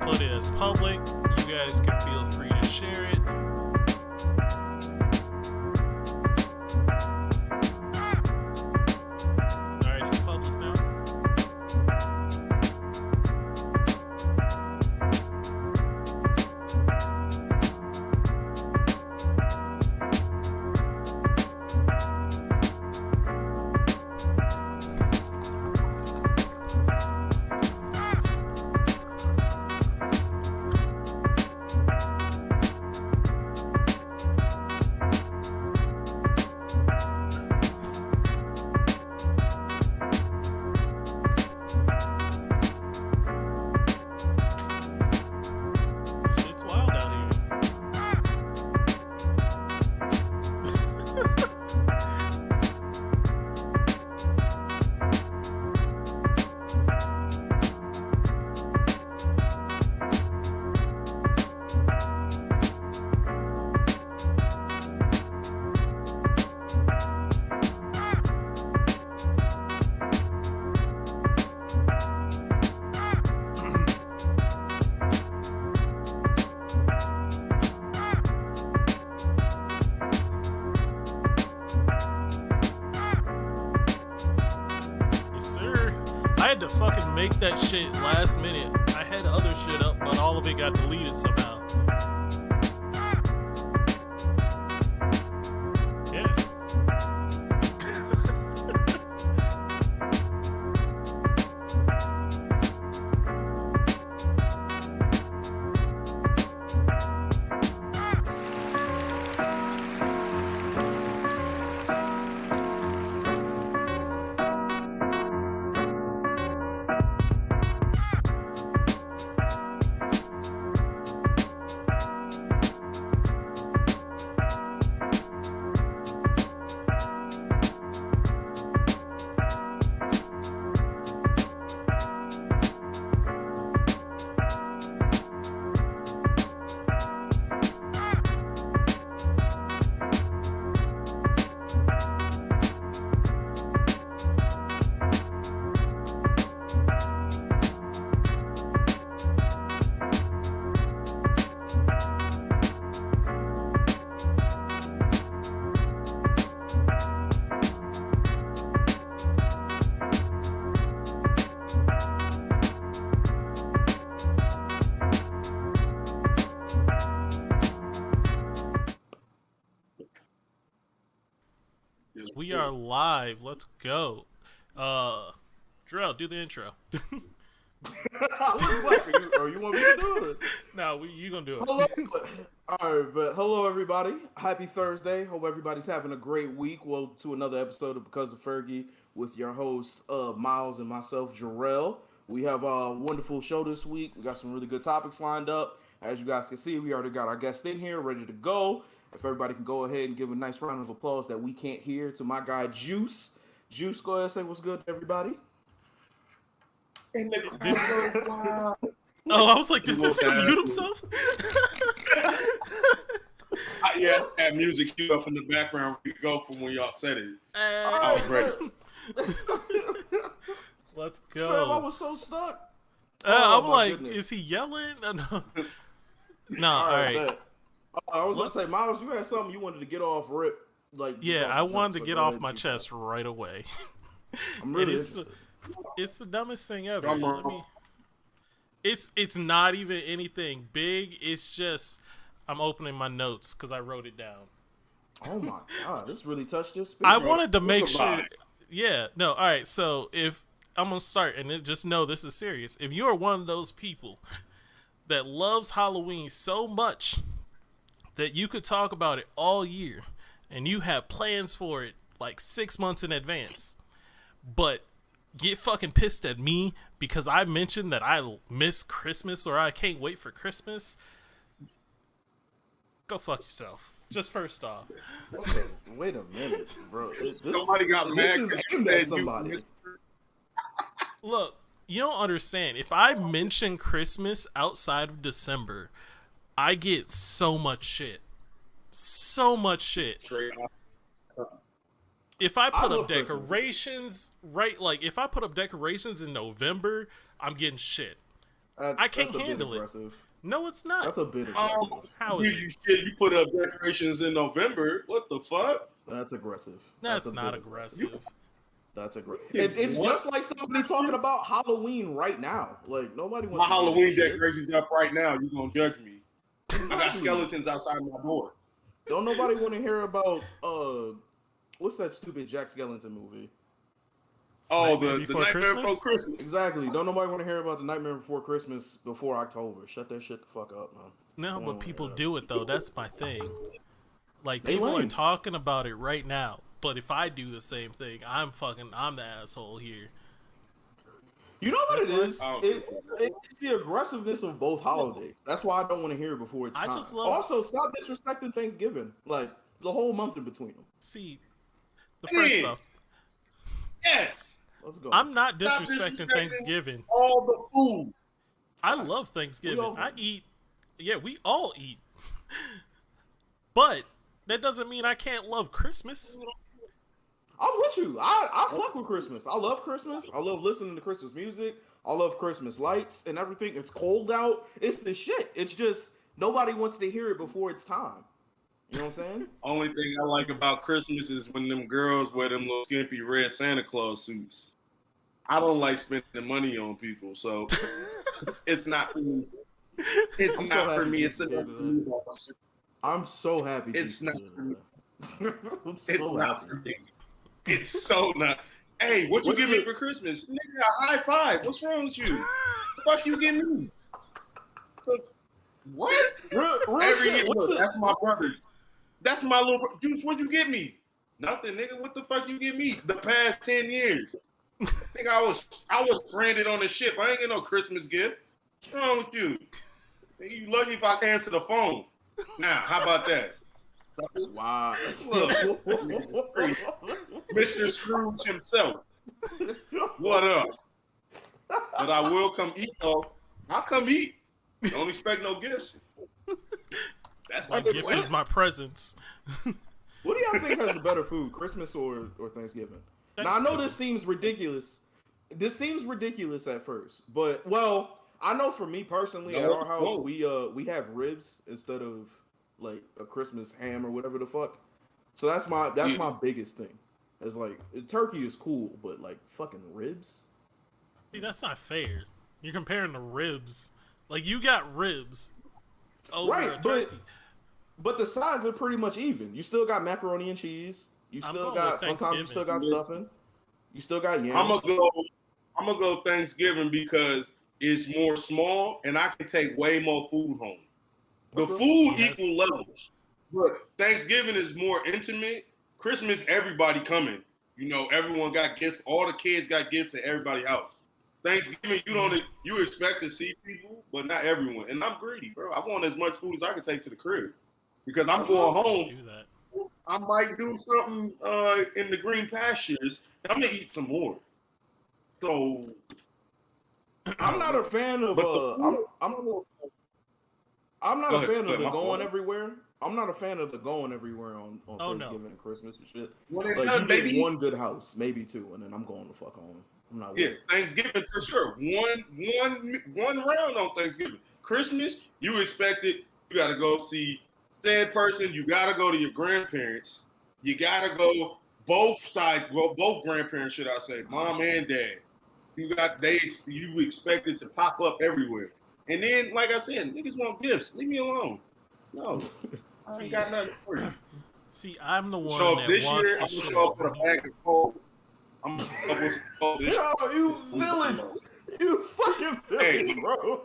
upload it as public. You guys can feel free to share it. Alright, it's public now. To fucking make that shit last minute. I had other shit up, but all of it got deleted somehow. Yeah. We are live. Let's go. Jarrell, do the intro. Or you want me to do it? No, you gonna do it. Hello. All right, but hello everybody. Happy Thursday. Hope everybody's having a great week. Well, to another episode of Because of Fergie with your host Miles and myself, Jarrell. We have a wonderful show this week. We got some really good topics lined up. As you guys can see, we already got our guest in here, ready to go. If everybody can go ahead and give a nice round of applause that we can't hear to my guy Juice. Juice, go ahead and say what's good to everybody. In the crowd, wow. Oh, I was like, does this nigga mute himself? Yeah, I had music queued up in the background. We go from when y'all said it. I was ready. Let's Fam, go. I was so stuck. I'm like, goodness. is he yelling? No, all right. I was going to say, Miles, you had something you wanted to get off rip. Yeah, I wanted to get off my chest right away. I'm really it's the dumbest thing ever. It's not even anything big. It's just I'm opening my notes because I wrote it down. Oh my god, this really touched this. I wanted to make sure. Yeah, no, all right. So if I'm gonna start, and just know this is serious. If you are one of those people that loves Halloween so much that you could talk about it all year, and you have plans for it like 6 months in advance, but get fucking pissed at me because I mentioned that I miss Christmas or I can't wait for Christmas, go fuck yourself. Just first off. Okay, wait a minute, bro. Somebody got mad. This is aimed at somebody. Look, you don't understand. If I mention Christmas outside of December, I get so much shit. So much shit. If I put up decorations, right, like if I put up decorations in November, I'm getting shit. I can't that's a bit handle it. aggressive. No, it's not. That's a bit aggressive. How is You it? shit, you put up decorations in November. What the fuck? That's aggressive. That's a not bit aggressive. That's aggressive. It's just like somebody talking about Halloween right now. Like nobody wants. My to Halloween shit. decorations up right now. You gonna judge me? I got skeletons outside my door. Don't nobody want to hear about what's that stupid Jack Skellington movie? Oh, Nightmare the Before Nightmare Christmas? Before Christmas. Exactly. Don't nobody want to hear about the Nightmare Before Christmas before October. Shut that shit the fuck up, man. No, but people do it though. That's my thing. Like They people are lame. talking about it right now. But if I do the same thing, I'm the asshole here. You know what it is? I don't It's the aggressiveness of both holidays. That's why I don't want to hear it before it's I time. just love- Also, stop disrespecting Thanksgiving. Like the whole month in between them. See, the first stuff, Yes. Let's go. I'm not Stop disrespecting disrespecting Thanksgiving. all the food. I love Thanksgiving. We all- I eat. Yeah, we all eat. But that doesn't mean I can't love Christmas. I'm with you. I fuck with Christmas. I love Christmas. I love listening to Christmas music. I love Christmas lights and everything. It's cold out. It's the shit. It's just nobody wants to hear it before it's time. You know what I'm saying? Only thing I like about Christmas is when them girls wear them little skimpy red Santa Claus suits. I don't like spending money on people, so it's not for me. It's I'm not so for happy me. you It's said enough that. for me. I'm so happy. It's you not said for me. that. I'm It's so not happy. for me. It's so not. Hey, what you What's give the- me for Christmas? Nigga, a high five. What's wrong with you? The fuck you give me? What? Real Every shit. year, What's look, the- that's my brother. That's my little brother. Juice, what'd you get me? Nothing, nigga. What the fuck you give me? The past 10 years. Nigga, I was stranded on the ship. I ain't get no Christmas gift. What's wrong with you? Nigga, you lucky if I can answer the phone. Now, how about that? Wow. Look, Mr. Scrooge himself. What up? But I will come eat, though. I'll come eat. Don't expect no gifts. That's My like gift is my presence. What do y'all think has the better food, Christmas or Thanksgiving? Now I know this seems ridiculous. This seems ridiculous at first, but well, I know for me personally, at our house we have ribs instead of like a Christmas ham or whatever the fuck. So that's my biggest thing. It's like turkey is cool, but like fucking ribs. See, that's not fair. You're comparing the ribs. Like you got ribs over a turkey. But the sides are pretty much even. You still got macaroni and cheese. You still got sometimes you still got stuffing. You still got yams. I'm gonna go Thanksgiving because it's more small and I can take way more food home. The food equal levels, but Thanksgiving is more intimate. Christmas, everybody coming. You know, everyone got gifts. All the kids got gifts at everybody's house. Thanksgiving, you expect to see people, but not everyone. And I'm greedy, bro. I want as much food as I can take to the crib because I'm going home. Do that. I might do something in the green pastures. I'm gonna eat some more. So I'm not a fan of I'm not a fan of the going everywhere. I'm not a fan of the going everywhere on Thanksgiving and Christmas and shit. Like you get one good house, maybe two, and then I'm going to fuck home. I'm not. Yeah, Thanksgiving for sure. One round on Thanksgiving. Christmas, you expect it. You got to go see said person. You got to go to your grandparents. You got to go both sides. Well, both grandparents, should I say, mom and dad. You expect it to pop up everywhere. And then, like I said, niggas want gifts. Leave me alone. No, I ain't got nothing for you. See, I'm the one So that this wants year, to I'm gonna share. show up with a bag of cold. I'm gonna show up with some cold. Yo, you villain! You fucking villain, Hey, bro!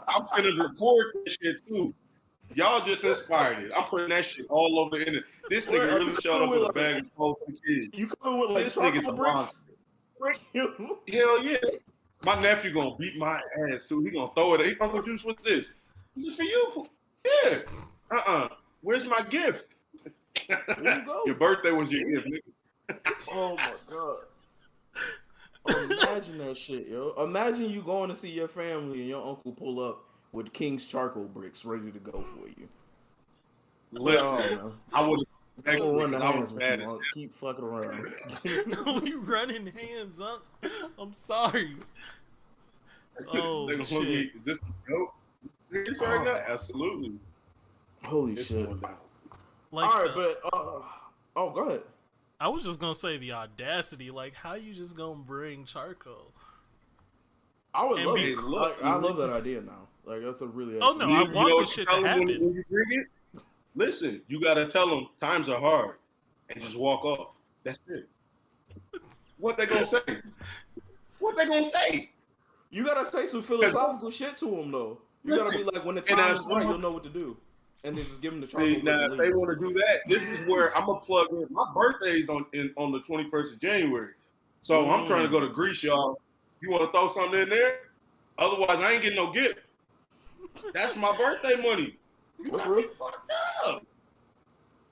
I'm gonna record this shit too. Y'all just inspired it. I'm putting that shit all over the internet. This nigga really showed up with a bag of cold for kids. You coming with like This nigga's chocolate a bricks? Hell yeah. My nephew gonna beat my ass too. He gonna throw it. Hey, Uncle Juice, what's this? This is for you. Yeah. Where's my gift? There you go. Your birthday was your gift, nigga. Oh my god. Imagine that shit, yo. Imagine you going to see your family and your uncle pull up with King's charcoal bricks ready to go for you. Listen, man. I would have Run the I hands was with mad you. as I'll keep fucking around. We running hands up. I'm sorry. Oh They gonna shit! look at me, is this a joke? It's right now, absolutely. Holy It's shit! going down. Like, All right, but oh, go ahead. I was just gonna say the audacity. Like, how you just gonna bring charcoal? I would And love be- it. Like, I love that idea now. Like, that's a really. Oh, no, You, I you want know this what you shit to tell them happen. when you bring it? Listen, you gotta tell them times are hard, and just walk off. That's it. What they gonna say? What they gonna say? You gotta say some philosophical shit to them, though. You gotta be like, when the time is right, you'll know what to do, and then just give them the charcoal. See, now, if they want to do that, this is where I'm gonna plug in. My birthday's on the 21st of January, so I'm trying to go to Greece, y'all. You want to throw something in there? Otherwise, I ain't getting no gift. That's my birthday money. You That's got me real. fucked up.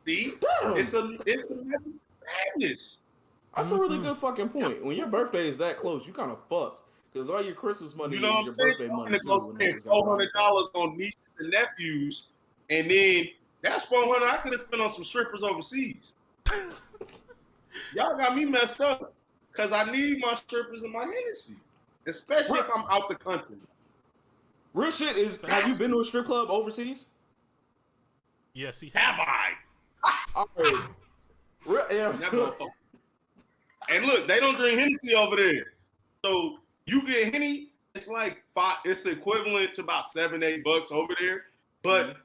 See, Damn. it's a madness. That's a really good fucking point. When your birthday is that close, you kind of fucked. Because all your Christmas money You know what is I'm your saying? birthday I'm money gonna too. go when spend niggas got $400 on nieces and nephews, and then that's $400 I could have spent on some strippers overseas. Y'all got me messed up because I need my strippers and my Hennessy, especially if I'm out the country. Real shit is, have you been to a strip club overseas? Yes, he Have has. I? All right. Yeah. That motherfucker. And look, they don't drink Hennessy over there. So you get Henny, it's like it's equivalent to about $7-8 over there. But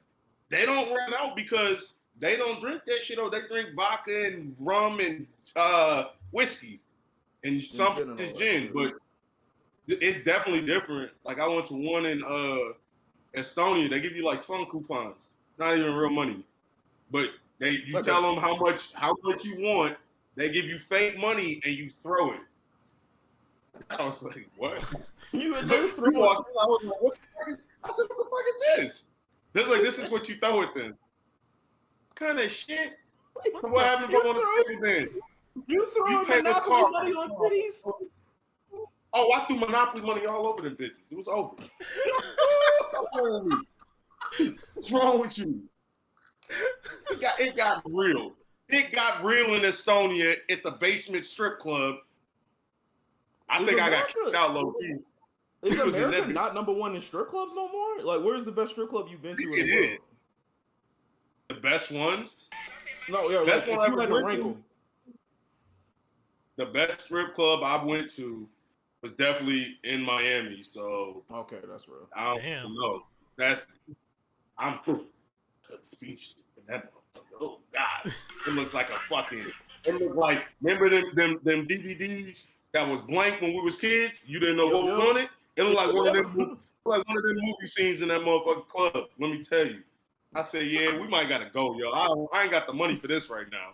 they don't run out because they don't drink that shit. Or they drink vodka and rum and whiskey and some is gin. But it's definitely different. Like I went to one in Estonia. They give you like phone coupons. Not even real money. But you tell them how much you want. They give you fake money and you throw it. I was like, what? You walked in, I was like, what the fuck is, I said, what the fuck is this? This is what you throw it then. What kind of shit? So what happened if I want to throw it then? You throw Monopoly money on titties? Oh, I threw Monopoly money all over them bitches. It was over. What's wrong with you? It got real. It got real in Estonia at the basement strip club. I think I got kicked out low key. Is America not #1 in strip clubs no more? Like, where's the best strip club you've been to in the world? The best ones? No, yeah, best like, one if you had to rank them. The best strip club I went to was definitely in Miami. So okay, that's real. I don't know. I'm speech. Oh God, it looks like a fucking. It looked like remember them DVDs that was blank when we was kids. You didn't know what was on it. It looked like one of them. Like one of them movie scenes in that motherfucking club. Let me tell you. I said, yeah, we might gotta go, yo. I ain't got the money for this right now.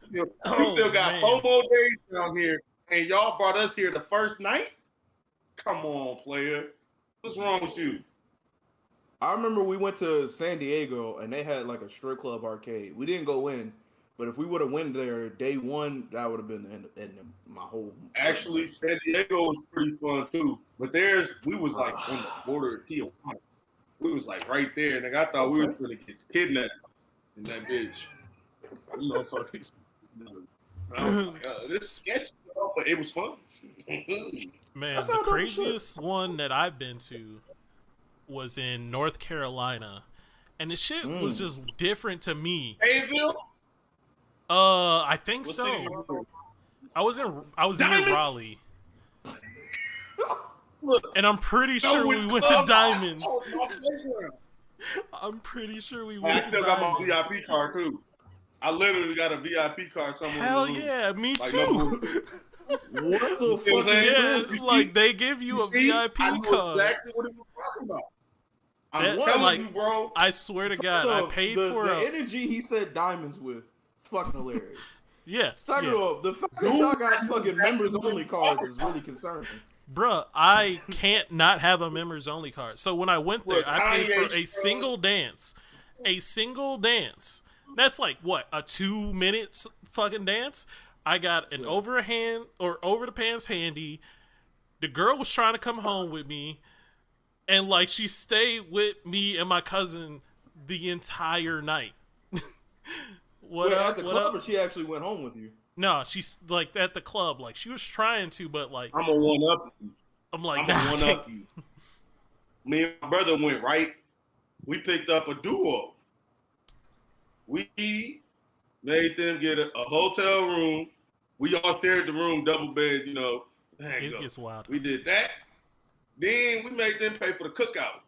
We still got 4 more days down here, and y'all brought us here the first night. Come on, player. What's wrong with you? I remember we went to San Diego and they had like a strip club arcade. We didn't go in, but if we would have went there day one, that would have been the end of my whole. Actually, San Diego was pretty fun too. But we was like on the border of Tijuana. We was like right there, and I thought we were gonna get kidnapped in that bitch. You know, fucking. This sketch, but it was fun. Man, the craziest one that I've been to was in North Carolina, and the shit was just different to me. Hayville? I think so. I was in Raleigh. Look, and I'm pretty sure we went to Diamonds. I'm pretty sure we went to Diamonds. I still got my VIP card too. I literally got a VIP card somewhere. Hell yeah, me like, too. What the fuck? Yeah, it's like they give you a VIP card. I know exactly what he was talking about. I'm telling you, bro. I swear to God, I paid for the energy he said Diamonds with. Fucking hilarious. Yeah. Second off, the fact that y'all got fucking members only cards is really concerning. Bruh, I can't not have a members only card. So when I went there, I paid for a single dance. A single dance. That's like what, a 2 minutes fucking dance? I got an over the pants handy. The girl was trying to come home with me, and like she stayed with me and my cousin the entire night. At the club, or she actually went home with you? No, she's like at the club. Like she was trying to, but like I'm a 1-up. I'm like, I'm gonna one up you. Me and my brother went right. We picked up a duo. We made them get a hotel room. We all shared the room, double bed, you know. It gets wild. We did that. Then we made them pay for the cookout.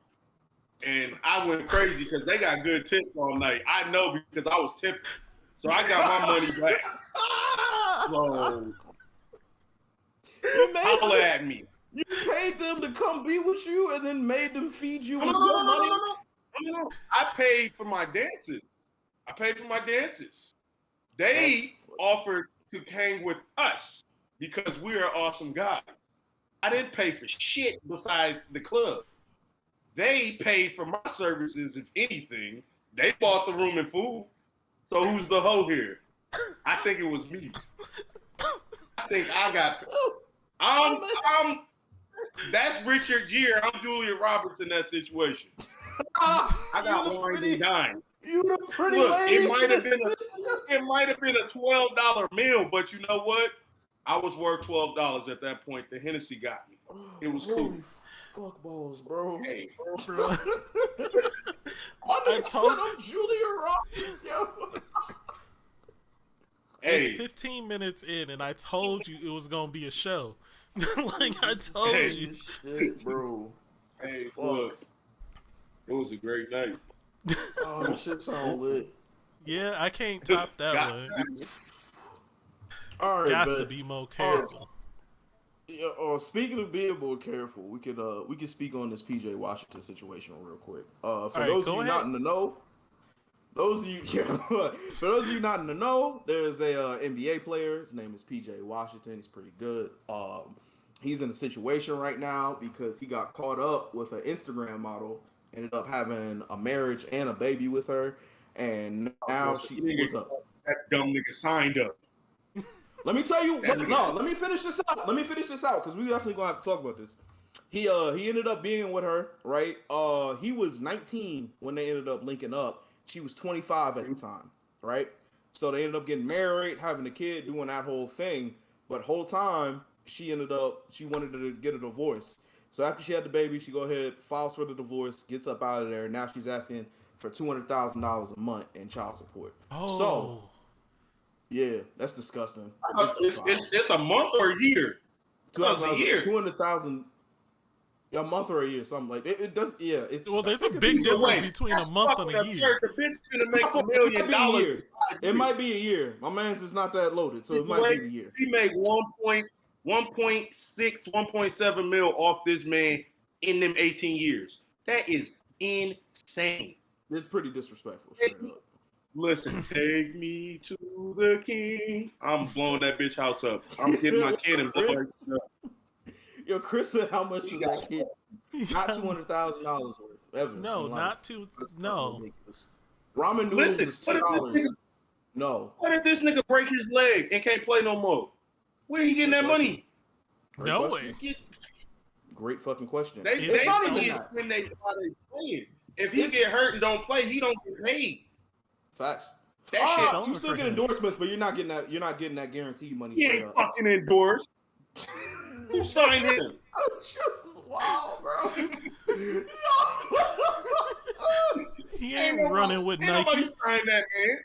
And I went crazy because they got good tips all night. I know because I was tipping. So I got my money back. So holla at me. You paid them to come be with you and then made them feed you with your money? No. I paid for my dances. They offered to hang with us because we are awesome guys. I didn't pay for shit besides the club. They paid for my services, if anything. They bought the room and food. So who's the hoe here? I think it was me. I think I got. That's Richard Gere. I'm Julia Roberts in that situation. I got wine and dine. You the pretty Look, lady. it might have been a $12 meal, but you know what? I was worth $12 at that point. The Hennessy got me. It was cool. Holy fuck balls, bro. Hey, Bro. I told him Julia Roberts, yo. It's 15 minutes in, and I told you it was gonna be a show. Like I told you, shit, bro. Hey, look, it was a great night. Oh, that shit sound lit. Yeah, I can't top that one. All right, got to be more careful. Yeah. Speaking of being more careful, we can speak on this PJ Washington situation real quick. For those of you not in the know, for those of you not in the know, there's a NBA player. His name is PJ Washington. He's pretty good. He's in a situation right now because he got caught up with an Instagram model. Ended up having a marriage and a baby with her, and now what's up? That dumb nigga signed up. Let me tell you. Let me finish this out. Because we definitely gonna have to talk about this. He ended up being with her, right? He was 19 when they ended up linking up. She was 25 at the time, right? So they ended up getting married, having a kid, doing that whole thing. But whole time she wanted to get a divorce. So after she had the baby, she go ahead, files for the divorce, gets up out of there. Now she's asking for $200,000 a month in child support. Oh. So, yeah, that's disgusting. It's a month or a year? $200,000 a month or a year, something like that. It does, yeah. There's a big difference between a month and a year. The bitch gonna make $1 million. It might be a year. My man's is not that loaded, so it might be a year. He made 1.6, 1.7 mil off this man in them 18 years. That is insane. It's pretty disrespectful. Listen, take me to the king. I'm blowing that bitch house up. I'm getting my kid and blowing it up. Yo, Kris said how much is that kid? Not $200,000 worth. Ever. No, not two. No. Ramen noodles is $2. No. What if this nigga break his leg and can't play no more? Where are you getting that money? No way. Great fucking question. It's not even when they playing. If he get hurt and don't play, he don't get paid. Facts. That shit. You still get endorsements, but you're not getting that. You're not getting that guaranteed money. He ain't fucking endorsed. Who signed him? Just wow, bro. He ain't running with Nike. Nobody signed that man.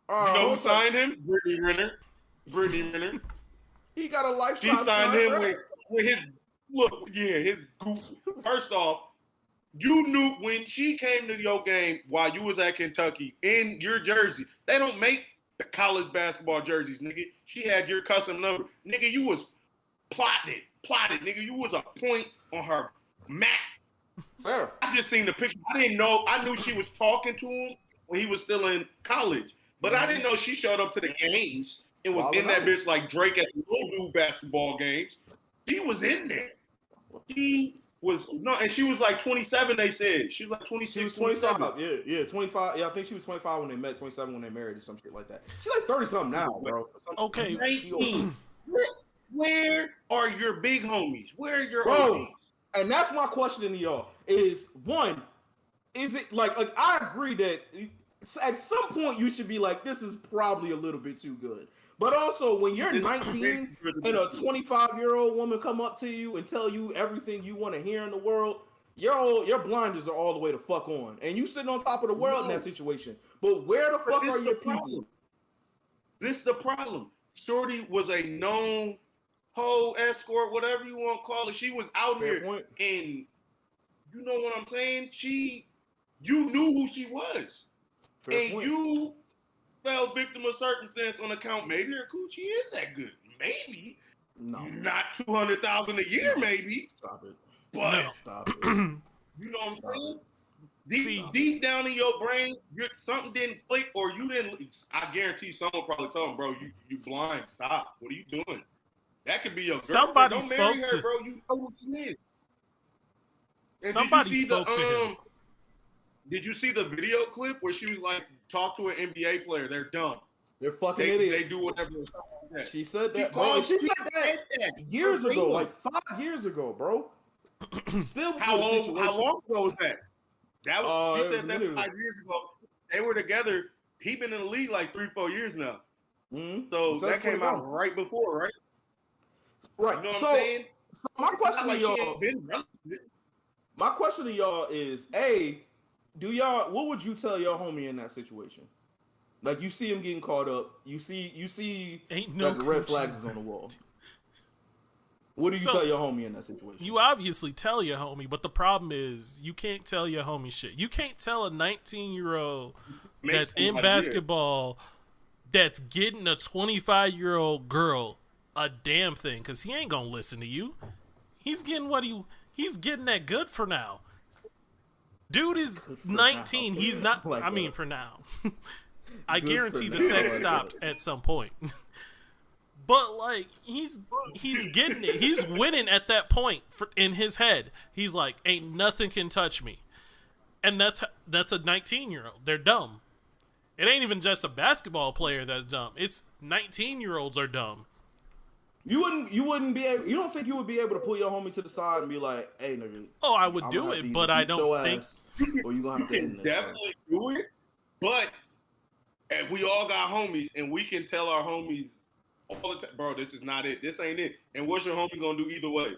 You know who signed him? Brittany Renner. He got a lifetime. She signed him with his his goof. First off, you knew when she came to your game while you was at Kentucky in your jersey. They don't make the college basketball jerseys, nigga. She had your custom number. Nigga, you was plotted. Nigga, you was a point on her map. Fair. I just seen the picture. I didn't know. I knew she was talking to him when he was still in college. But I didn't know she showed up to the games. It was in that bitch like Drake at the little dude basketball games. She was in there. And she was like 27, they said. She was like 26, she was 25. Yeah, 25. Yeah, I think she was 25 when they met, 27 when they married, or some shit like that. She's like 30-something now, bro. Okay. 19. Where are your big homies? Where are your homies? And that's my question to y'all. Is it like I agree that at some point you should be like, this is probably a little bit too good. But also, when you're 19 and a 25-year-old woman come up to you and tell you everything you want to hear in the world, your blinders are all the way to fuck on, and you sitting on top of the world in that situation. But where the fuck are your people? This is the problem. Shorty was a known hoe, escort, whatever you want to call it. She was out here, and you know what I'm saying? You knew who she was, you fell victim of circumstance on account. Maybe her coochie is that good. Maybe. No. Not 200,000 a year, maybe. Stop it. But stop it. You know what I'm saying? Deep down in your brain, something didn't click, or you didn't. I guarantee someone probably told him, bro, you blind. Stop. What are you doing? That could be your girlfriend. Somebody Don't spoke marry her, to. Bro, you know who she is. And somebody spoke to him. Did you see the video clip where she was like, talk to an NBA player? They're dumb. They're fucking idiots. They do whatever. Like she said that. She said that years ago, like 5 years ago, bro. Still, how long ago was that? That was, she said that 5 years ago. They were together. He been in the league like 3-4 years now. Mm-hmm. So that came out right before, right? Right. You know what I'm saying? So my question to y'all. My question to y'all is: what would you tell your homie in that situation? Like, you see him getting caught up. You see that the red flags is on the wall. What do you tell your homie in that situation? You obviously tell your homie, but the problem is you can't tell your homie shit. You can't tell a 19-year-old that's in basketball that's getting a 25-year-old girl a damn thing, because he ain't gonna listen to you. He's getting he's getting that good for now. Dude is 19. He's not. I mean, for now. I guarantee the sex stopped at some point. But like he's getting it. He's winning at that point in his head. He's like, ain't nothing can touch me. And that's a 19-year-old. They're dumb. It ain't even just a basketball player that's dumb. It's 19-year-olds are dumb. You wouldn't be able. You don't think you would be able to pull your homie to the side and be like, "Hey, nigga." Oh, I would do it, but I don't think. Or you gonna have to end this. Definitely do it, but and we all got homies, and we can tell our homies all the time, bro. This is not it. This ain't it. And what's your homie gonna do either way?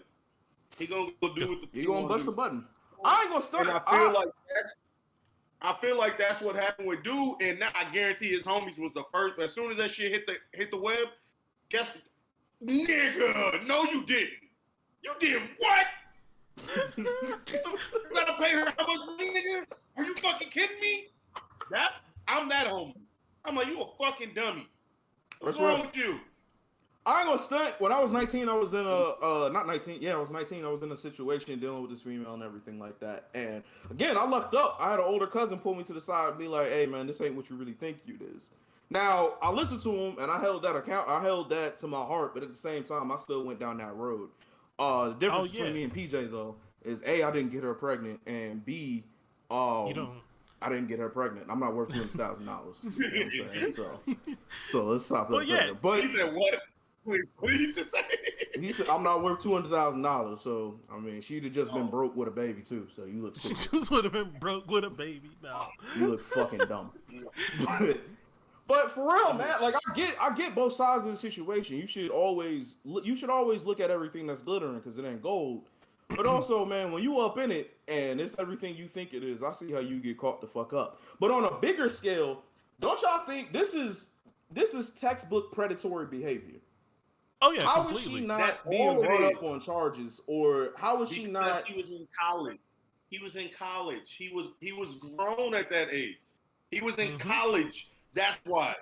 He gonna go do what he gonna bust the button. I ain't gonna start. And I feel like that's what happened with dude, and now I guarantee his homies was the first. As soon as that shit hit the web, guess. Nigga, no, you didn't. You did what? You gotta pay her how much money, nigga? Are you fucking kidding me? I'm that homie. I'm like, you a fucking dummy. What's wrong with you? I ain't gonna stunt. When I was 19, I was in not 19. Yeah, I was 19. I was in a situation dealing with this female and everything like that. And again, I lucked up. I had an older cousin pull me to the side and be like, "Hey, man, this ain't what you really think it is." Now, I listened to him, and I held that to my heart, but at the same time, I still went down that road. The difference between me and PJ, though, is A, I didn't get her pregnant, and B, I didn't get her pregnant. I'm not worth $200,000. You know what I'm saying? So let's stop that. Yeah. But he said, what? Wait, what did you just say? He said, I'm not worth $200,000. So, I mean, she'd have just been broke with a baby, too. So you look stupid. She just would have been broke with a baby. No. You look fucking dumb. But for real, man, like I get both sides of the situation. You should always look at everything that's glittering because it ain't gold. But also, man, when you up in it and it's everything you think it is, I see how you get caught the fuck up. But on a bigger scale, don't y'all think this is textbook predatory behavior? Oh yeah, how completely. Is she not being brought up on charges, or how is she not? He was in college. He was in college. He was grown at that age. He was in college. That's why.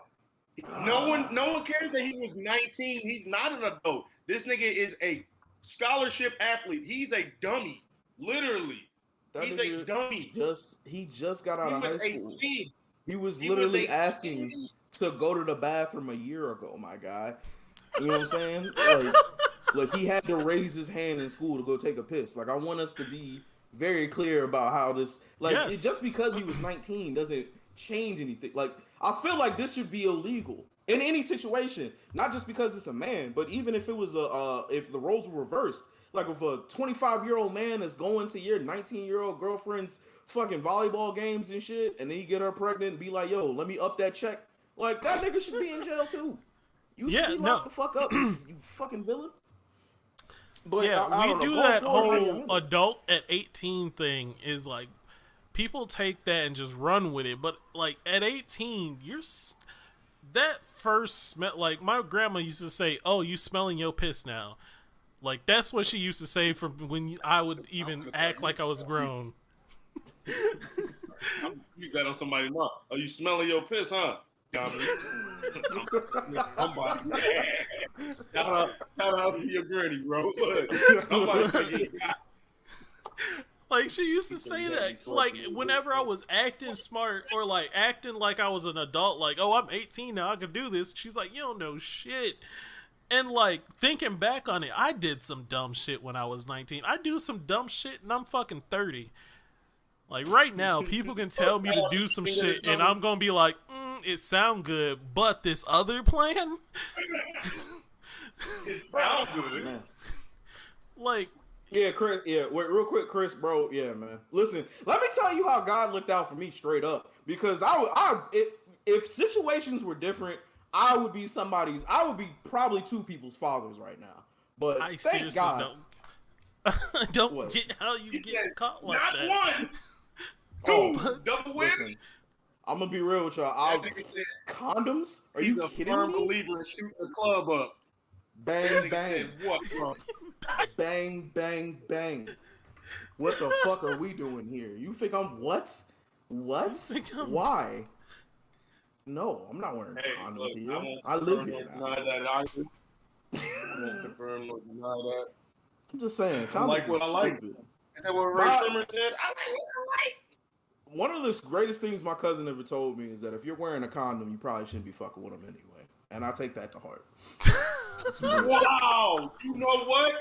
No one cares that he was 19. He's not an adult. This nigga is a scholarship athlete. He's a dummy. Literally. He's a dummy. He just got out of high school. 18. He was literally asking to go to the bathroom a year ago, my guy. You know what I'm saying? Like he had to raise his hand in school to go take a piss. Like, I want us to be very clear about how this, just because he was 19 doesn't change anything. Like, I feel like this should be illegal in any situation, not just because it's a man, but even if it was if the roles were reversed, like if a 25-year-old man is going to your 19-year-old girlfriend's fucking volleyball games and shit, and then you get her pregnant and be like, yo, let me up that check. Like, that nigga should be in jail too. You should be locked the fuck up, you fucking villain. But yeah, I we don't know. do Going that forward, whole adult at 18 thing is like people take that and just run with it. But like at 18, that first smell. Like my grandma used to say, "Oh, you smelling your piss now." Like that's what she used to say from when I would even act like I was grown. You got on somebody now. Are you smelling your piss, huh? Somebody. Shout out to your granny, bro. Like she used to say that, like whenever I was acting smart or like acting like I was an adult, like, oh, I'm 18 now, I can do this. She's like, you don't know shit. And like thinking back on it, I did some dumb shit when I was 19. I do some dumb shit and I'm fucking 30. Like right now, people can tell me to do some shit and I'm gonna be like, it sound good, but this other plan, it sounds good. Man. Like. Yeah, Kris. Yeah, wait, real quick, Kris, bro. Yeah, man. Listen, let me tell you how God looked out for me straight up. Because if situations were different, I would be probably two people's fathers right now. But I thank God. Don't get how you get caught like not that. Not one. Double win. I'm gonna be real with y'all. Condoms? Are you kidding me? He's a firm believer in shooting the club up. Bang bang. What, bro? Bang, bang, bang. What the fuck are we doing here? You think I'm what? What? Why? No, I'm not wearing condoms here. I live here now. I won't confirm nor deny that. I'm just saying. I like what I like. Is that what Ray Summer said? I like what I like. One of the greatest things my cousin ever told me is that if you're wearing a condom, you probably shouldn't be fucking with them anyway. And I take that to heart. Wow. You know what?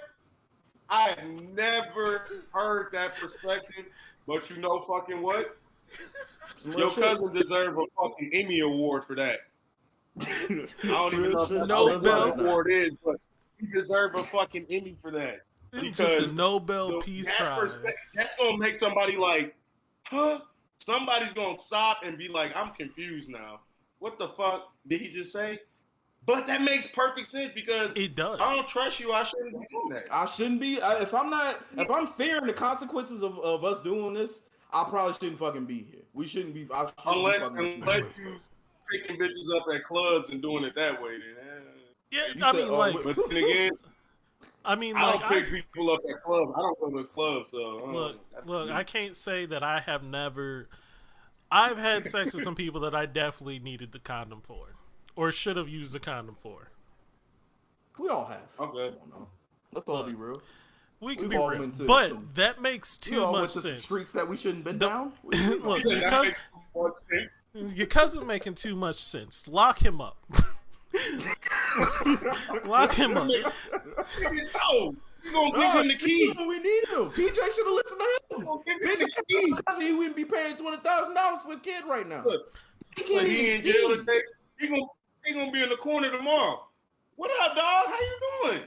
I have never heard that perspective, but you know fucking what? Your cousin deserves a fucking Emmy award for that. I don't even know what the Nobel award is, but he deserves a fucking Emmy for that. It's just a Nobel Peace Prize. That's gonna make somebody like, huh? Somebody's gonna stop and be like, I'm confused now. What the fuck did he just say? But that makes perfect sense because it does. I don't trust you. I shouldn't be doing that. I shouldn't be. If I'm fearing the consequences of us doing this, I probably shouldn't fucking be here. We shouldn't be. Unless you picking bitches up at clubs and doing it that way, then. Yeah, I mean, like. But then again, I mean, I like, don't pick people up at clubs. I don't go to clubs, so. Look, I can't say that I have never. I've had sex with some people that I definitely needed the condom for. Or should have used the condom for. We all have. Okay. Let's all be real. We can be real. But that makes too much sense. Some streets that we shouldn't been down. Look, your cousin making too much sense. Lock him up. Lock him up. You gonna give him the key? We need him. PJ should have listened to him. Because he wouldn't be paying $20,000 for a kid right now. Look, he in jail today. He gonna be in the corner tomorrow. What up, dog? How you doing?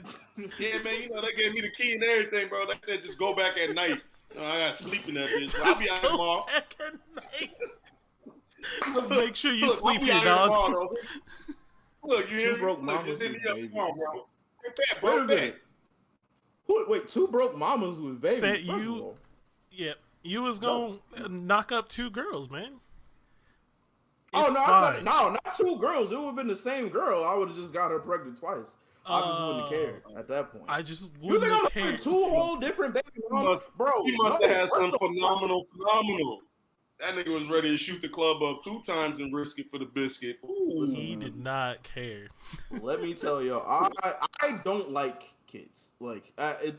Yeah, man. You know they gave me the key and everything, bro. They said just go back at night. I got sleep in that bitch. I'll be out tomorrow. Back at night. Just make sure you sleep here, dog. Tomorrow, look, you hear me? Just hit me up tomorrow, bro. Wait, two broke mamas with babies. Said you, you was gonna knock up two girls, man. It's I said no, not two girls. It would have been the same girl. I would have just got her pregnant twice. I just wouldn't have cared at that point. I just wouldn't have cared. You think I'm two whole different baby mamas? Bro, he must have had some phenomenal. That nigga was ready to shoot the club up 2 times and risk it for the biscuit. Ooh. He did not care. Let me tell y'all, I don't like kids. Like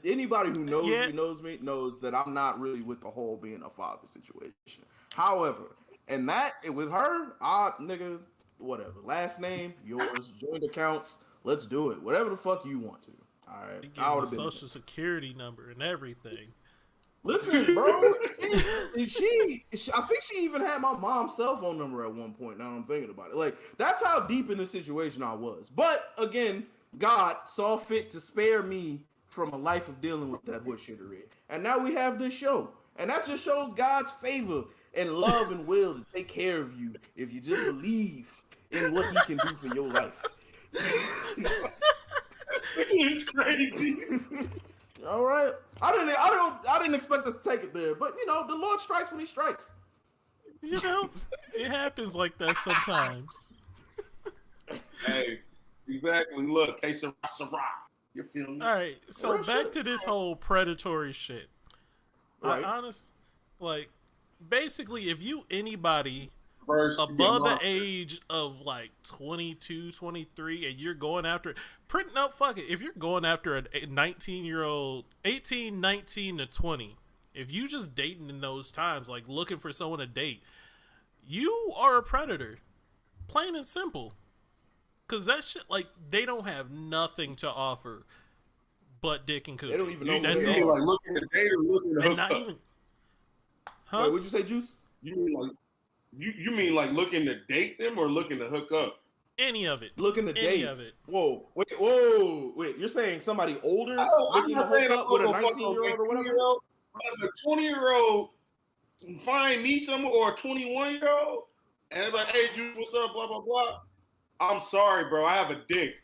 anybody who knows me knows that I'm not really with the whole being a father situation. However, and that with her, nigga, whatever. Last name, yours, joint accounts. Let's do it. Whatever the fuck you want to. All right. I would have been social security number and everything. Listen, bro. she I think she even had my mom's cell phone number at one point. Now I'm thinking about it. Like that's how deep in the situation I was. But again, God saw fit to spare me from a life of dealing with that bullshittery. And now we have this show. And that just shows God's favor and love and will to take care of you if you just believe in what he can do for your life. It's crazy. All right. I didn't expect us to take it there, but you know, the Lord strikes when He strikes. You know, it happens like that sometimes. Hey, exactly. Look, hey, Sarah, you feel me? All right, so Real back shit. to this whole predatory shit. Right. Like, basically, if you anybody First, above the age of like 22, 23, and you're going after it, no, fuck it. If you're going after a 19-year-old, 18, 19 to 20, if you just dating in those times, like looking for someone to date, you are a predator. Plain and simple. Because that shit, like, they don't have nothing to offer but dick and coochie. They don't even know who That's they it. like looking at date or looking to And hook not up? even. Huh? Wait, what'd you say, Juice? You mean like you mean like looking to date them or looking to hook up? Any of it. Looking to Any date. of it. Whoa. Wait. You're saying somebody older Oh, I'm looking to not hook saying I'm up with a gonna fuck 19-year-old or whatever? 18-year-old. But a 20-year-old find me someone or a 21-year-old and they're like, hey, Juice, what's up? Blah blah blah. I'm sorry, bro. I have a dick.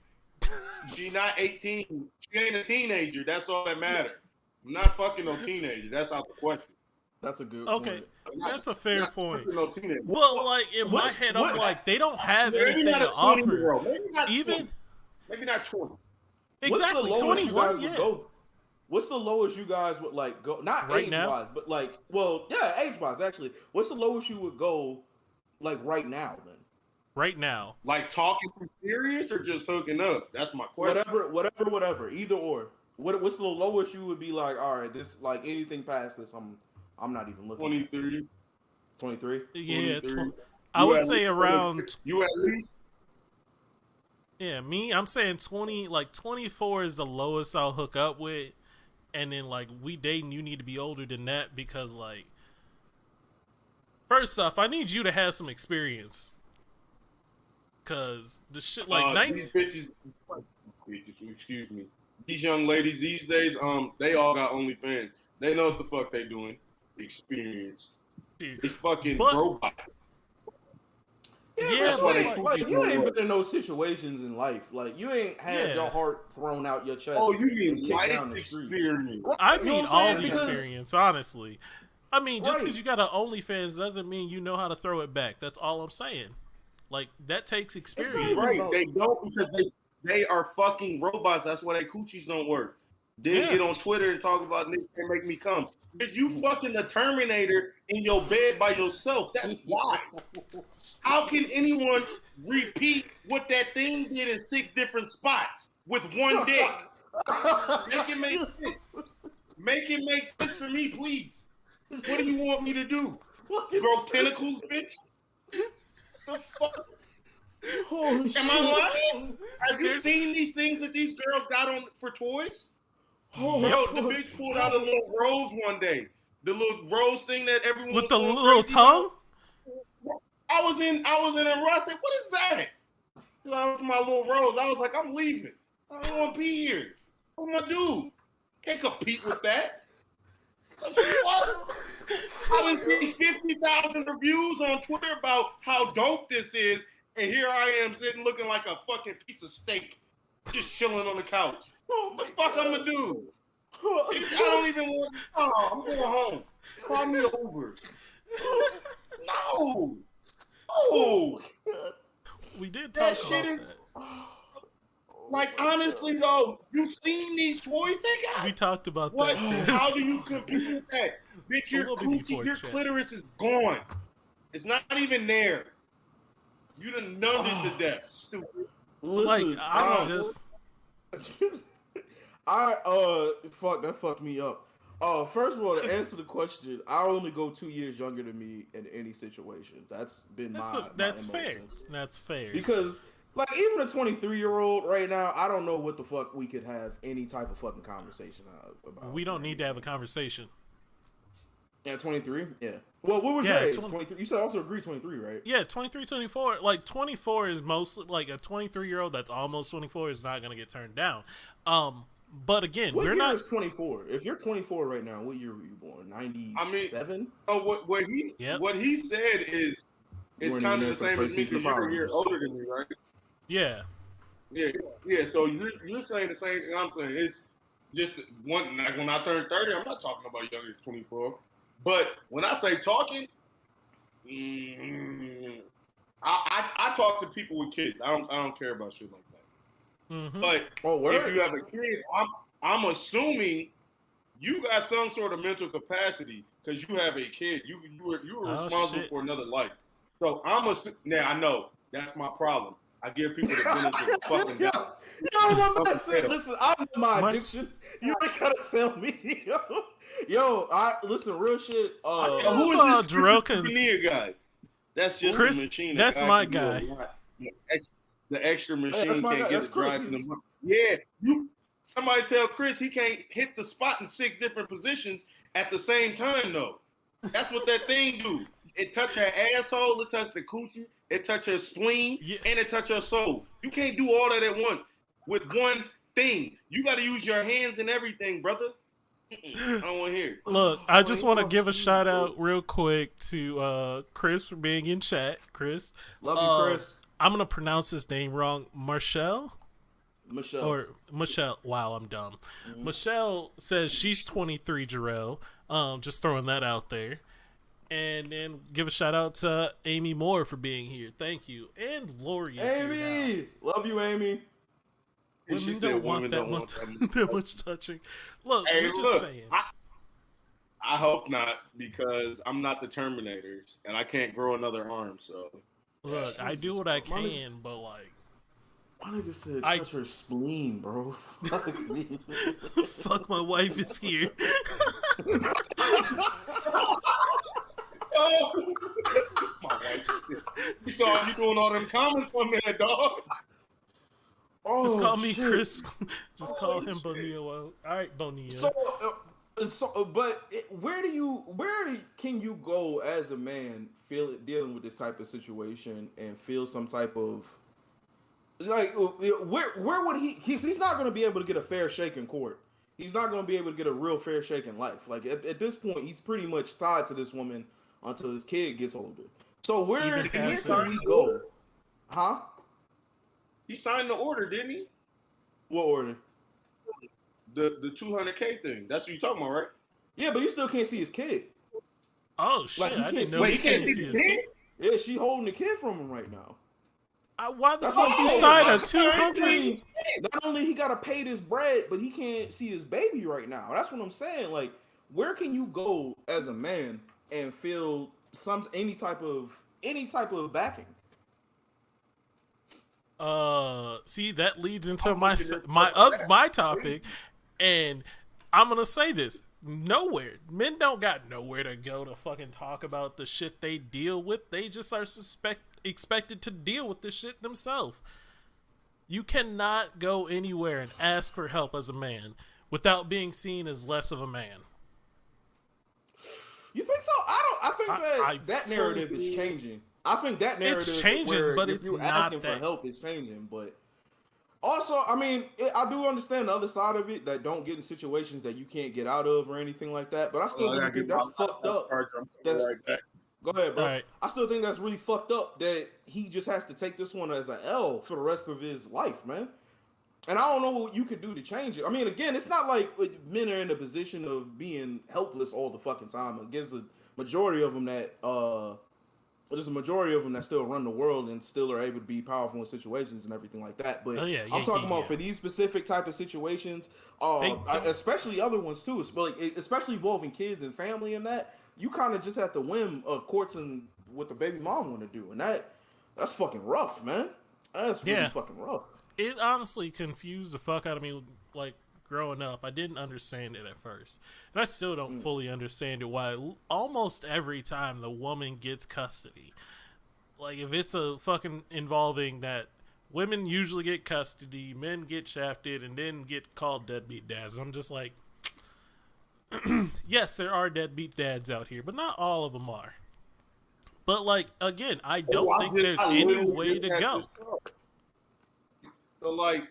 She's not 18. She ain't a teenager. That's all that matters. I'm not fucking no teenager. That's out the question. That's a good Okay. point. That's a fair point. No teenager. But, like, in my head, I'm like, they don't have Maybe anything not a to offer. 20-year-old. Maybe not Even. 20. Maybe not 20. Exactly. What's the lowest you 21, guys yeah. would go? What's the lowest you guys would like go? Not Right age now? wise, but like, well, yeah, age wise actually. What's the lowest you would go, like right now? Then Right now. Like talking too serious or just hooking up? That's my question. whatever, either or. What's the lowest you would be like? All right, this like anything past this, I'm not even looking. 23. 23. Yeah. 23. I would at say least- around. You at least Yeah, I'm saying 20, like 24 is the lowest I'll hook up with. And then, like, we dating, you need to be older than that because, like, first off, I need you to have some experience. Because the shit, like, these bitches, excuse me. These young ladies these days, they all got OnlyFans. They know what the fuck they doing. Experience. It's fucking robots. Yeah, That's why they but, shoot like people you ain't up. been in those situations in life. Like you ain't had your heart thrown out your chest. Oh, you and mean kicked life down the street. experience? I You know mean what I'm all saying? the Because- experience, honestly. I mean, just because Right. you got an OnlyFans doesn't mean you know how to throw it back. That's all I'm saying. Like, that takes experience. Right, they don't because they are fucking robots. That's why their coochies don't work. Then Yeah. get on Twitter and talk about niggas can't make me come. Bitch, you fucking the Terminator in your bed by yourself. That's why. How can anyone repeat what that thing did in 6 different spots with one dick? Make it make sense. Make it make sense for me, please. What do you want me to do? Grow tentacles, bitch? The fuck? Holy shit. Am I lying? Have you seen these things that these girls got on for toys? Holy Bro, fuck. the bitch pulled out a little rose one day. The little rose thing that everyone With was the going little crazy tongue? about. I was in a rush. I said, "What is that?" That was my little rose. I was like, "I'm leaving. I don't want to be here. What am I do? Can't compete with that." I've been seeing 50,000 reviews on Twitter about how dope this is, and here I am sitting looking like a fucking piece of steak, just chilling on the couch. What the fuck I'm gonna do? I don't even want. Oh, I'm going home. Call me over. No. Oh, We did that talk shit about is that. like honestly though. You seen these toys they got? We talked about What? that, How Chris. do you compete with that? Bitch, your little bit coochie, before your chat. clitoris is gone. It's not even there. You done numbed it to death. Stupid. Like, Listen, I just... fuck, that fucked me up. First of all, to answer the question, I only go 2 years younger than me in any situation. That's been That's my MO fair. since. That's fair. Because, like, even a 23-year-old right now, I don't know what the fuck we could have any type of fucking conversation about. We don't need to have a conversation. Yeah, 23? Yeah. Well, what was Yeah, your age? 20 23? You said also agree 23, right? Yeah, 23, 24. Like, 24 is mostly... Like, a 23-year-old that's almost 24 is not going to get turned down. But again, What we're year not... is 24? If you're 24 right now, what year were you born? 97? Oh, what he said is You weren't kind even of the there same for the as me first season because of you're a year Power Rangers. older than me, right? Yeah. Yeah. So you're saying the same thing I'm saying. It's just one. Like when I turn 30, I'm not talking about younger than 24. But when I say talking, I talk to people with kids. I don't care about shit like that. Mm-hmm. But if you have a kid, I'm assuming you got some sort of mental capacity because you have a kid. You were responsible for another life. So now I know that's my problem. I give people the benefit of fucking doubt. Listen, I know my addiction. You ain't gotta tell me. Yo, listen, real shit. Who is this Jarrell guy? That's just Kris, the machine. That's my guy. The extra machine can't get it driving them. Yeah, somebody tell Kris he can't hit the spot in 6 different positions at the same time though. That's what that thing do. It touch her asshole, it touch the coochie, it touch her spleen, and it touch her soul. You can't do all that at once with one thing. You got to use your hands and everything, brother. I don't want to hear it. Look, I just want to give a shout out real quick to Kris for being in chat. Kris, love you, Kris. I'm gonna pronounce his name wrong. Michelle. Wow, I'm dumb. Mm-hmm. Michelle says she's 23. Jarrell. Just throwing that out there. And then give a shout out to Amy Moore for being here. Thank you. And Lori is Amy, here now. Love you, Amy. Women don't want that much touching. Look, we're just saying. I hope not, because I'm not the Terminators, and I can't grow another arm. So look, I do what I can, but like. My nigga said touch her spleen, bro. Fuck, my wife is here. Oh, my wife. You saw you doing all them comments on there, dog. Oh, just call me Kris. Just call him Bonilla. All right, Bonilla. Where can you go as a man dealing with this type of situation and feel some type of like where would he's not going to be able to get a fair shake in court. He's not going to be able to get a real fair shake in life. Like at this point, he's pretty much tied to this woman until his kid gets older. So where can we go? Huh? He signed the order, didn't he? What order? The 200K thing. That's what you're talking about, right? Yeah, but you still can't see his kid. Oh shit! Like, I didn't know he can't see his kid. Yeah, she holding the kid from him right now. Why the fuck you sign a 200? Not only he gotta pay this bread, but he can't see his baby right now. That's what I'm saying. Like, where can you go as a man and feel any type of backing? See, that leads into my topic, and I'm gonna say this: nowhere. Men don't got nowhere to go to fucking talk about the shit they deal with. They just are expected to deal with this shit themselves. You cannot go anywhere and ask for help as a man without being seen as less of a man. You think so? I think that narrative is changing. I think that narrative is changing, but it's not asking for help is changing. But also, I mean, I do understand the other side of it, that don't get in situations that you can't get out of or anything like that. But I still really think that's fucked up. Go ahead, bro. Right. I still think that's really fucked up that he just has to take this one as an L for the rest of his life, man. And I don't know what you could do to change it. I mean, again, it's not like men are in a position of being helpless all the fucking time. There's a majority of them that still run the world and still are able to be powerful in situations and everything like that. But I'm talking about for these specific type of situations, especially other ones too, especially involving kids and family and that. You kind of just have to whim courts and what the baby mom want to do, and that's fucking rough, man. That's really fucking rough. It honestly confused the fuck out of me. Like growing up, I didn't understand it at first, and I still don't fully understand it. Why almost every time the woman gets custody, like if it's a fucking involving that women usually get custody, men get shafted, and then get called deadbeat dads. I'm just like. Yes, there are deadbeat dads out here, but not all of them are. But like again, I don't think there's any way to go. So like,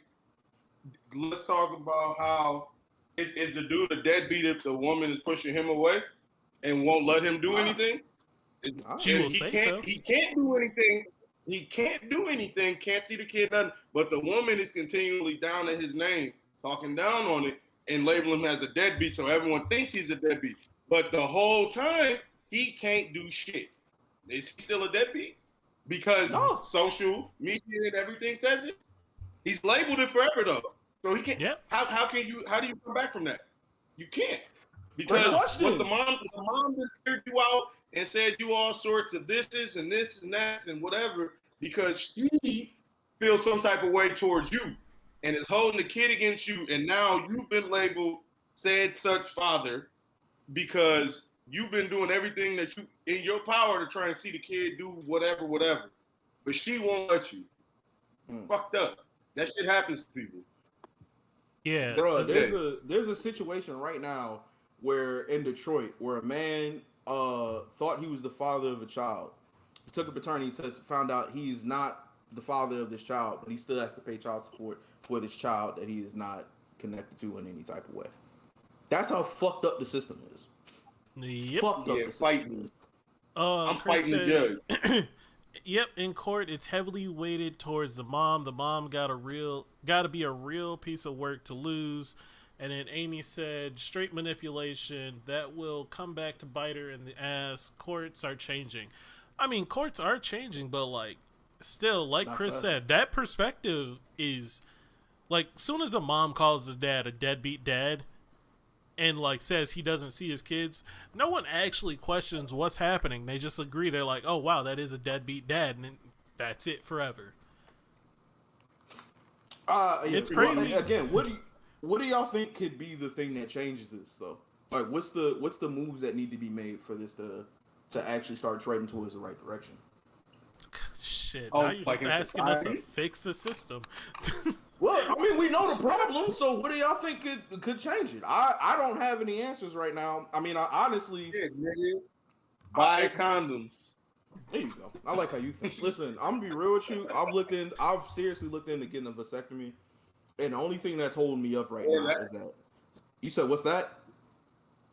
let's talk about how is the dude a deadbeat if the woman is pushing him away and won't let him do anything? She will say so. He can't do anything He can't do anything, can't see the kid nothing. But the woman is continually down in his name, talking down on it, and labeling him as a deadbeat, so everyone thinks he's a deadbeat. But the whole time, he can't do shit. Is he still a deadbeat? Because social media and everything says it. He's labeled it forever though. So he can't. Yep. How do you come back from that? You can't. Because what the mom just figured you out and said you all sorts of this and this and that and whatever, because she feels some type of way towards you and is holding the kid against you, and now you've been labeled said such father because you've been doing everything that you in your power to try and see the kid do whatever, but she won't let you. Fucked up. That shit happens to people. Yeah, bro. There's a situation right now where in Detroit where a man thought he was the father of a child, took a paternity test, found out he's not the father of this child, but he still has to pay child support for this child that he is not connected to in any type of way. That's how fucked up the system is. Yep. Fucked up the system is. I'm Chris fighting the judge. Yep, in court it's heavily weighted towards the mom. The mom got to be a real piece of work to lose. And then Amy said, straight manipulation, that will come back to bite her in the ass. Courts are changing. I mean, courts are changing, but like, still, like not Chris said, that perspective is like, soon as a mom calls his dad a deadbeat dad and like says he doesn't see his kids, no one actually questions what's happening. They just agree. They're like, oh wow, that is a deadbeat dad, and that's it forever. Yeah, it's crazy. Again, what do y'all think could be the thing that changes this though? Like, what's the moves that need to be made for this to actually start trading towards the right direction? Shit, now you're just asking us to fix the system. Well, I mean, we know the problem, so what do y'all think could change it? I don't have any answers right now. I mean, I honestly... Buy condoms. There you go. I like how you think. Listen, I'm going to be real with you. I've seriously looked into getting a vasectomy, and the only thing that's holding me up right now is that... You said, what's that?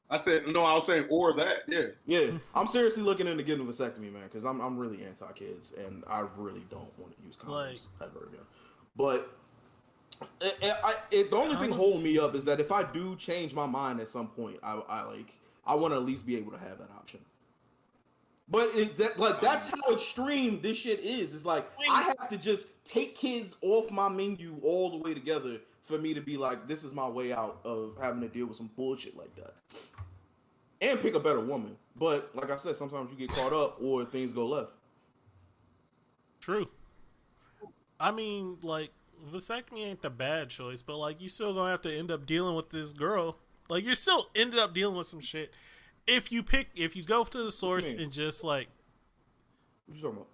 I said, no, I was saying, or that, yeah. Yeah, I'm seriously looking into getting a vasectomy, man, because I'm really anti-kids, and I really don't want to use condoms ever again. But... the only thing holding me up is that if I do change my mind at some point, I want to at least be able to have that option. But that's how extreme this shit is. It's like I have to just take kids off my menu all the way together for me to be like, this is my way out of having to deal with some bullshit like that. And pick a better woman. But like I said, sometimes you get caught up or things go left. True. I mean, like, vasectomy ain't the bad choice, but like you still gonna have to end up dealing with this girl. Like you're still ended up dealing with some shit. If you go to the source and just like, what you talking about?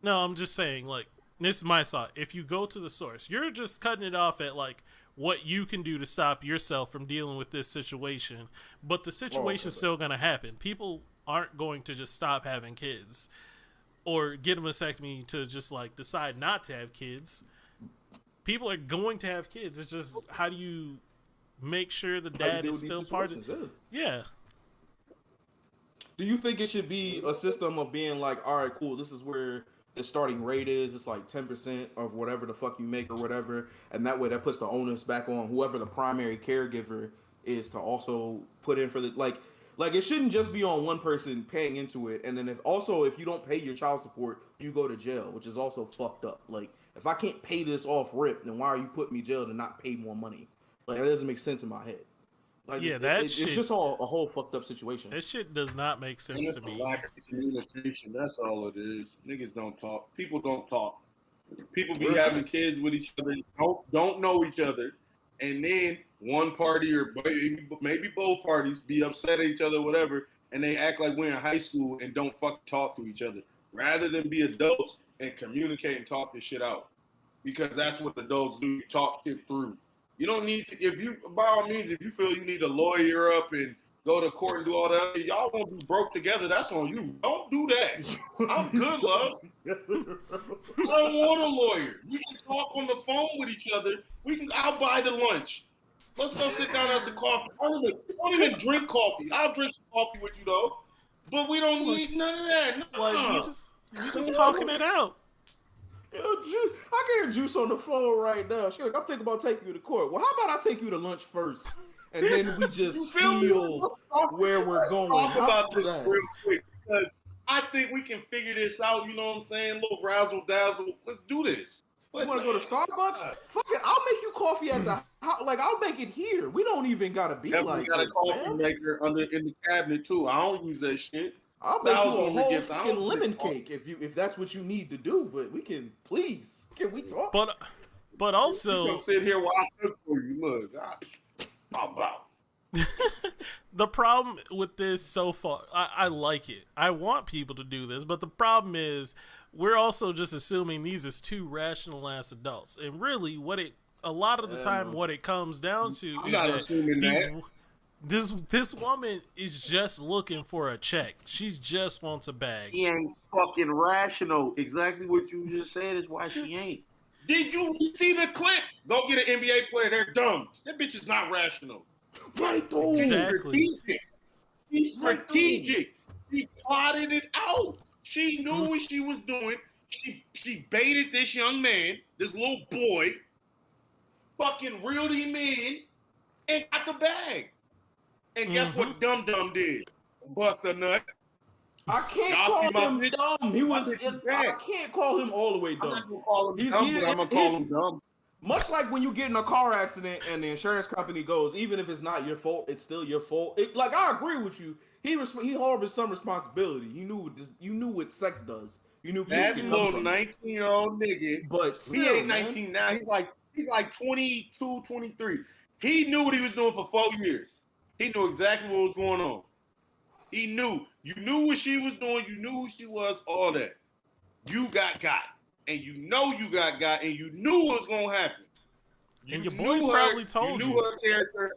No, I'm just saying, like, this is my thought. If you go to the source, you're just cutting it off at like what you can do to stop yourself from dealing with this situation. But the situation's still gonna happen. People aren't going to just stop having kids or get a vasectomy to just like decide not to have kids. People are going to have kids. It's just, how do you make sure the dad is still part of it? Yeah. Do you think it should be a system of being like, all right, cool, this is where the starting rate is. It's like 10% of whatever the fuck you make or whatever. And that way that puts the onus back on whoever the primary caregiver is to also put in for the, like it shouldn't just be on one person paying into it. And then if you don't pay your child support, you go to jail, which is also fucked up. Like, if I can't pay this off rip, then why are you putting me in jail to not pay more money? Like, that doesn't make sense in my head. Like, yeah, it's just all a whole fucked up situation. That shit does not make sense to me. Lack of communication. That's all it is. Niggas don't talk. People don't talk. People be having kids with each other, don't know each other, and then one party or maybe both parties be upset at each other, whatever, and they act like we're in high school and don't fucking talk to each other, rather than be adults and communicate and talk this shit out, because that's what adults do. You talk shit through. You don't need to, by all means, if you feel you need to lawyer up and go to court and do all that, y'all won't be broke together. That's on you. Don't do that. I'm good, love. I don't want a lawyer. We can talk on the phone with each other. I'll buy the lunch. Let's go sit down and have some coffee. I don't even drink coffee. I'll drink some coffee with you though. But we don't need none of that. Like, we just talking it out. hear Juice on the phone right now. She's like, I'm thinking about taking you to court. Well, how about I take you to lunch first, and then we just feel where we're going. Talk about this real quick because I think we can figure this out. You know what I'm saying? A little razzle dazzle. Let's do this. You want to go to Starbucks? Fuck it, I'll make you coffee at the house. Like, I'll make it here. We don't even gotta be like got this, a coffee man. maker in the cabinet too. I don't use that shit. I'll make you a whole fucking lemon cake if that's what you need to do. But we can we talk? But also, you come sit here while I cook for you. Look, the problem with this so far, I like it. I want people to do this, but the problem is we're also just assuming these is two rational ass adults, and really, what it comes down to is that this woman is just looking for a check. She just wants a bag. She ain't fucking rational. Exactly what you just said is why she ain't. Did you see the clip? Go get an NBA player. They're dumb. That bitch is not rational. Right, though. Exactly. She's strategic. She plotted it out. She knew what she was doing. She baited this young man, this little boy, fucking reeled him in, and got the bag. And guess what Dum Dum did? Bust a nut. I can't call him dumb. I can't call him all the way dumb. I'm not gonna call him dumb, but I'm gonna call him dumb. Much like when you get in a car accident and the insurance company goes, even if it's not your fault, it's still your fault. I agree with you. He harbored some responsibility. You knew what sex does. You knew that little 19-year-old nigga. But still, he ain't 19 now. He's like 22, 23. He knew what he was doing for 4 years. He knew exactly what was going on. He knew. You knew what she was doing. You knew who she was. All that. You got. And you know you got, and you knew what was going to happen. And your boys probably told you. You knew her character.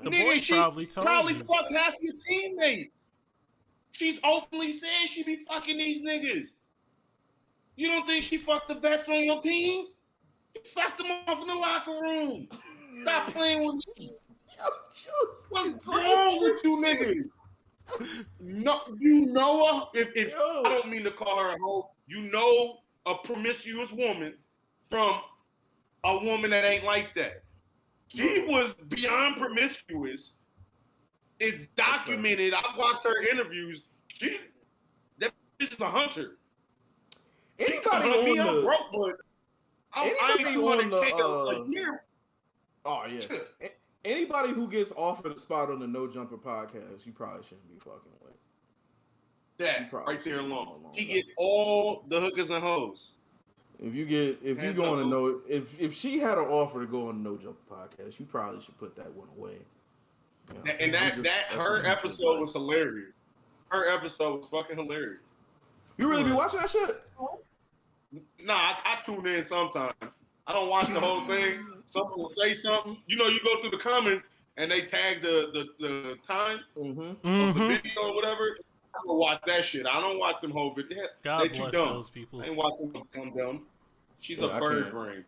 The boys probably told you. Probably fucked half your teammates. She's openly saying she be fucking these niggas. You don't think she fucked the vets on your team? She sucked them off in the locker room. Stop playing with me. What's wrong with you niggas? No, you know her. If I don't mean to call her a hoe, you know a promiscuous woman from a woman that ain't like that. She was beyond promiscuous. It's documented. I watched her interviews. That bitch is a hunter. Anybody on I'm the broke, but I ain't 200K a year. Oh yeah. Anybody who gets offered a spot on the No Jumper podcast, you probably shouldn't be fucking with. That right there alone. He get all the hookers and hoes. If she had an offer to go on the No Jumper podcast, you probably should put that one away. You know, her episode was hilarious. Her episode was fucking hilarious. You really be watching that shit? Nah, I tune in sometimes. I don't watch the whole thing. Someone will say something. You know, you go through the comments and they tag the time of the video or whatever. I'm gonna watch that shit. I don't watch them whole video. God bless those people. I ain't watching them come down. She's a bird brain.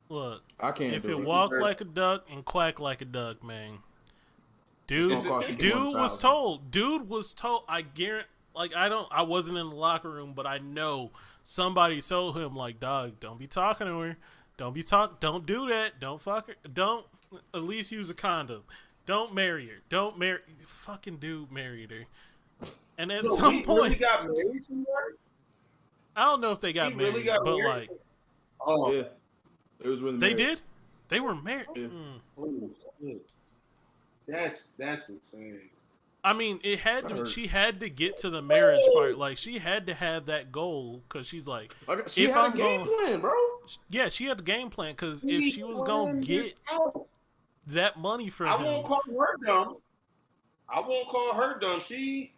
Look, I can't. If it walk like a duck and quack like a duck, man. Dude was told. I guarantee. Like I wasn't in the locker room, but I know somebody told him, like, dog, don't be talking to her. Don't do that. Don't fuck her. Don't at least use a condom. Don't marry her. Fucking dude married her. And at some point, really got married to her? I don't know if they got married, but married? Like, oh yeah, it was when they did. They were married. Yeah. That's insane. I mean, it had to. She had to get to the marriage part. Like, she had to have that goal because she's like, she had a game plan, bro. Yeah, she had a game plan because if she was gonna get that money from him, I won't call her dumb. She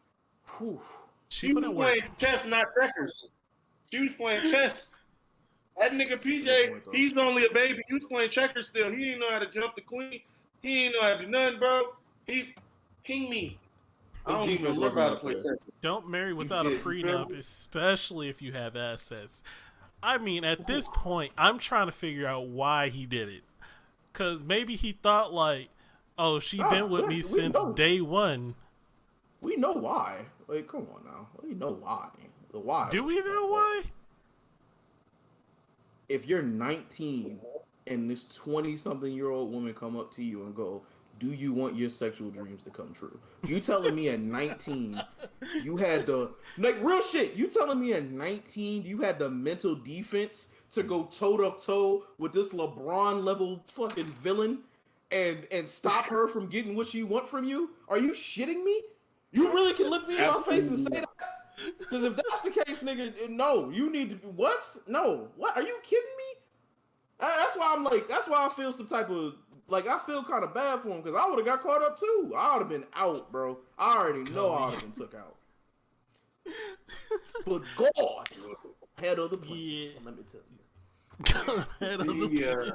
was playing chess, not checkers. She was playing chess. That nigga PJ, he's only a baby. He was playing checkers still. He didn't know how to jump the queen. He didn't know how to do nothing, bro. He ping me. I don't even remember how to play checkers. Don't marry without a prenup, especially if you have assets. I mean, at this point, I'm trying to figure out why he did it. Because maybe he thought, like, oh, she been with me since day one. We know why. Like, come on now. We know why. The why. Do we know why? if you're 19 and this 20-something-year-old woman come up to you and go, do you want your sexual dreams to come true? You telling me at 19 you had the, like, real shit, you telling me at 19 you had the mental defense to go toe-to-toe with this LeBron level fucking villain and stop her from getting what she want from you? Are you shitting me? You really can look me in my face and say that? Because if that's the case, nigga, no, you need to, what? No, what? Are you kidding me? That's why I'm like, that's why I feel some type of, like, I feel kind of bad for him, because I would have got caught up too. I would have been out, bro. I already know I would have been took out. But God, head of the place, let me tell you. Head of the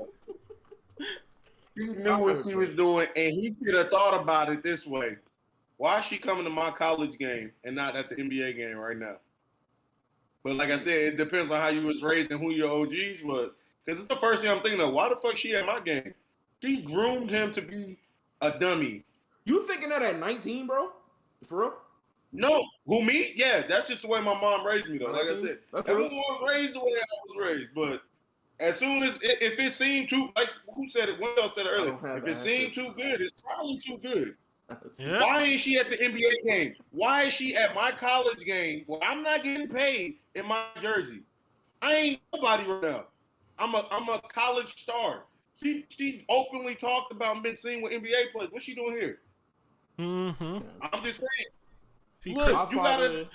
She knew what she was doing, and he could have thought about it this way. Why is she coming to my college game and not at the NBA game right now? But like I said, it depends on how you was raised and who your OGs was. Because it's the first thing I'm thinking of. Why the fuck she at my game? She groomed him to be a dummy. You thinking that at 19, bro? For real? No. Who, me? Yeah, that's just the way my mom raised me, though. Like I said, everyone was raised the way I was raised. But as soon as, if it seemed too, like who said it? One else said it earlier. If it seemed too good, it's probably too good. Yeah. Why ain't she at the NBA game? Why is she at my college game where I'm not getting paid in my jersey? I ain't nobody right now. I'm a college star. She openly talked about mixing with NBA players. What's she doing here? Mm-hmm. I'm just saying. See, Look, Kris, you gotta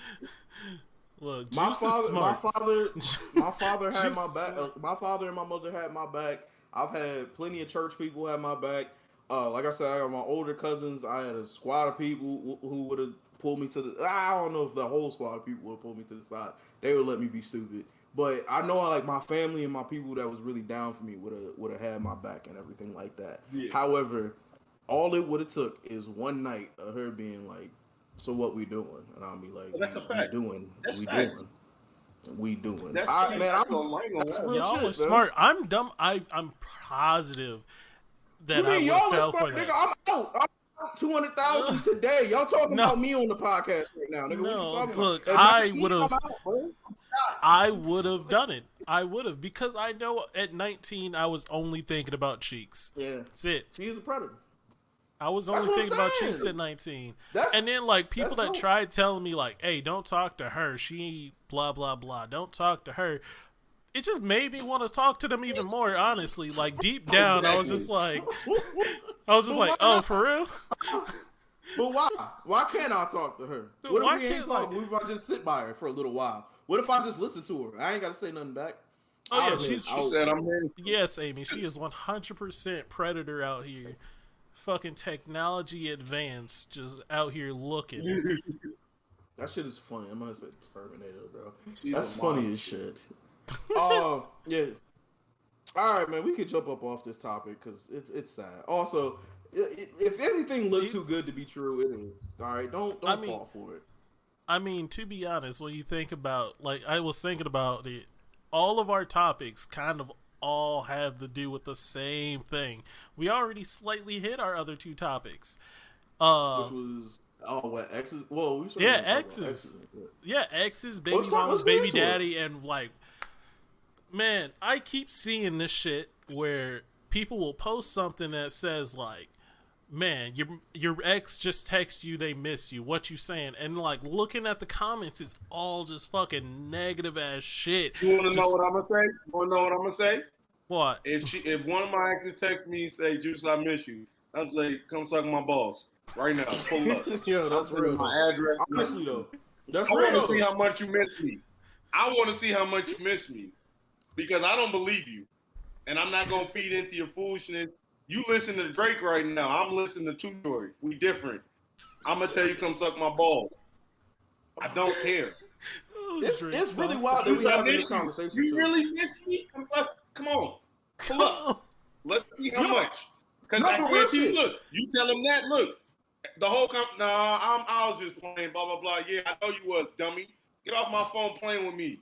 look, my father had my Juice back. My father and my mother had my back. I've had plenty of church people have my back. Like I said, I got my older cousins. I had a squad of people who would have pulled me to the. I don't know if the whole squad of people would have pulled me to the side. They would let me be stupid. But I know, like, my family and my people that was really down for me would have had my back and everything like that. Yeah. However, all it would have took is one night of her being like, "So what we doing?" And I'll be like, that's a fact. We doing. That's That's real y'all shit, are smart. I'm dumb. I'm positive that I would y'all fell smart, for that. nigga. I'm out. 200,000 today. Y'all talking about me on the podcast right now, nigga. What you talking look, about? I would have. I would have done it. I would have, because I know at 19 I was only thinking about cheeks. Yeah, that's it. She is a predator. I was only thinking about cheeks at 19. And then, like, people that tried telling me, like, hey, don't talk to her. She blah, blah, blah. Don't talk to her. It just made me want to talk to them even more, honestly. Like, deep down, I was just like, oh, for real? But why? Why can't I talk to her? What why if we ain't can't, talk? What if I just sit by her for a little while? What if I just listen to her? I ain't got to say nothing back. Oh, yeah, she said I'm in. Yes, Amy, she is 100% predator out here. Fucking technology advanced, just out here looking. That shit is funny. I'm gonna say Terminator, bro. She's That's a funny monster. as shit. Oh, yeah. All right, man. We could jump up off this topic because it's sad. Also, if anything looked too good to be true, it is. All right, don't fall for it. I mean, to be honest, when you think about, like, I was thinking about it, all of our topics kind of all have to do with the same thing. We already slightly hit our other two topics. Which was what, exes? Well, exes. Yeah, exes, baby mamas, baby daddy, and like, man, I keep seeing this shit where people will post something that says like, man, your ex just texts you they miss you. What you saying? And like looking at the comments, it's all just fucking negative ass shit. You want to know what I'm gonna say? You want to know what I'm gonna say? What? If one of my exes texts me and say, "Juice, I miss you," I'm like, "Come suck my balls right now. Pull up." Yo, that's real. My address. Honestly though, that's I real. want to see how much you miss me. I want to see how much you miss me because I don't believe you, and I'm not gonna feed into your foolishness. You listen to Drake right now. I'm listening to Tory. We different. I'm gonna tell you, come suck my balls. I don't care. It's really wild that we having this conversation. You really miss me? Come on, pull up. Let's see how much. Because I guarantee you, look, you tell him that. Look, the whole I was just playing. Blah blah blah. Yeah, I know you was, dummy. Get off my phone playing with me.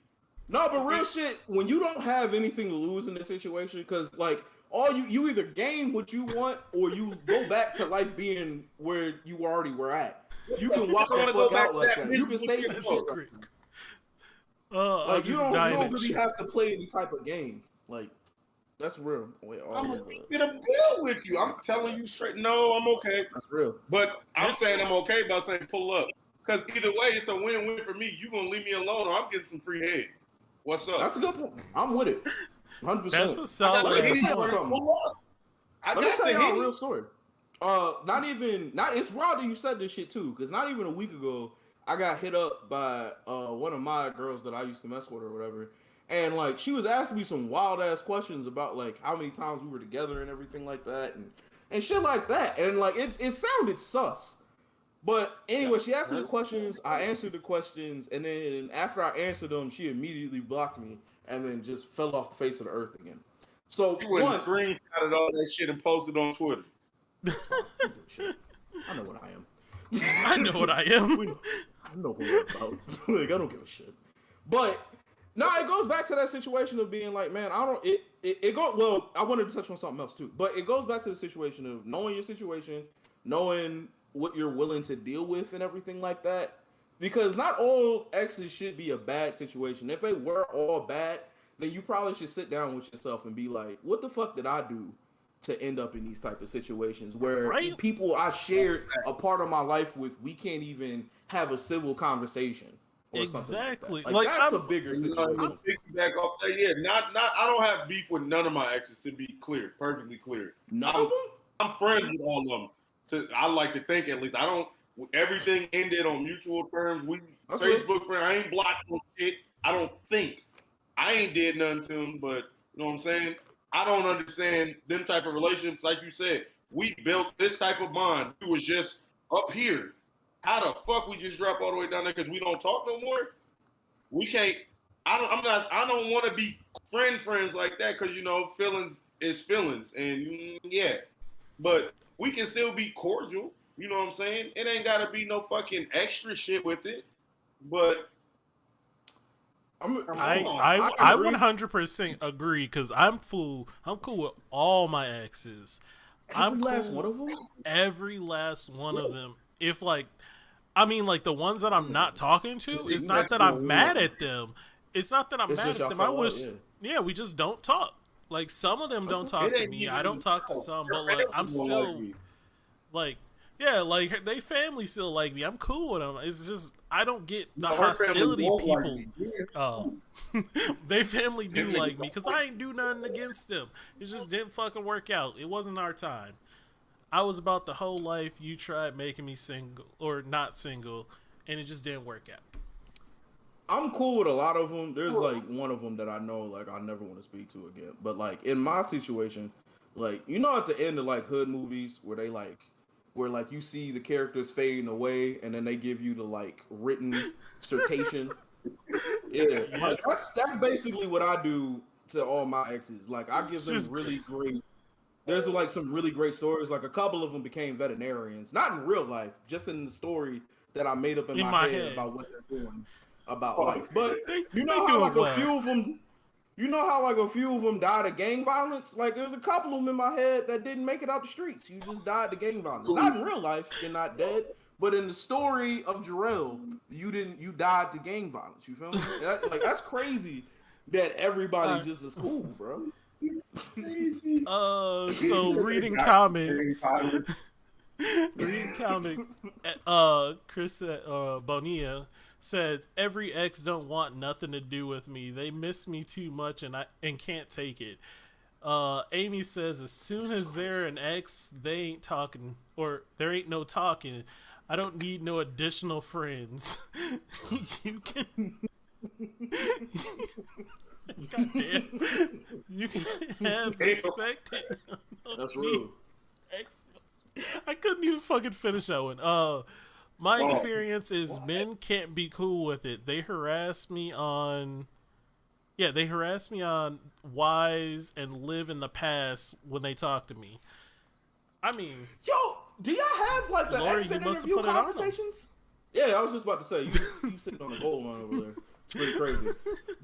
No, but real shit. When you don't have anything to lose in this situation, because like. All you either gain what you want or you go back to life being where you already were at. You can walk the fuck out like that. You can say some shit. Like you don't really have to play any type of game. Like, that's real. I'm gonna get a bill with you. I'm telling you straight. No, I'm okay. That's real. But I'm saying I'm okay by saying pull up. Because either way, it's a win-win for me. You gonna leave me alone, or I'm getting some free head. What's up? That's a good point. I'm with it. 100%. That's a solid. Let me tell you a real story. It's wild that you said this shit too, because not even a week ago, I got hit up by one of my girls that I used to mess with or whatever. And like she was asking me some wild ass questions about like how many times we were together and everything like that and shit like that. And like it sounded sus. But anyway, she asked me the questions, I answered the questions, and then after I answered them, she immediately blocked me and then just fell off the face of the earth again. So you went screenshotted all that shit and posted on Twitter. I know what I am. I know what I am. I know what I'm about. Like, I don't give a shit. But no, it goes back to that situation of being like, man, I wanted to touch on something else too. But it goes back to the situation of knowing your situation, knowing what you're willing to deal with and everything like that. Because not all exes should be a bad situation. If they were all bad, then you probably should sit down with yourself and be like, what the fuck did I do to end up in these type of situations where people I shared a part of my life with, we can't even have a civil conversation or exactly. something like that. Like that's a bigger situation. Back off that. Yeah, I don't have beef with none of my exes, to be clear, perfectly clear. None of them? I'm friends with all of them. I like to think at least. I don't. Everything ended on mutual terms. That's Facebook friends. I ain't blocked no shit. I don't think. I ain't did nothing to them, but you know what I'm saying? I don't understand them type of relationships. Like you said, we built this type of bond. We was just up here. How the fuck we just drop all the way down there because we don't talk no more? We can't. I don't want to be friends like that because you know feelings is feelings, and yeah, but we can still be cordial. You know what I'm saying? It ain't gotta be no fucking extra shit with it. But I 100% agree because I'm cool with all my exes. Every last one of them. Every last one of them. If like, I mean, like the ones that I'm not talking to, it's not that I'm mad at them. It's not that I'm mad at them. I wish, yeah, we just don't talk. Like some of them don't talk to me. I don't talk to some, but like I'm still like, yeah, like they family still like me. I'm cool with them. It's just I don't get the hostility people. They family do like me because I ain't do nothing against them. It just didn't fucking work out. It wasn't our time. I was about the whole life. You tried making me single or not single, and it just didn't work out. I'm cool with a lot of them. There's like one of them that I know like I never want to speak to again. But like in my situation, like you know at the end of like hood movies where they like where like you see the characters fading away and then they give you the like written dissertation. Yeah, like, that's basically what I do to all my exes. Like I give them really great. There's like some really great stories. Like a couple of them became veterinarians, not in real life, just in the story that I made up in my head about what they're doing about life. But you know how like a few of them, you know how like a few of them died of gang violence. Like there's a couple of them in my head that didn't make it out the streets. You just died of gang violence. Not in real life, you're not dead. But in the story of Jarrell, you died to gang violence. You feel me? Like that's crazy that everybody just is cool, bro. So reading comics. Kris Bonilla said every ex don't want nothing to do with me. They miss me too much and can't take it. Amy says as soon as they're an ex, they ain't talking or there ain't no talking. I don't need no additional friends. You can goddamn. You can have respect. That's real. I couldn't even fucking finish that one. My experience is men can't be cool with it. They harass me on whys and live in the past when they talk to me. I mean, yo, do y'all have like the Lori, exit interview conversations? Yeah, I was just about to say you sitting on the goal line over there. It's pretty crazy.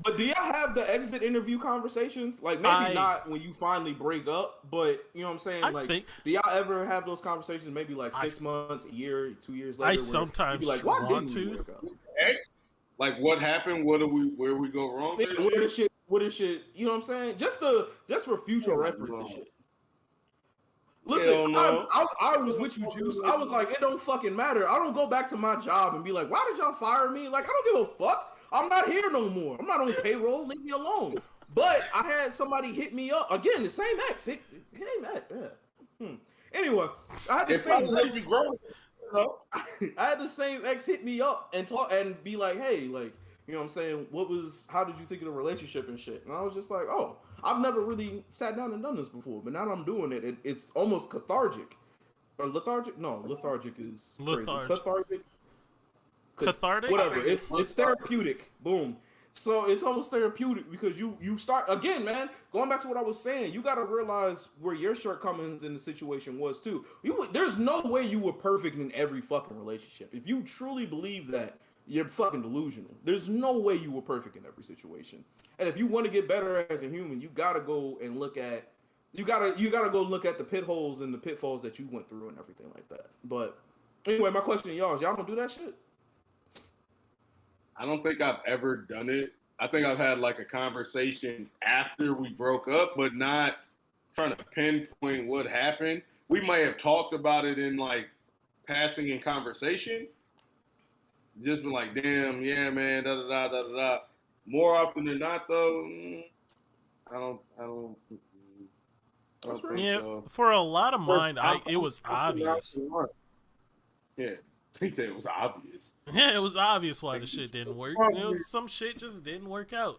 But do y'all have the exit interview conversations? Like maybe not when you finally break up, but you know what I'm saying? Like do y'all ever have those conversations maybe like 6 months, a year, 2 years later? I sometimes want to. Like what happened? Where we go wrong? Where the shit what this shit, you know what I'm saying? Just for future reference and shit. Listen, I was with you, Juice. I was like, it don't fucking matter. I don't go back to my job and be like, why did y'all fire me? Like, I don't give a fuck. I'm not here no more. I'm not on payroll. Leave me alone. But I had somebody hit me up again. The same ex. It ain't mad. Yeah. Anyway, I had the same ex. I had the same ex hit me up and talk and be like, hey, like, you know what I'm saying? How did you think of the relationship and shit? And I was just like, oh, I've never really sat down and done this before, but now that I'm doing it, it's almost cathartic. Or lethargic? No, lethargic is crazy. Cathartic? Cathartic? Whatever. It's therapeutic. Boom. So it's almost therapeutic because you start, again, man, going back to what I was saying, you got to realize where your shortcomings in the situation was too. There's no way you were perfect in every fucking relationship. If you truly believe that, you're fucking delusional. There's no way you were perfect in every situation. And if you want to get better as a human, you gotta go and look at you gotta go look at the pit holes and the pitfalls that you went through and everything like that. But anyway, my question to y'all is, y'all don't do that shit? I don't think I've ever done it. I think I've had like a conversation after we broke up, but not trying to pinpoint what happened. We might have talked about it in like passing in conversation. Just been like, damn, yeah, man, da da da da da. More often than not, though, I don't think yeah, so. for a lot of mine, it was obvious. Yeah, he said it was obvious. Yeah, it was obvious why the shit didn't work. Some shit just didn't work out.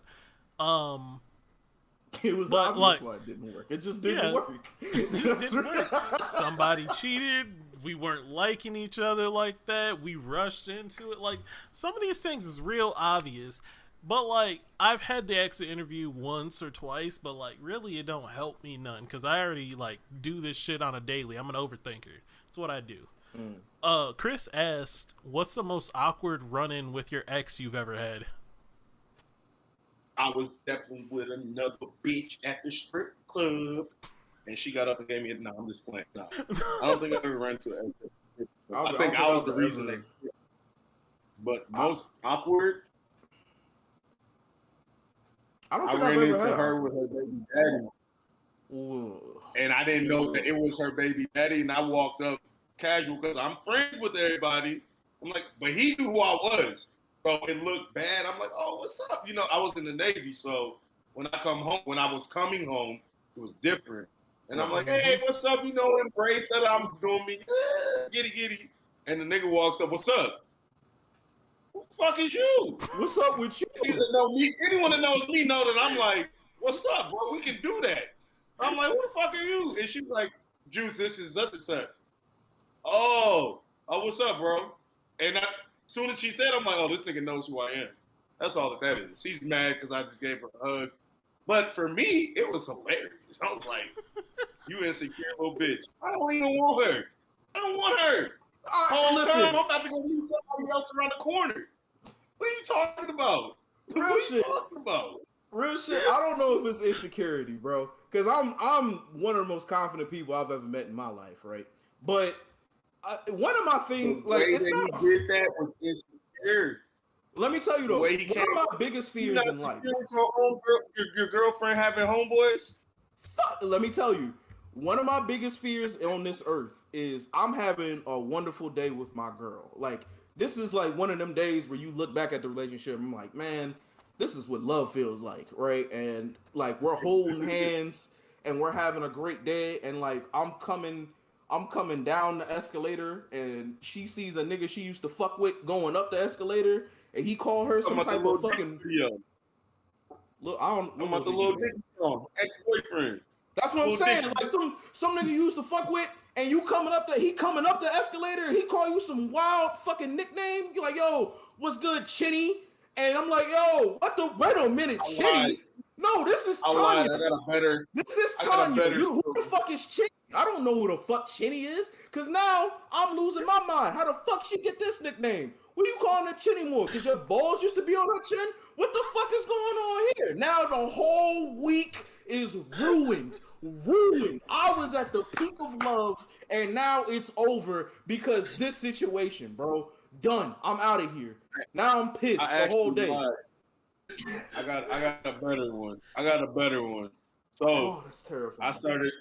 It was obvious why it didn't work. It just didn't work. It just didn't work. Somebody cheated. We weren't liking each other like that. We rushed into it. Like, some of these things is real obvious. But, like, I've had the exit interview once or twice, but, like, really it don't help me none. Because I already, like, do this shit on a daily. I'm an overthinker. That's what I do. Kris asked, what's the most awkward run-in with your ex you've ever had? I was definitely with another bitch at the strip club. And she got up and gave me a no. I'm just playing. No, I don't think I ever ran to an exit. I think I was the reason But most awkward, I ran into her with her baby daddy. Ooh. And I didn't know that it was her baby daddy. And I walked up casual because I'm friends with everybody. I'm like, but he knew who I was. So it looked bad. I'm like, oh, what's up? You know, I was in the Navy. So when I was coming home, it was different. And I'm like, hey, what's up? You know, embrace that I'm doing me. Giddy. And the nigga walks up, what's up? Who the fuck is you? What's up with you? Anyone that knows me know that I'm like, what's up, bro? We can do that. I'm like, who the fuck are you? And she's like, Juice, this is such and such. Oh, what's up, bro? And as soon as she said, I'm like, oh, this nigga knows who I am. That's all that is. She's mad because I just gave her a hug. But for me, it was hilarious. I was like, you insecure little bitch. I don't even want her. I don't want her. Listen, I'm about to go meet somebody else around the corner. What are you talking about? Real shit. I don't know if it's insecurity, bro. Because I'm one of the most confident people I've ever met in my life, right? But one of my things, the way it's that not. He did that was insecure. Let me tell you though, one of my biggest fears in life. Your girlfriend having homeboys? Fuck. Let me tell you, one of my biggest fears on this earth is I'm having a wonderful day with my girl. Like, this is like one of them days where you look back at the relationship and I'm like, man, this is what love feels like, right? And like, we're holding hands and we're having a great day. And like, I'm coming down the escalator and she sees a nigga she used to fuck with going up the escalator and he called her some type of fucking video. Look, I don't know about the little dick song, ex-boyfriend. That's what I'm saying. Like some nigga you used to fuck with, and he coming up the escalator, and he call you some wild fucking nickname. You're like, yo, what's good, Chinny? And I'm like, yo, wait a minute, Chinny? No, this is Tanya. This is Tanya. Who the fuck is Chinny? I don't know who the fuck Chinny is, because now I'm losing my mind. How the fuck she get this nickname? What are you calling her Chinny more? Because your balls used to be on her chin? What the fuck is going on here? Now the whole week is ruined. I was at the peak of love, and now it's over because this situation, bro. Done. I'm out of here. Now I'm pissed the whole day. I got a better one. So Oh, that's terrifying. I started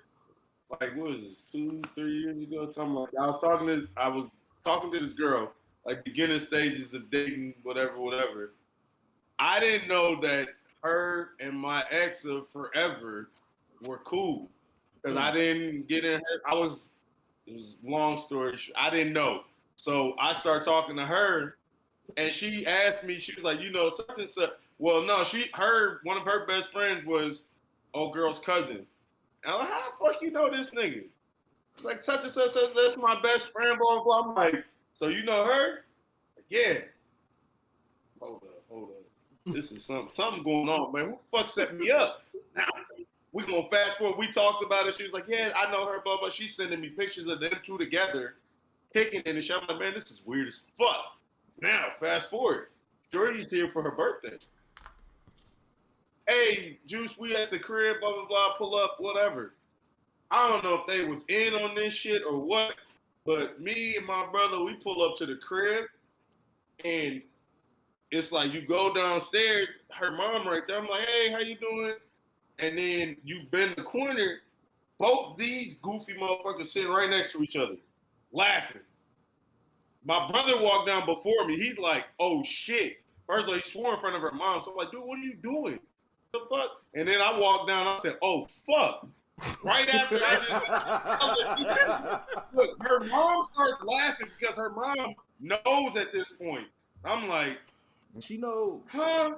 like what was this 2-3 years ago, something like that. I was talking to this girl, like beginning stages of dating, whatever. I didn't know that her and my ex of forever were cool because I didn't get in her. It was long story short. I didn't know, so I started talking to her, and she asked me. She was like, such and such. Well, no, one of her best friends was old girl's cousin. And I'm like, how the fuck you know this nigga? It's like such and such, that's my best friend, blah, blah, blah. I'm like, so you know her? Yeah. Hold up. This is something going on, man. Who the fuck set me up? Now, we gonna fast forward. We talked about it. She was like, yeah, I know her, blah, blah. She's sending me pictures of them two together, kicking in the show. I'm like, man, this is weird as fuck. Now, fast forward. Jordy's here for her birthday. Hey, Juice, we at the crib, blah, blah, blah, pull up, whatever. I don't know if they was in on this shit or what, but me and my brother, we pull up to the crib, and it's like you go downstairs, her mom right there. I'm like, hey, how you doing? And then you bend the corner, both these goofy motherfuckers sitting right next to each other, laughing. My brother walked down before me. He's like, oh, shit. First of all, he swore in front of her mom. So I'm like, dude, what are you doing? The fuck? And then I walked down. I said, "Oh fuck!" Right after I was like, look, her mom starts laughing because her mom knows at this point. I'm like, she knows. Huh?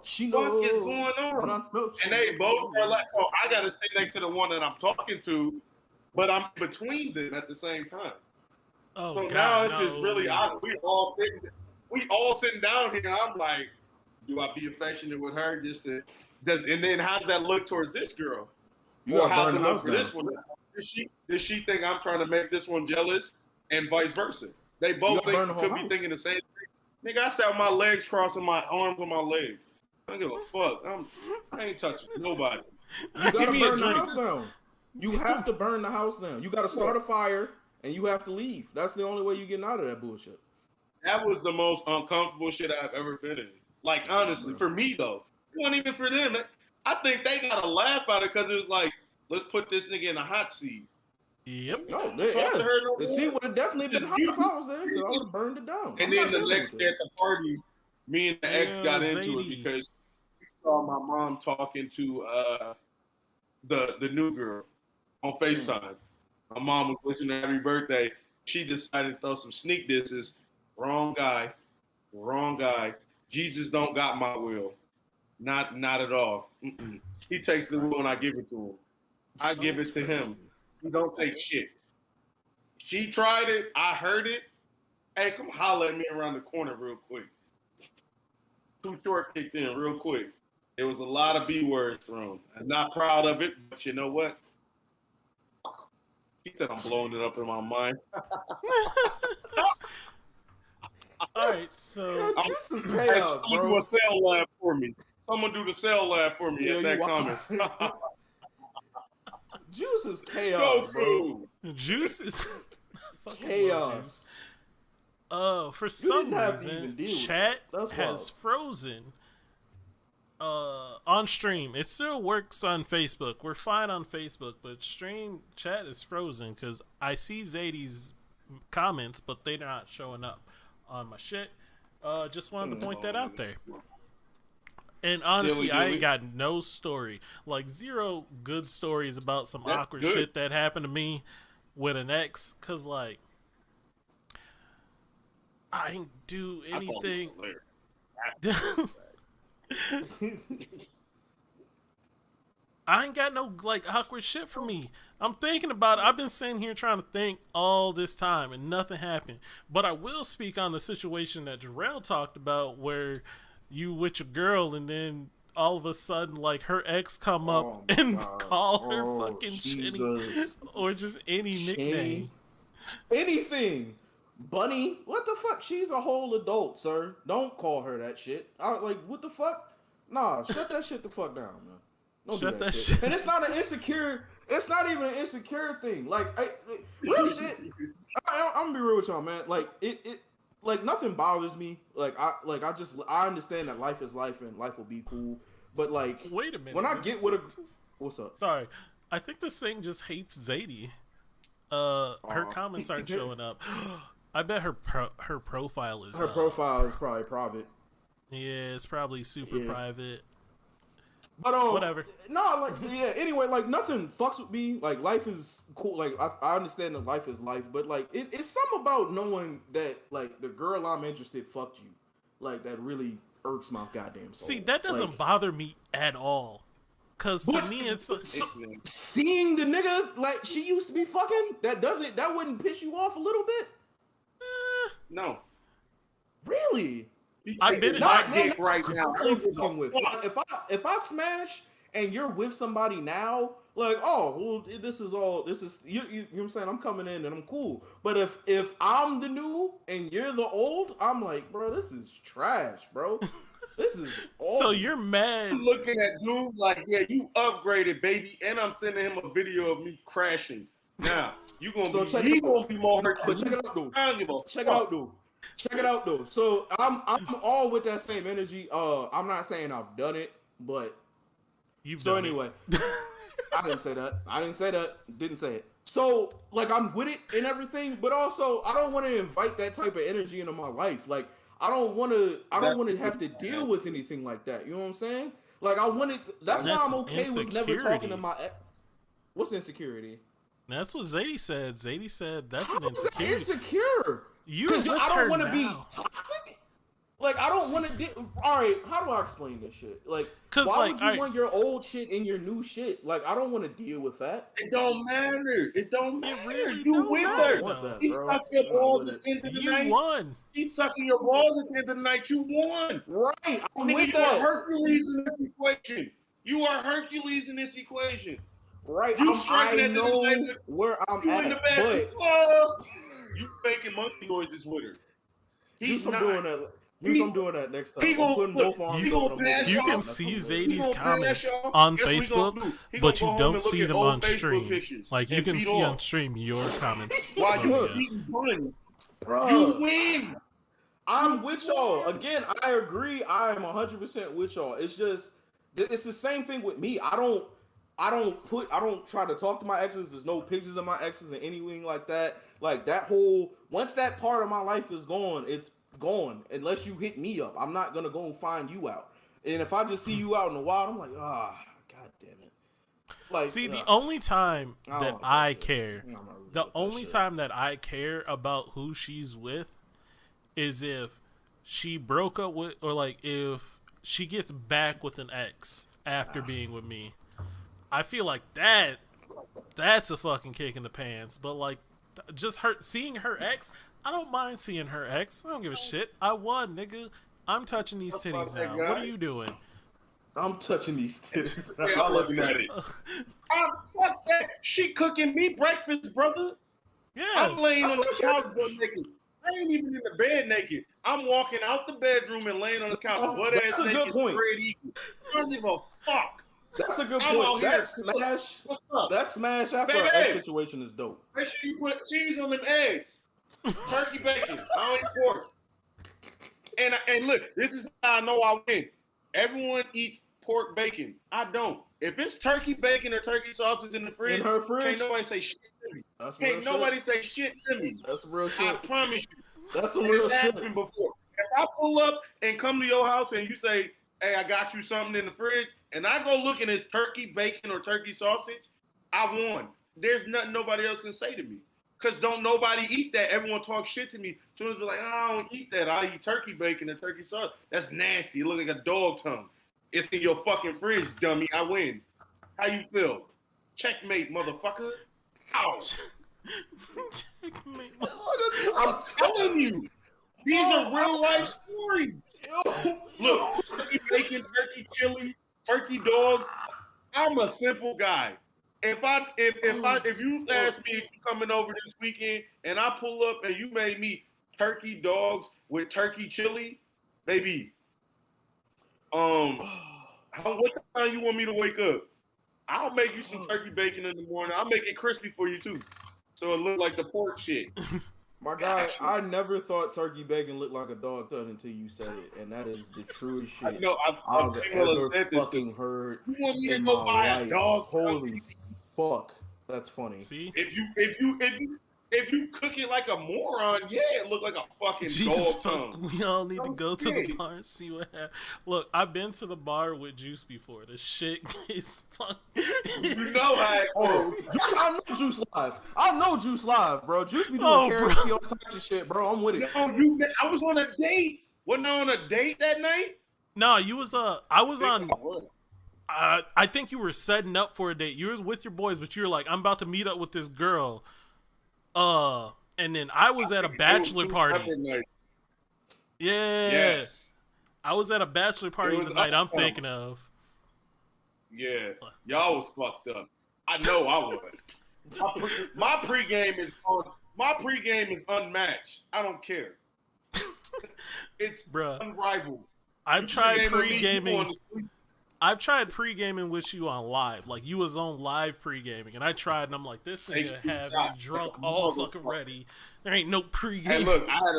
She knows. What is going on? And they both start laughing. So I got to sit next to the one that I'm talking to, but I'm between them at the same time. Oh, so God, now it's just really odd. We all sitting down here. And I'm like, do I be affectionate with her and then how does that look towards this girl? Or how's it look for this one? Does she think I'm trying to make this one jealous and vice versa? They both could be thinking the same thing. Nigga, I sat with my legs crossing, my arms on my legs. I don't give a fuck. I ain't touching nobody. You gotta burn the house down. You have to burn the house down. You gotta start a fire and you have to leave. That's the only way you're getting out of that bullshit. That was the most uncomfortable shit I've ever been in. Like, honestly, for me, though. It wasn't even for them. I think they got a laugh at it because it was like, let's put this nigga in a hot seat. Yep. No, the seat would have definitely been hot if I was there. I would have burned it down. And then the next day at the party, me and the ex got into it because we saw my mom talking to the new girl on FaceTime. My mom was wishing her happy birthday. She decided to throw some sneak disses. Wrong guy. Jesus don't got my will. Not at all. Mm-mm. He takes the will and I give it to him. I give it to him. He don't take shit. She tried it. I heard it. Hey, come holler at me around the corner real quick. Too Short kicked in real quick. There was a lot of B words thrown. I'm not proud of it, but you know what? He said I'm blowing it up in my mind. All right, so this is chaos, someone do a cell lab for me. Someone do the cell lab for me at that comment. Juice is chaos, bro. Juice is chaos. For some reason, chat has frozen on stream. It still works on Facebook. We're fine on Facebook, but stream chat is frozen because I see Zadie's comments, but they're not showing up on my shit. Just wanted to point that out there. And honestly, I ain't got no story. Like, zero good stories about some awkward shit that happened to me with an ex. Because, like, I ain't do anything. I ain't got no, like, awkward shit for me. I'm thinking about it. I've been sitting here trying to think all this time, and nothing happened. But I will speak on the situation that Jarrell talked about where you with your girl and then all of a sudden like her ex come up and call her fucking Chinny or just any nickname. Anything. Bunny, what the fuck? She's a whole adult, sir. Don't call her that shit. Like, what the fuck? Nah, shut that shit the fuck down, man. Don't shut do that shit. And it's not an insecure. It's not even an insecure thing. Like, real shit. I'm gonna be real with y'all, man. Like, like nothing bothers me. I understand that life is life and life will be cool. But like, wait a minute. When I get with a, what's up? Sorry, I think this thing just hates Zadie. Her comments aren't showing up. I bet her profile is. Her profile is probably private. Yeah, it's probably super private. But whatever. No, like yeah. Anyway, like nothing fucks with me. Like life is cool. Like I understand that life is life, but like it's something about knowing that like the girl I'm interested fucked you. Like that really irks my goddamn soul. See, that doesn't bother me at all. Cause to me, it's seeing the nigga like she used to be fucking. That wouldn't piss you off a little bit. No. Really? I've been in my dick right now. If I smash and you're with somebody now, like, oh, well, this is you know what I'm saying? I'm coming in and I'm cool. But if I'm the new and you're the old, I'm like, bro, this is trash, bro. This is old. So you're mad. I'm looking at dude like, yeah, you upgraded, baby, and I'm sending him a video of me crashing. Now you gonna be more hurt. But check it out, dude. Check it out, though. So I'm all with that same energy. I'm not saying I've done it, but anyway, I didn't say that. Didn't say it. So like I'm with it and everything, but also I don't want to invite that type of energy into my life. Like I don't want to have to deal with anything like that. You know what I'm saying? Like I wanted. That's why I'm okay with never talking to my ex. What's insecurity? That's what Zadie said. Zadie said that's an insecurity. Insecure. Because I don't want to be toxic. Like I don't want to. All right, how do I explain this shit? Like, why would you want your old shit and your new shit? Like, I don't want to deal with that. It don't matter. It don't matter. Really you win her. She sucked your balls at the end of the night. You won. She's sucking your balls at the end of the night. You won. Right. You are Hercules in this equation. You are Hercules in this equation. Right. I know where I'm at. In the bed. But you making monkey noises with her. He's not doing that. I'm doing that next time. I'm putting both arms over them. You can see Zadie's comments on Facebook, but you don't see them on stream. Like you can see on stream your comments. While you eating buns, you win. I'm with y'all. Again, I agree. I am 100% with y'all. It's just it's the same thing with me. I don't try to talk to my exes. There's no pictures of my exes or anything like that. Like that whole once that part of my life is gone, it's gone. Unless you hit me up, I'm not gonna go and find you out. And if I just see you out in the wild, I'm like, god damn it. Like, see, the only time that I care, the only time that I care about who she's with, is if she broke up with, or like if she gets back with an ex after being with me. I feel like that's a fucking kick in the pants. But like, just seeing her ex, I don't mind seeing her ex. I don't give a shit. I won, nigga. I'm touching these titties now. What are you doing? I'm touching these titties. I'm looking at it. Fuck that. She cooking me breakfast, brother. Yeah. I'm laying on the couch butt naked. I ain't even in the bed naked. I'm walking out the bedroom and laying on the couch butt ass naked. That's a good point. I don't give a fuck. That's a good point. That smash after an egg situation is dope. Make sure you put cheese on them eggs. Turkey bacon. I don't eat pork. And look, this is how I know I win. Everyone eats pork bacon. I don't. If it's turkey bacon or turkey sausage in the fridge, in her fridge, can't nobody say shit to me. That's can't nobody say shit to me. That's real shit. I promise you. That's some real shit. Happened before. If I pull up and come to your house and you say, hey, I got you something in the fridge, and I go look and it's turkey bacon or turkey sausage, I won. There's nothing nobody else can say to me. Because don't nobody eat that. Everyone talks shit to me. As soon as they're like, I don't eat that. I eat turkey bacon and turkey sausage. That's nasty. It looks like a dog tongue. It's in your fucking fridge, dummy. I win. How you feel? Checkmate, motherfucker. Ow. Checkmate. I'm telling you. These are real life stories. Look, turkey bacon, turkey chili, turkey dogs. I'm a simple guy. If you ask me if you're coming over this weekend and I pull up and you made me turkey dogs with turkey chili, baby. What time you want me to wake up? I'll make you some turkey bacon in the morning. I'll make it crispy for you too, so it look like the pork shit. My guy, I never thought turkey bacon looked like a dog tongue until you said it, and that is the truest shit I've ever fucking heard You want me to in go my buy a life. dog? Holy fuck, that's funny. See, if you cook it like a moron, yeah, it look like a fucking Jesus dog fuck, tongue. we all need to go to the Okay. bar and see what happens. Look, I've been to the bar with Juice before. The shit is fun. You know how it goes. I know Juice Live. I know Juice Live, bro. Juice be doing bro. karaoke, all types of shit, bro. I'm with it. No, I was on a date. Wasn't I on a date that night? No, you was I was on. I think you were setting up for a date. You were with your boys, but you were like, I'm about to meet up with this girl. And then I was at a bachelor party. Yeah. Yes. I was at a bachelor party the night I'm thinking of. Yeah. Y'all was fucked up. I know I was. My pregame is unmatched. I don't care. It's unrivaled. I've tried pre-gaming. I've tried pre-gaming with you on live. Like, you was on live pre-gaming, and I tried, and I'm like, this nigga have me drunk all fucking ready. There ain't no pre-gaming. Hey, look, I had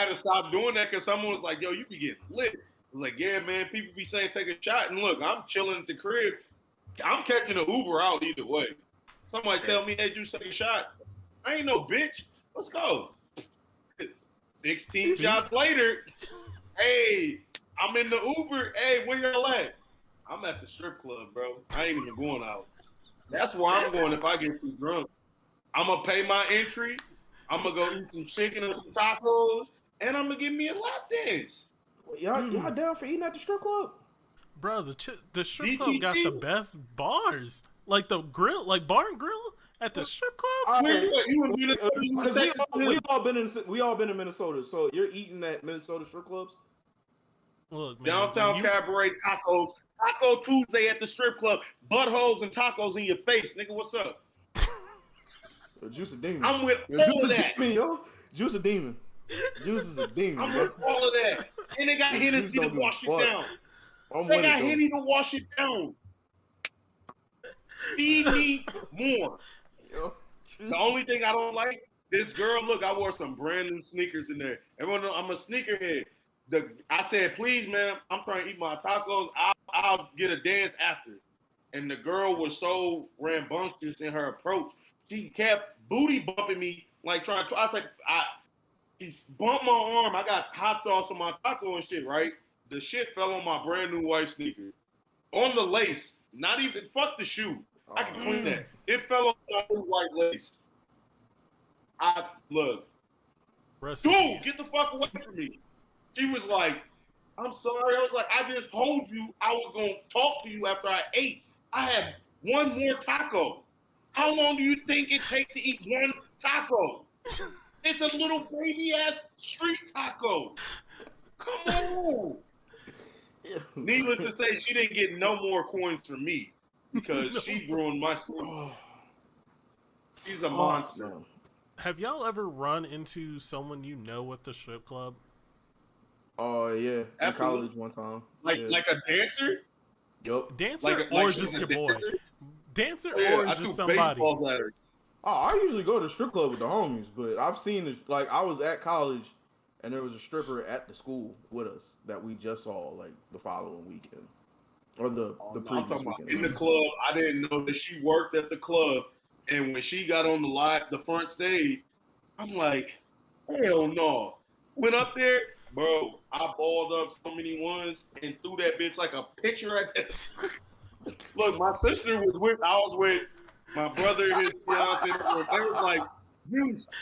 to stop doing that because someone was like, yo, you be getting lit. I was like, yeah, man, people be saying take a shot, and look, I'm chilling at the crib. I'm catching an Uber out either way. Somebody tell me, hey, you take a shot. I ain't no bitch. Let's go. 16 shots later, hey, I'm in the Uber. Hey, where y'all at? I'm at the strip club, bro. I ain't even going out. That's where I'm going if I get too drunk. I'm going to pay my entry. I'm going to go eat some chicken and some tacos, and I'm going to give me a lap dance. Y'all down for eating at the strip club? Bro, the strip club got the best bars. Like the grill, like bar and grill at the strip club. We all been in Minnesota, so you're eating at Minnesota strip clubs? Look, man, Downtown Cabaret Tacos. Taco Tuesday at the strip club. Buttholes and tacos in your face. Nigga, what's up? Juice a demon. I'm with Juice all of that. Demon, yo. Juice a demon. Juice is a demon, I'm with all of that. And they got Hennessy to wash it down. They got Henny to wash it down. Feed me more. Yo, the only thing I don't like, this girl, look, I wore some brand new sneakers in there. Everyone knows I'm a sneakerhead. I said, please, ma'am, I'm trying to eat my tacos. I'll get a dance after. And the girl was so rambunctious in her approach. She kept booty bumping me, like trying to. I was like, she bumped my arm. I got hot sauce on my taco and shit, right? The shit fell on my brand new white sneaker. On the lace. Not even, fuck the shoe. I can clean that. It fell on my new white lace. Look. Dude, get the fuck away from me. She was like, I'm sorry. I was like, I just told you I was going to talk to you after I ate. I had one more taco. How long do you think it takes to eat one taco? It's a little baby-ass street taco. Come on. Needless to say, she didn't get no more coins from me because she ruined my sleep. She's a monster. Have y'all ever run into someone you know at the strip club? Oh, yeah. In college one time. Like a dancer? Yup. Dancer or just your boy? Dancer or just somebody? Oh, I usually go to the strip club with the homies, but I've seen it. Like, I was at college, and there was a stripper at the school with us that we just saw, like, the following weekend. Or the previous weekend. In the club, I didn't know that she worked at the club, and when she got on the front stage, I'm like, hell no. Went up there, bro, I balled up so many ones and threw that bitch like a pitcher at that. Look, my sister was I was with my brother, his fiance, they was like,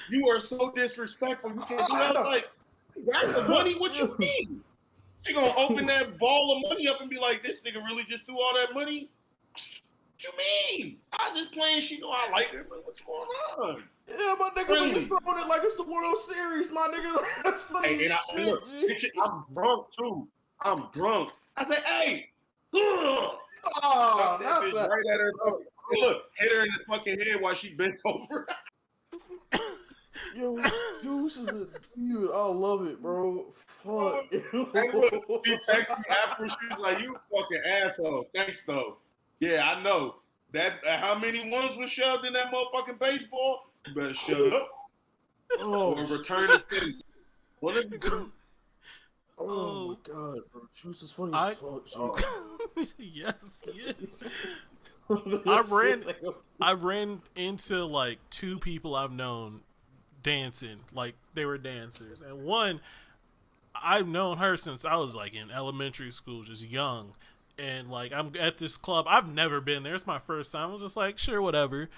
you are so disrespectful. You can't do that. I was like, that's the money? What you mean? She gonna open that ball of money up and be like, this nigga really just threw all that money? What you mean? I was just playing. She know I like her, but what's going on? Yeah, my nigga, really? You throwing it like it's the World Series, my nigga. That's funny. Hey, look, I'm drunk too. I'm drunk. I said, hey, oh, not that. Right at her. Look, hit her in the fucking head while she bent over. Yo, Juice is a dude. I love it, bro. Fuck. Hey, look, she texted me after. She was like, you fucking asshole. Thanks, though. Yeah, I know. That how many ones was shoved in that motherfucking baseball? You better shut up. Oh, or return to city. One of the oh my god, bro. Juice is funny I- as fuck. Juice. Yes, yes. Shit, I ran into like two people I've known dancing, like they were dancers, and one I've known her since I was like in elementary school, just young, and like I'm at this club. I've never been there. It's my first time. I was just like, sure, whatever.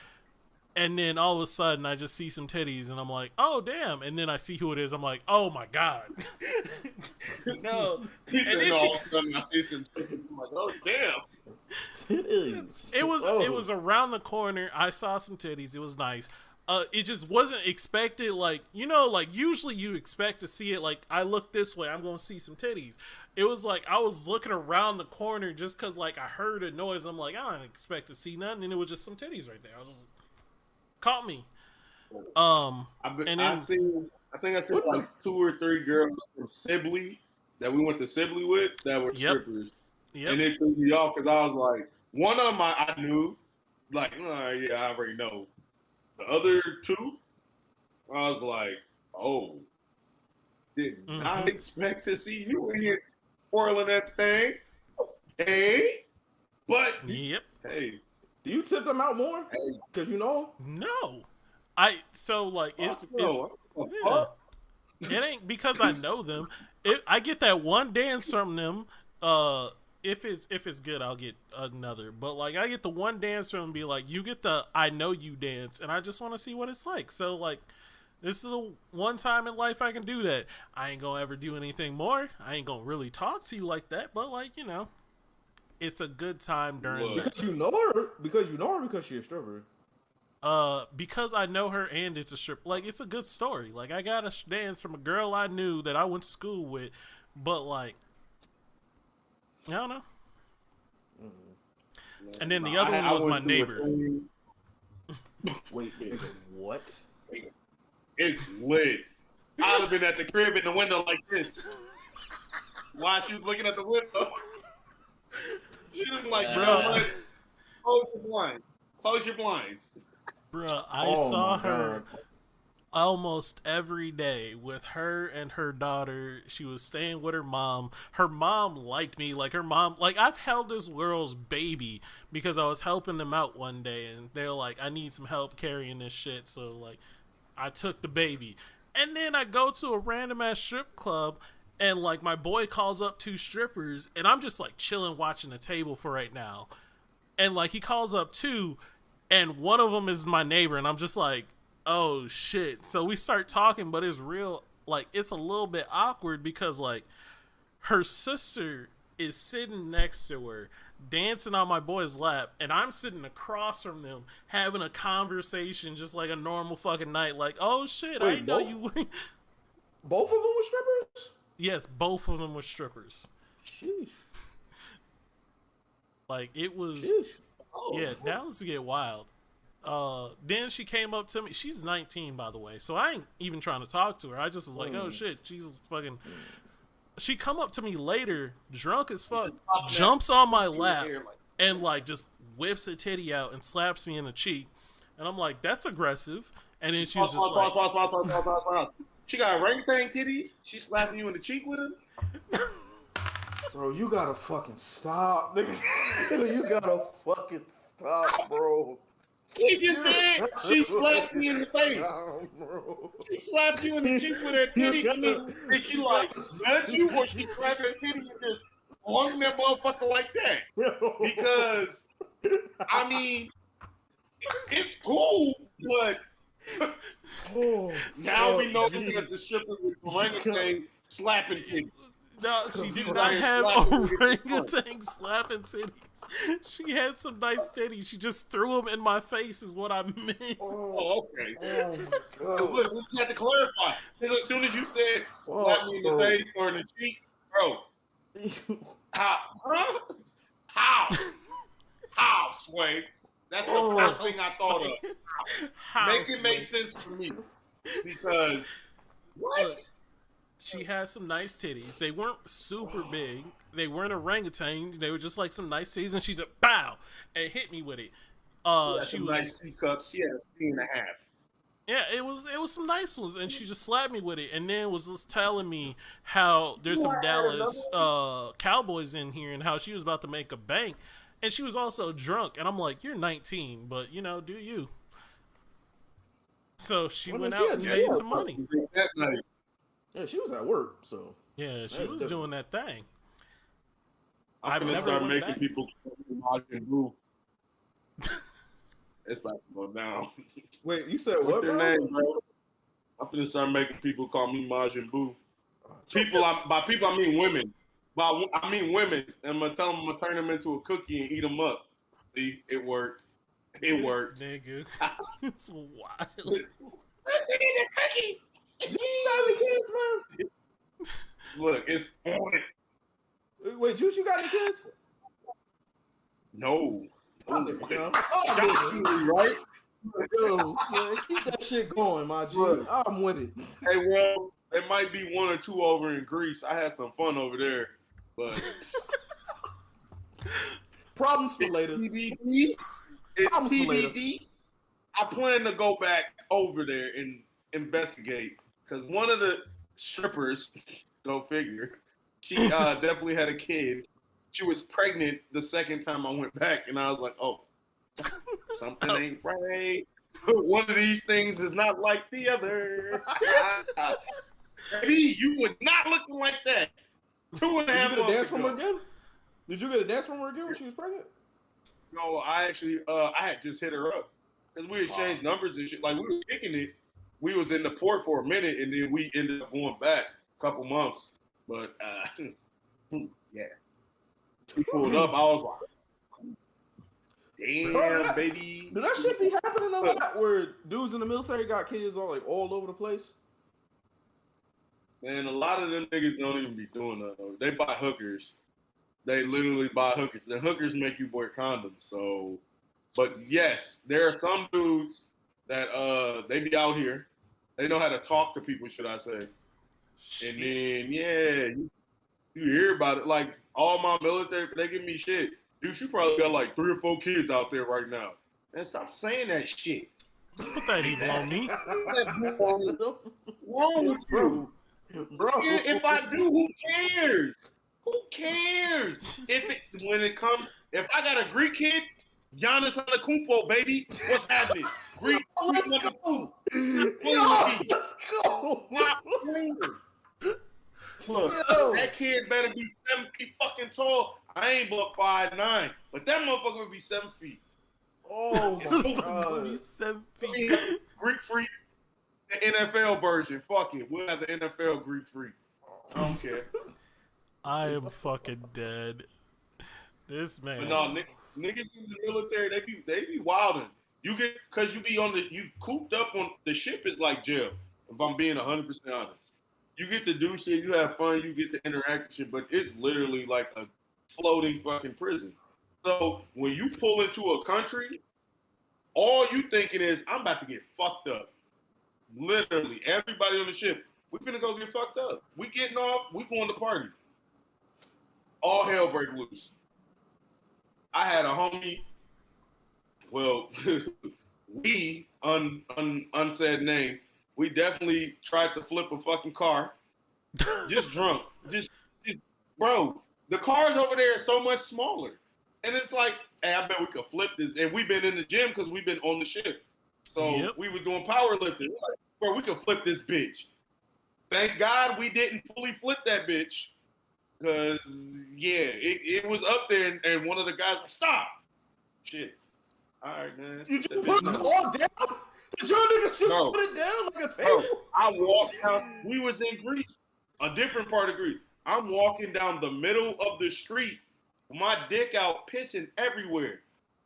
And then all of a sudden, I just see some titties, and I'm like, "Oh damn!" And then I see who it is. I'm like, "Oh my god, no!" And then all of a sudden I see some titties. I'm like, oh damn. titties. it was around the corner. I saw some titties. It was nice. It just wasn't expected. Like like usually you expect to see it. Like I look this way, I'm gonna see some titties. It was like I was looking around the corner just because like I heard a noise. I'm like, I don't expect to see nothing, and it was just some titties right there. I was just caught me. I think I seen like 2 or 3 girls from Sibley that we went to Sibley with that were strippers. Yep. And it threw me off because I was like, one of them I knew, like, yeah, I already know. The other 2, I was like, oh, did not expect to see you in here twirling that thing. Hey, but Yep. Hey. Do you tip them out more? Because you know? No. It ain't because I know them. I get that one dance from them. If it's good, I'll get another. But like I get the one dance from them and be like, you get the I know you dance, and I just want to see what it's like. So like this is the one time in life I can do that. I ain't gonna ever do anything more. I ain't gonna really talk to you like that, but like, it's a good time during because you know her because she's a stripper. Because I know her and it's a strip. Like it's a good story. Like I got a dance from a girl I knew that I went to school with, but like I don't know. And then the other one was my neighbor. Wait, what? It's lit. I'd have been at the crib in the window like this while she was looking at the window. She was like, bro, close your blinds. Close your blinds. Bro, I saw her almost every day with her and her daughter. She was staying with her mom. Her mom liked me. Like her mom, like I've held this girl's baby because I was helping them out one day and they're like, I need some help carrying this shit. So like I took the baby. And then I go to a random ass strip club and like my boy calls up 2 strippers and I'm just like chilling watching the table for right now. And like he calls up 2 and one of them is my neighbor and I'm just like, oh shit. So we start talking, but it's real, like it's a little bit awkward because like her sister is sitting next to her dancing on my boy's lap and I'm sitting across from them having a conversation just like a normal fucking night. Like, oh shit, I didn't know you. Both of them were strippers? Yes, both of them were strippers. Sheesh. Like it was, Oh. yeah, that was to get wild. Then she came up to me. She's 19, by the way, so I ain't even trying to talk to her. I just was like, oh shit, she's fucking. She come up to me later, drunk as fuck, jumps on my lap, and like just whips a titty out and slaps me in the cheek, and I'm like, that's aggressive. And then she was just like, she got a orangutan titty. She slapping you in the cheek with her. Bro, you gotta fucking stop, nigga. You gotta fucking stop, bro. He just said she slapped me in the face. Bro. She slapped you in the cheek with her titty. I mean, did she like nudge you or she slapped her titty and just hung that motherfucker like that? Because, I mean, it's cool, but now we know that the stripper with orangutan slapping titties. no, she did not have orangutan slapping titties. She had some nice titties. She just threw them in my face, is what I meant. Oh, okay. Oh my god. So look, we just had to clarify. Because as soon as you said slap me in the face or in the cheek, bro, how? Huh? How, Sway? That's the first thing I thought of. How, Make it make sense to me. Because, what? Look, she had some nice titties. They weren't super big. They weren't orangutan. They were just like some nice titties. And she just, bow, and hit me with it. She was nice C-cups. She had a C and a half. Yeah, it was some nice ones, and she just slapped me with it, and then was just telling me how there's some Dallas Cowboys in here, and how she was about to make a bank, and she was also drunk, and I'm like, you're 19, but you know, do you? So she went out and made some money. Yeah, she was at work, so Yeah, she was doing that thing. I'm gonna start making people Majin Buu. It's about to go down. Wait, you said What's what, their bro? name, bro? I'm gonna start making people call me Majin Buu. By people I mean women. I mean women. And I'm gonna tell them I'm gonna turn them into a cookie and eat them up. See, it worked. It worked. Nigga, it's wild. Cookie. You got any kids, man? Look, it's on it. Wait, Juice, you got any kids? No. Right? Yo, man, keep that shit going, my G. I'm with it. Hey, well, there might be one or two over in Greece. I had some fun over there, but problems for later. TBD. It's TBD. I plan to go back over there and investigate because one of the strippers, go figure, she definitely had a kid. She was pregnant the second time I went back, and I was like, oh, something ain't right. One of these things is not like the other. Baby, you were not looking like that. 2.5 months ago. Did you get a dance from her again? Did you get a dance from her again when she was pregnant? No, I actually, I had just hit her up. Because we exchanged numbers and shit. Like, we were kicking it. We was in the port for a minute, and then we ended up going back a couple months. But, yeah. We pulled up. I was like, damn, baby. Do that shit be happening a lot where dudes in the military got kids all over the place? Man, a lot of them niggas don't even be doing that, though. They buy hookers. They literally buy hookers. The hookers make you wear condoms. So, but yes, there are some dudes that they be out here. They know how to talk to people, should I say. And then, yeah, you hear about it. Like, all my military, they give me shit. Dude, you probably got like 3 or 4 kids out there right now. Man, stop saying that shit. Put that evil on me. What's wrong with you? Bro, if I do, who cares? Who cares? If I got a Greek kid, Giannis Antetokounmpo, baby, what's happening? Greek. Let's go. Let's go. Look, that kid better be 7 feet fucking tall. I ain't but 5'9", but that motherfucker would be 7 feet. Oh my god, 7 feet. Greek freak, the NFL version. Fuck it, we'll have the NFL Greek freak. I don't care. I am fucking dead. This man. But no, niggas in the military, they be wilding. Cause you cooped up on the ship is like jail. If I'm being 100% honest. You get to do shit, you have fun, you get to interact with shit, but it's literally like a floating fucking prison. So when you pull into a country, all you thinking is, I'm about to get fucked up. Literally, everybody on the ship, we finna go get fucked up. We getting off, we going to party. All hell break loose. I had a homie, well, we, unsaid name, we definitely tried to flip a fucking car. Just drunk. Just, bro, the cars over there are so much smaller. And it's like, hey, I bet we could flip this. And we've been in the gym because we've been on the ship. So we were doing powerlifting. Like, bro, we could flip this bitch. Thank God we didn't fully flip that bitch. Because, yeah, it was up there. And one of the guys like, stop. Shit. All right, man. You just put the car down? Did your niggas just put it down like a table? I walked down. We was in Greece, a different part of Greece. I'm walking down the middle of the street, my dick out, pissing everywhere.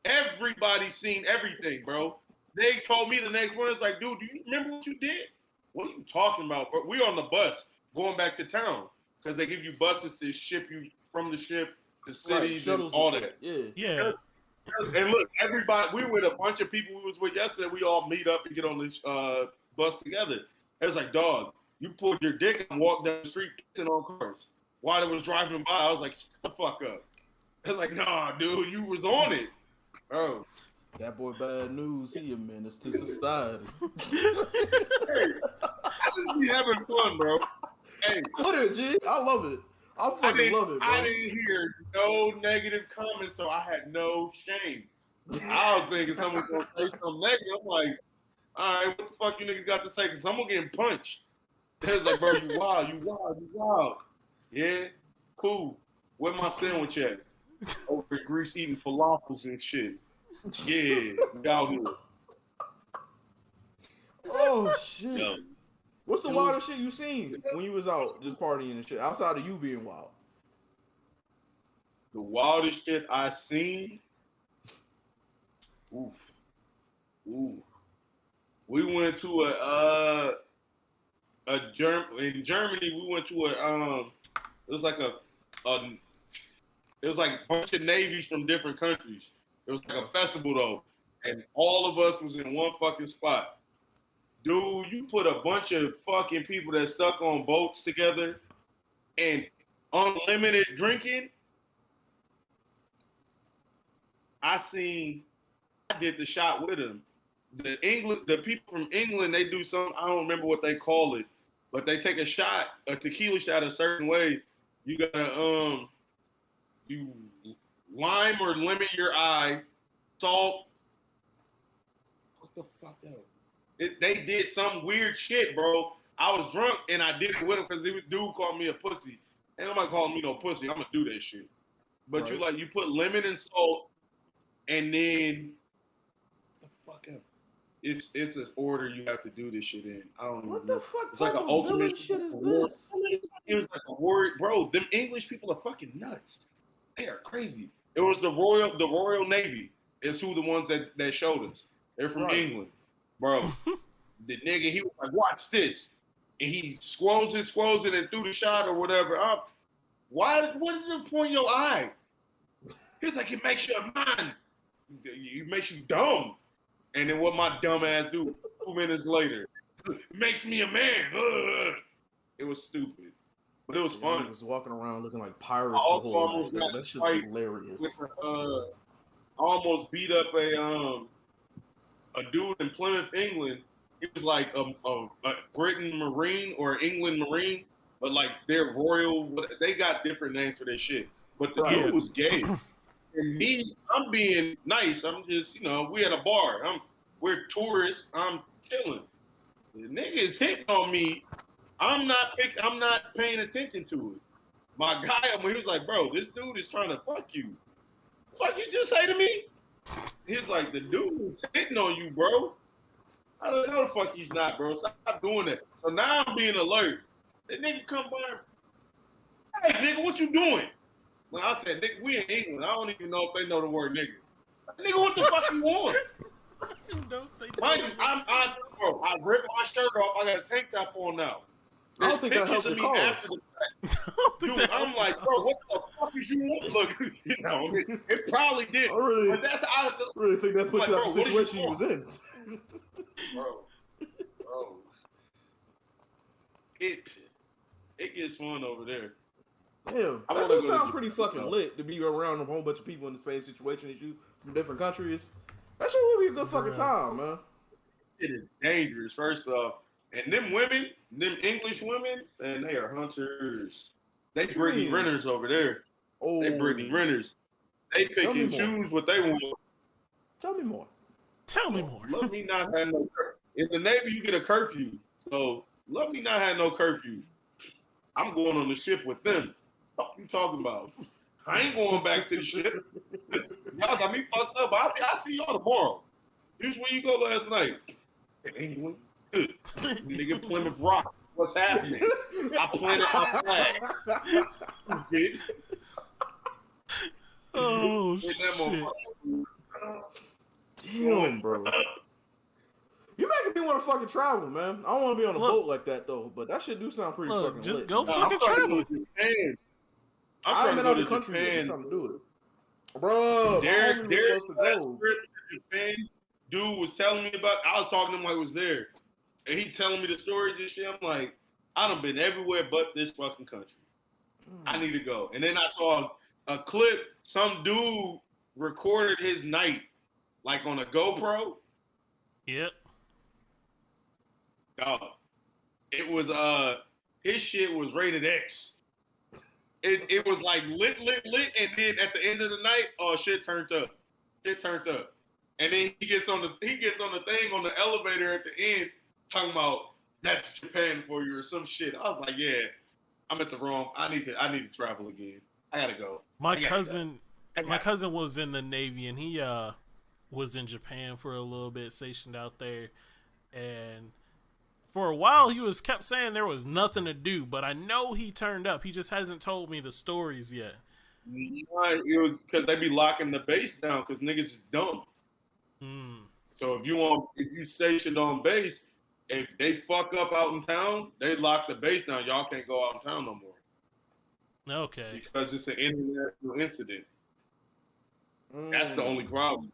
Everybody seen everything, bro. They told me the next morning, it's like, dude, do you remember what you did? What are you talking about? Bro? We on the bus going back to town because they give you buses to ship you from the ship to cities and all that. Yeah. And look, everybody, we were with a bunch of people we was with yesterday. We all meet up and get on this bus together. It was like, dog, you pulled your dick and walked down the street kissing on cars. While it was driving by, I was like, shut the fuck up. I was like, nah, dude, you was on it. Bro. That boy bad news. He a menace to society. Hey, I just be having fun, bro. Hey, Put it, G. I love it. I fucking love it, bro. I didn't hear no negative comments, so I had no shame. I was thinking someone's gonna say something negative. I'm like, all right, what the fuck you niggas got to say? Because someone getting punched. It's like, bro, you wild, you wild, you wild. Yeah, cool. Where my sandwich at? Over in Greece eating falafels and shit. Yeah, we out here. Oh shit. Yo, What's the wildest shit you seen when you was out just partying and shit? Outside of you being wild. the wildest shit I seen. Oof. Ooh. We went to in Germany. We went to it was like a bunch of navies from different countries. It was like a festival though, and all of us was in one fucking spot. Dude, you put a bunch of fucking people that stuck on boats together and unlimited drinking. I did the shot with them. The people from England, they do something, I don't remember what they call it, but they take a tequila shot a certain way. You gotta you lime or lemon your eye, salt. What the fuck else? They did some weird shit, bro. I was drunk and I did it with him because this dude called me a pussy. Ain't nobody calling me no pussy. I'm gonna do that shit. But right. You put lemon and salt, and then what the fuck else? It's an order you have to do this shit in. I don't know. What the fuck it's like type an of ultimate shit is this? It was like a word, bro. Them English people are fucking nuts. They are crazy. It was the Royal Navy. Is who the ones that showed us. They're from England, bro. The nigga, he was like, watch this. And he squirrels it and threw the shot or whatever up. What is the point in your eye? He's like, it makes your mind, it makes you dumb. And then what my dumb ass do 2 minutes later, makes me a man. It was stupid. But it was fun. He was walking around looking like pirates. I also almost got that shit's hilarious. I almost beat up a dude in Plymouth, England. He was like a Britain Marine or England Marine, but like they're royal. They got different names for their shit. But the dude was gay. And me, I'm being nice. I'm just, we at a bar. We're tourists. I'm chilling. The nigga is hitting on me. I'm not paying attention to it. My guy, he was like, bro, this dude is trying to fuck you. Fuck you just say to me? He's like, the dude is hitting on you, bro. I don't know the fuck he's not, bro. Stop doing that. So now I'm being alert. That nigga come by. Hey, nigga, what you doing? Well, I said, nigga, we in England. I don't even know if they know the word nigga. Nigga, what the fuck you want? Bro, I ripped my shirt off. I got a tank top on now. I don't think that helps the cause. Dude, I'm like, bro, what the fuck is you want? Look, it probably did. But that's I really think that puts you out the situation you was in. Bro. It gets fun over there. Damn, that does sound pretty fucking lit to be around a whole bunch of people in the same situation as you from different countries. That shit would be a good fucking time, man. It is dangerous, first off. And them women, them English women, and they are hunters. They Brittany Renters over there. Oh, they Brittany Renters. They pick and choose what they want. Tell me more. Let me not have no curfew. In the Navy, you get a curfew. So let me not have no curfew. I'm going on the ship with them. What you talking about? I ain't going back to the ship. Y'all got me fucked up. I'll see y'all tomorrow. Here's where you go last night. England. Nigga Plymouth Rock. What's happening? I planted my flag. Oh, shit. Damn, bro. You making me want to fucking travel, man. I don't want to be on a boat like that, though. But that shit do sound pretty fucking just lit. Go fucking travel. I'm been out the country yet. Something to do with it. Bro, Derek was supposed to go. Japan, dude was telling me about. I was talking to him like I was there, and he telling me the stories and shit. I'm like, I done been everywhere but this fucking country. I need to go. And then I saw a clip. Some dude recorded his night like on a GoPro. Yep. Dog. It was his shit was rated X. It was like lit, and then at the end of the night, oh shit turned up. Shit turned up. And then he gets on the thing on the elevator at the end, talking about that's Japan for you or some shit. I was like, yeah, I'm at the wrong. I need to travel again. I gotta go. My cousin was in the Navy, and he was in Japan for a little bit, stationed out there, and for a while he kept saying there was nothing to do, but I know he turned up. He just hasn't told me the stories yet. It was because they be locking the base down because niggas is dumb. So if you stationed on base, if they fuck up out in town, they lock the base down. Y'all can't go out in town no more. Okay. Because it's an international incident. That's the only problem.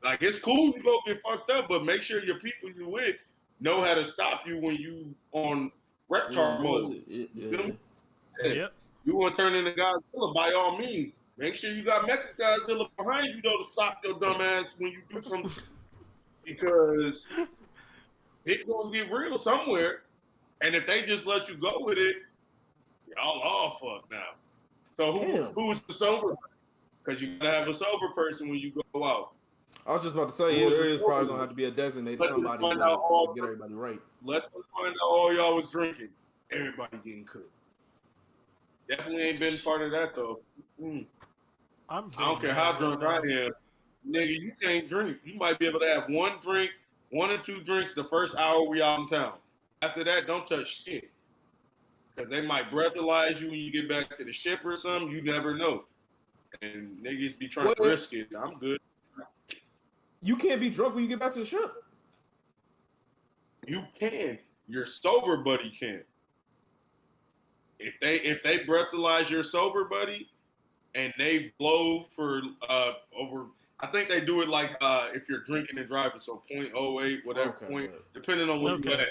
Like, it's cool to go get fucked up, but make sure your people you with know how to stop you when you on reptar mode. Yep. You want to turn into Godzilla, by all means. Make sure you got Mecha Godzilla behind you, though, to stop your dumb ass when you do something. Because it's going to get real somewhere. And if they just let you go with it, y'all all fucked now. So who's the sober? Because you got to have a sober person when you go out. I was just about to say, there is probably going to have to be a designated somebody to get everybody right. Let them find out all y'all was drinking. Everybody getting cooked. Definitely ain't been part of that, though. I don't care how drunk I am. Nigga, you can't drink. You might be able to have one or two drinks the first hour we out in town. After that, don't touch shit. Because they might breathalyze you when you get back to the ship or something. You never know. And niggas be trying to risk it. I'm good. You can't be drunk when you get back to the ship. You can. Your sober buddy can. If they breathalyze your sober buddy and they blow for over, I think they do it like if you're drinking and driving, so 0.08, whatever point, depending on what you at.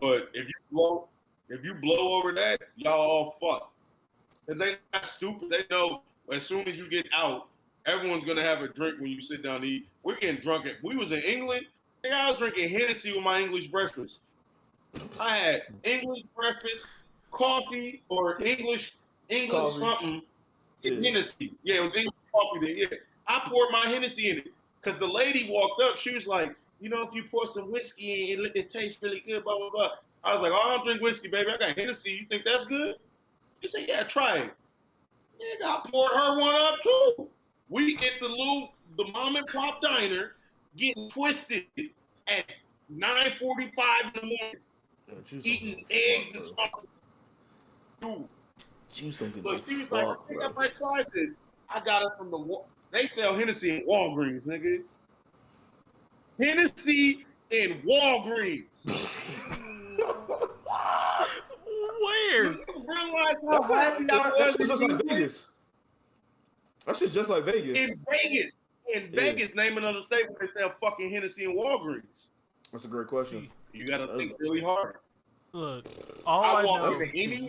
But if you blow over that, y'all all fucked. Because they not stupid. They know as soon as you get out, everyone's gonna have a drink when you sit down to eat. We're getting drunk. We was in England. I was drinking Hennessy with my English breakfast. I had English breakfast, coffee, or English coffee. Something. Hennessy. Yeah, it was English coffee there. Yeah, I poured my Hennessy in it because the lady walked up. She was like, you know, if you pour some whiskey in, it tastes really good. Blah blah blah. I was like, oh, I don't drink whiskey, baby. I got Hennessy. You think that's good? She said, yeah, try it. Nigga, I poured her one up too. We at the mom and pop diner getting twisted at 9:45 in the morning, eating eggs and sausage. Dude. Look, she was like, I think I might try this. I got it from they sell Hennessy in Walgreens, nigga. Hennessy in Walgreens. Where? You realize how happy I was? That's just like Vegas. That's just like Vegas. In Vegas, name another state where they sell fucking Hennessy in Walgreens. That's a great question. See, you gotta think really hard. Look, I walk into any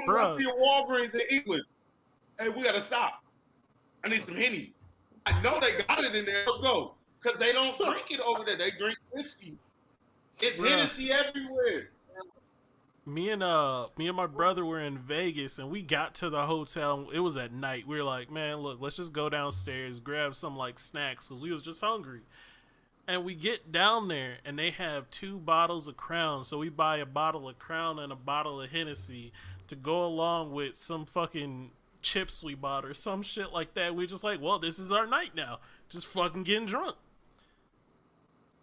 I see a Walgreens in England. Hey, we gotta stop. I need some Henny. I know they got it in there. Let's go. Because they don't drink it over there. They drink whiskey. It's Hennessy everywhere. Me and my brother were in Vegas, and we got to the hotel. It was at night. We were like, man, look, let's just go downstairs, grab some like snacks, because we was just hungry. And we get down there, and they have 2 bottles of Crown. So we buy a bottle of Crown and a bottle of Hennessy to go along with some fucking chips we bought or some shit like that. We're just like, well, this is our night now. Just fucking getting drunk.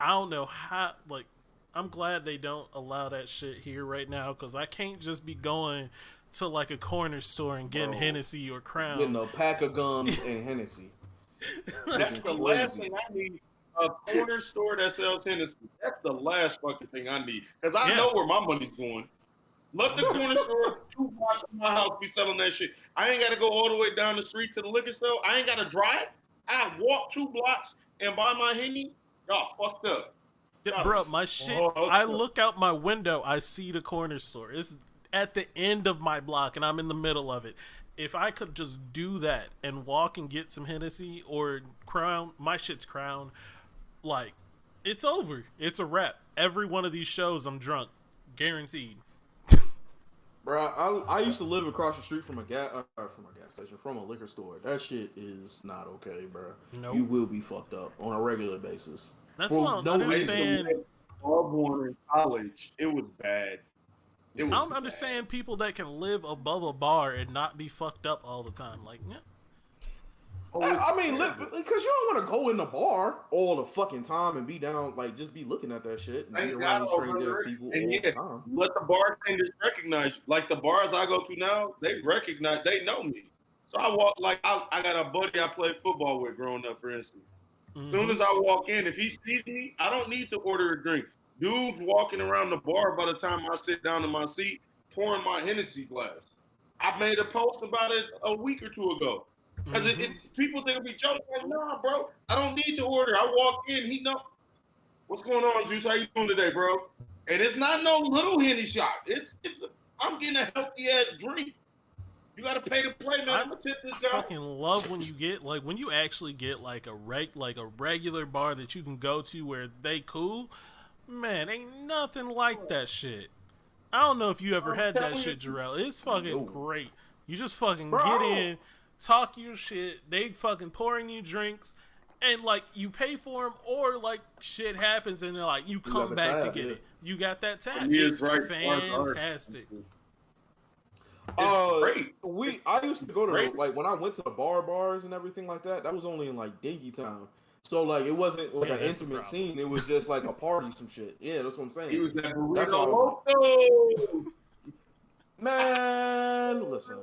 I don't know how, like, I'm glad they don't allow that shit here right now, because I can't just be going to like a corner store and getting Hennessy or Crown. Getting a pack of gums and Hennessy. That's the last thing I need. A corner store that sells Hennessy. That's the last fucking thing I need. Because I know where my money's going. Let the corner store 2 blocks from my house be selling that shit. I ain't got to go all the way down the street to the liquor store. I ain't got to drive. I walk 2 blocks and buy my Henny. Y'all fucked up. Yeah, bro, my shit. I look out my window. I see the corner store. It's at the end of my block, and I'm in the middle of it. if I could just do that and walk and get some Hennessy or Crown, my shit's Crown, like, it's over. It's a wrap. Every one of these shows, I'm drunk. Guaranteed. Bro, I used to live across the street from a gas station, from a liquor store. That shit is not okay, bro. Nope. You will be fucked up on a regular basis. That's why I don't understand. One in college, it was bad. I don't understand people that can live above a bar and not be fucked up all the time. Like, yeah. I mean, because you don't want to go in the bar all the fucking time and be down, like, just be looking at that shit and be around these strangers people all the time. Let the bartenders recognize you. Like, the bars I go to now, they know me. So I walk, like, I got a buddy I played football with growing up, for instance. As soon as I walk in, if he sees me, I don't need to order a drink. Dude's walking around the bar by the time I sit down in my seat, pouring my Hennessy glass. I made a post about it a week or two ago. Because people think it'll be joking. Like, nah, bro, I don't need to order. I walk in, he know. What's going on, Juice? How you doing today, bro? And it's not no little Henny shot. I'm getting a healthy ass drink. You gotta pay to play, man. I'm gonna tip this guy. I fucking love when you get, like, when you actually get like a regular bar that you can go to where they cool. Man, ain't nothing like that shit. I don't know if you ever had that shit, Jarrell. It's fucking great. You just fucking get in, talk your shit, they fucking pouring you drinks, and like you pay for them, or like shit happens and they're like, you come back to get it. You got that tab. It's fantastic. I used to go to like when I went to the bars and everything like that. That was only in like Dinky Town. So like it wasn't like an intimate scene. It was just like a party, some shit. Yeah, that's what I'm saying. He was that That's burrito loco. Man, listen.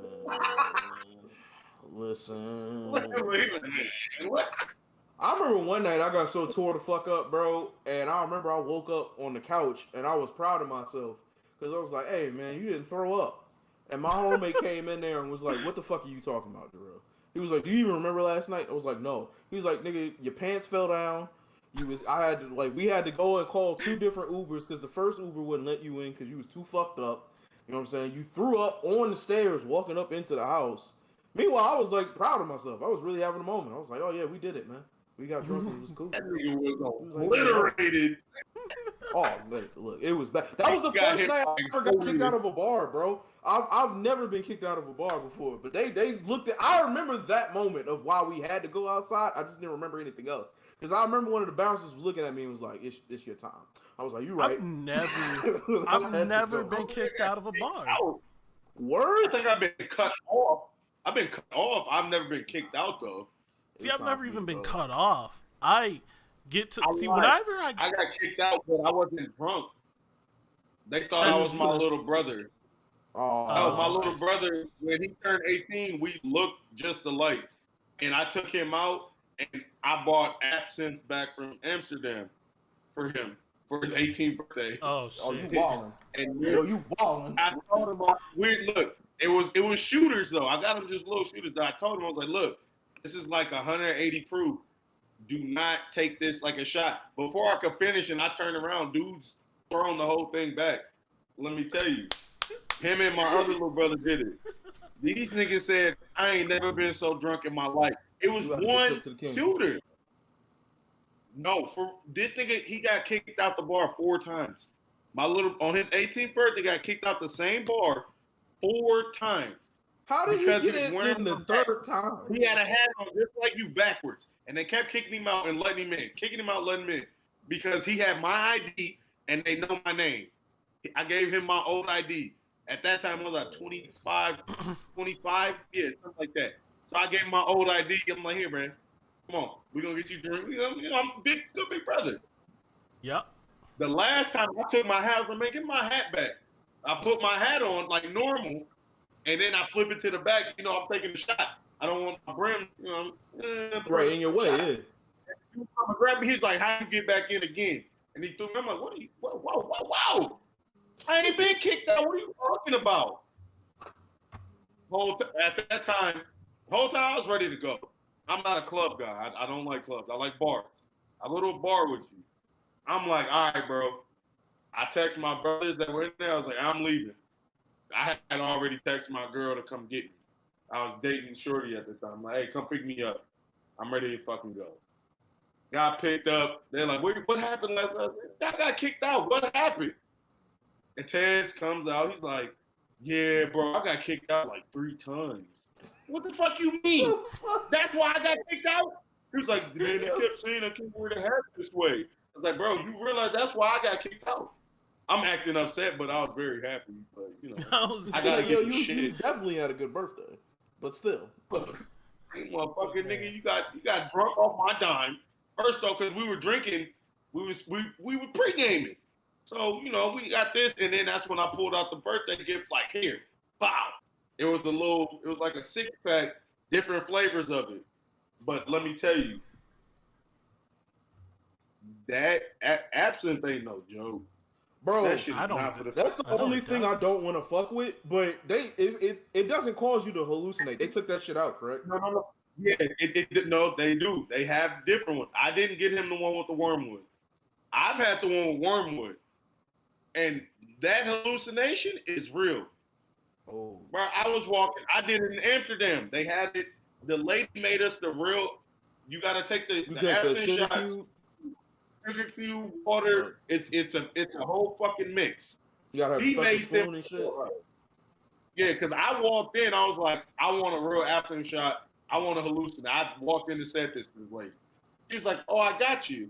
I remember one night I got so tore the fuck up, bro, and I remember I woke up on the couch and I was proud of myself because I was like, "Hey, man, you didn't throw up." And my homemate came in there and was like, "What the fuck are you talking about, Darrell?" He was like, "Do you even remember last night?" I was like, "No." He was like, "Nigga, your pants fell down. We had to go and call 2 different Ubers because the first Uber wouldn't let you in because you was too fucked up. You know what I'm saying? You threw up on the stairs walking up into the house." Meanwhile, I was like proud of myself. I was really having a moment. I was like, "Oh yeah, we did it, man. We got drunk and it was cool." That nigga was obliterated. Oh, man, look, it was bad. That was the first night I ever got kicked out of a bar, bro. I've never been kicked out of a bar before, but they looked at. I remember that moment of why we had to go outside. I just didn't remember anything else because I remember one of the bouncers was looking at me and was like, "It's your time." I was like, "You right." I've never been kicked out of a bar. Word? I think I've been cut off. I've been cut off. I've never been kicked out though. See, I've never even been cut off. I got kicked out, but I wasn't drunk. They thought I was my little brother. My little brother, when he turned 18, we looked just alike. And I took him out and I bought absinthe back from Amsterdam for him for his 18th birthday. Oh shit. You ballin'. And you ballin'. I told him, look, it was shooters though. I got him just little shooters. I told him, I was like, look, this is like 180 proof. Do not take this like a shot. Before I could finish and I turned around, dude's throwing the whole thing back. Let me tell you, him and my other little brother did it. These niggas said, I ain't never been so drunk in my life. It was one shooter. No, for this nigga, he got kicked out the bar 4 times. On his 18th birthday, got kicked out the same bar 4 times. How did he get in the 3rd time? He had a hat on just like you backwards. And they kept kicking him out and letting him in. Kicking him out, letting him in. Because he had my ID and they know my name. I gave him my old ID. At that time, I was like 25, yeah, something like that. So I gave him my old ID. I'm like, here, man, come on. We're going to get you a drink. You know, I'm a big brother. Yep. The last time I took my hat, I was like, man, get my hat back. I put my hat on like normal. And then I flip it to the back. You know, I'm taking the shot. I don't want my brim, you know. Right in your way, yeah. He was trying to grab me. He's like, how you get back in again? And he threw me. I'm like, what are you, whoa. I ain't been kicked out. What are you talking about? At that time, the whole time I was ready to go. I'm not a club guy. I don't like clubs. I like bars. I go to a bar with you. I'm like, all right, bro. I text my brothers that were in there. I was like, I'm leaving. I had already texted my girl to come get me. I was dating Shorty at the time. I'm like, hey, come pick me up. I'm ready to fucking go. Got picked up. They're like, what happened last night? I got kicked out. What happened? And Tez comes out. He's like, yeah, bro, I got kicked out like 3 times. What the fuck you mean? That's why I got kicked out? He was like, man, they kept saying I can't wear the hat this way. I was like, bro, you realize that's why I got kicked out? I'm acting upset, but I was very happy. But, you know, I gotta get some shit. You definitely had a good birthday. But still. Motherfucking nigga, you got drunk off my dime. First off, because we were drinking, we were pre-gaming. So, you know, we got this, and then that's when I pulled out the birthday gift, like, here, bow. It was like a 6-pack, different flavors of it. But let me tell you, that absinthe ain't no joke. Bro, that shit is not for the that's the only thing I don't want to fuck with, but it doesn't cause you to hallucinate. They took that shit out, correct? No. Yeah, no, they do. They have different ones. I didn't get him the one with the wormwood. I've had the one with wormwood. And that hallucination is real. Oh, bro, I was walking. I did it in Amsterdam. They had it. The lady made us the real. You got to take the absinthe shots. Sugar cube, water. It's a whole fucking mix. You gotta have a special spoon and shit. Yeah, because I walked in. I was like, I want a real absinthe shot. I want to hallucinate. I walked in and said this to the lady. She was like, oh, I got you.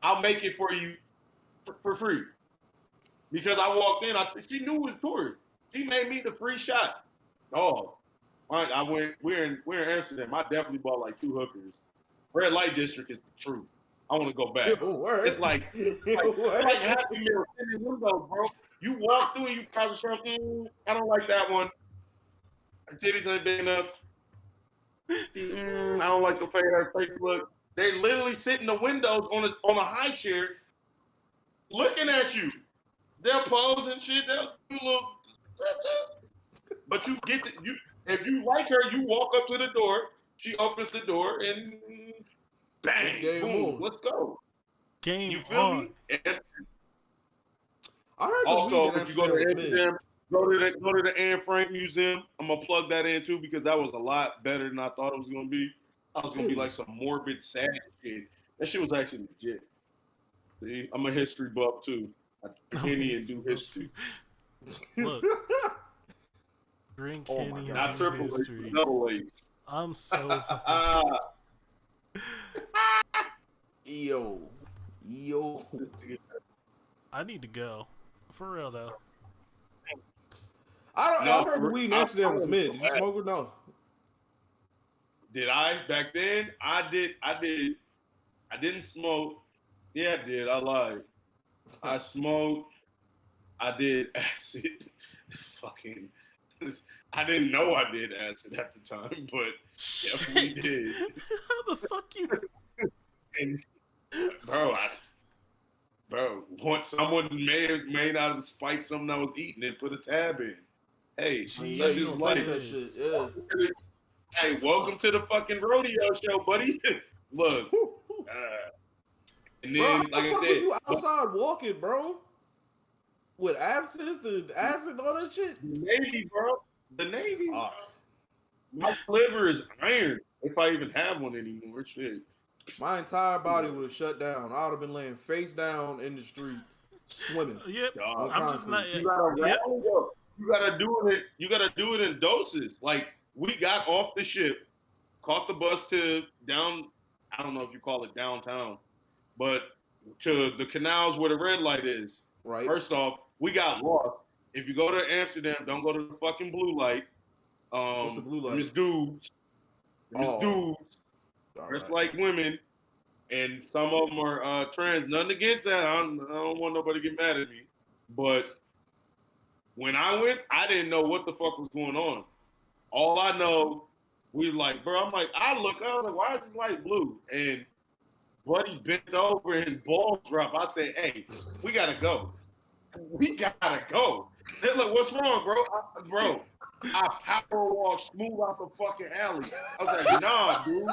I'll make it for you for free. Because I walked in, she knew it was tourist. She made me the free shot. Oh, I went. We're in Amsterdam. I definitely bought like 2 hookers. Red light district is the truth. I want to go back. It's like Happy Meal in the window, bro. You walk through and you concentrate. I don't like that one. Her titties ain't big enough. I don't like the way her face look. They literally sit in the windows on a high chair, looking at you. They'll pose and shit. They'll do a little. But you get if you like her, you walk up to the door. She opens the door and bang, boom, let's go. Game you feel on. me? And I heard also, if you go to Amsterdam, go to the Anne Frank Museum. I'm gonna plug that in too because that was a lot better than I thought it was gonna be. I was gonna be like some morbid, sad shit. That shit was actually legit. See, I'm a history buff too. I Henny and do history. Look, drink Henny and do history. I'm so Yo. I need to go. For real though. I heard the weed in Amsterdam was mid. Did you smoke it? No. Did I back then? I didn't smoke. Yeah, I did. I lied. I smoked. I did acid. Fucking. I didn't know I did acid at the time, but definitely did. How the fuck you? And, bro, once someone may not have spiked something I was eating and put a tab in. Hey, yeah, you just like that shit. Yeah. Hey, welcome to the fucking rodeo show, buddy. Look. And then, bro, like I said, was you outside walking, bro? With absinthe and acid and all that shit? The Navy, bro. The Navy. My liver is iron. If I even have one anymore, shit. My entire body would have shut down. I would have been laying face down in the street, swimming. Yep. I'm just not. You gotta do it in doses. Like we got off the ship, caught the bus to down. I don't know if you call it downtown, but to the canals where the red light is. Right. First off, we got lost. If you go to Amsterdam, don't go to the fucking blue light. What's the blue light? There's dudes. Dressed like women, and some of them are trans. Nothing against that. I don't want nobody to get mad at me. But when I went, I didn't know what the fuck was going on. All I know, we like, bro. I was like, why is this light blue? And buddy bent over and his balls dropped. I said, hey, we gotta go. We gotta go. They're like, what's wrong, bro? I power walk smooth out the fucking alley. I was like, nah, dude,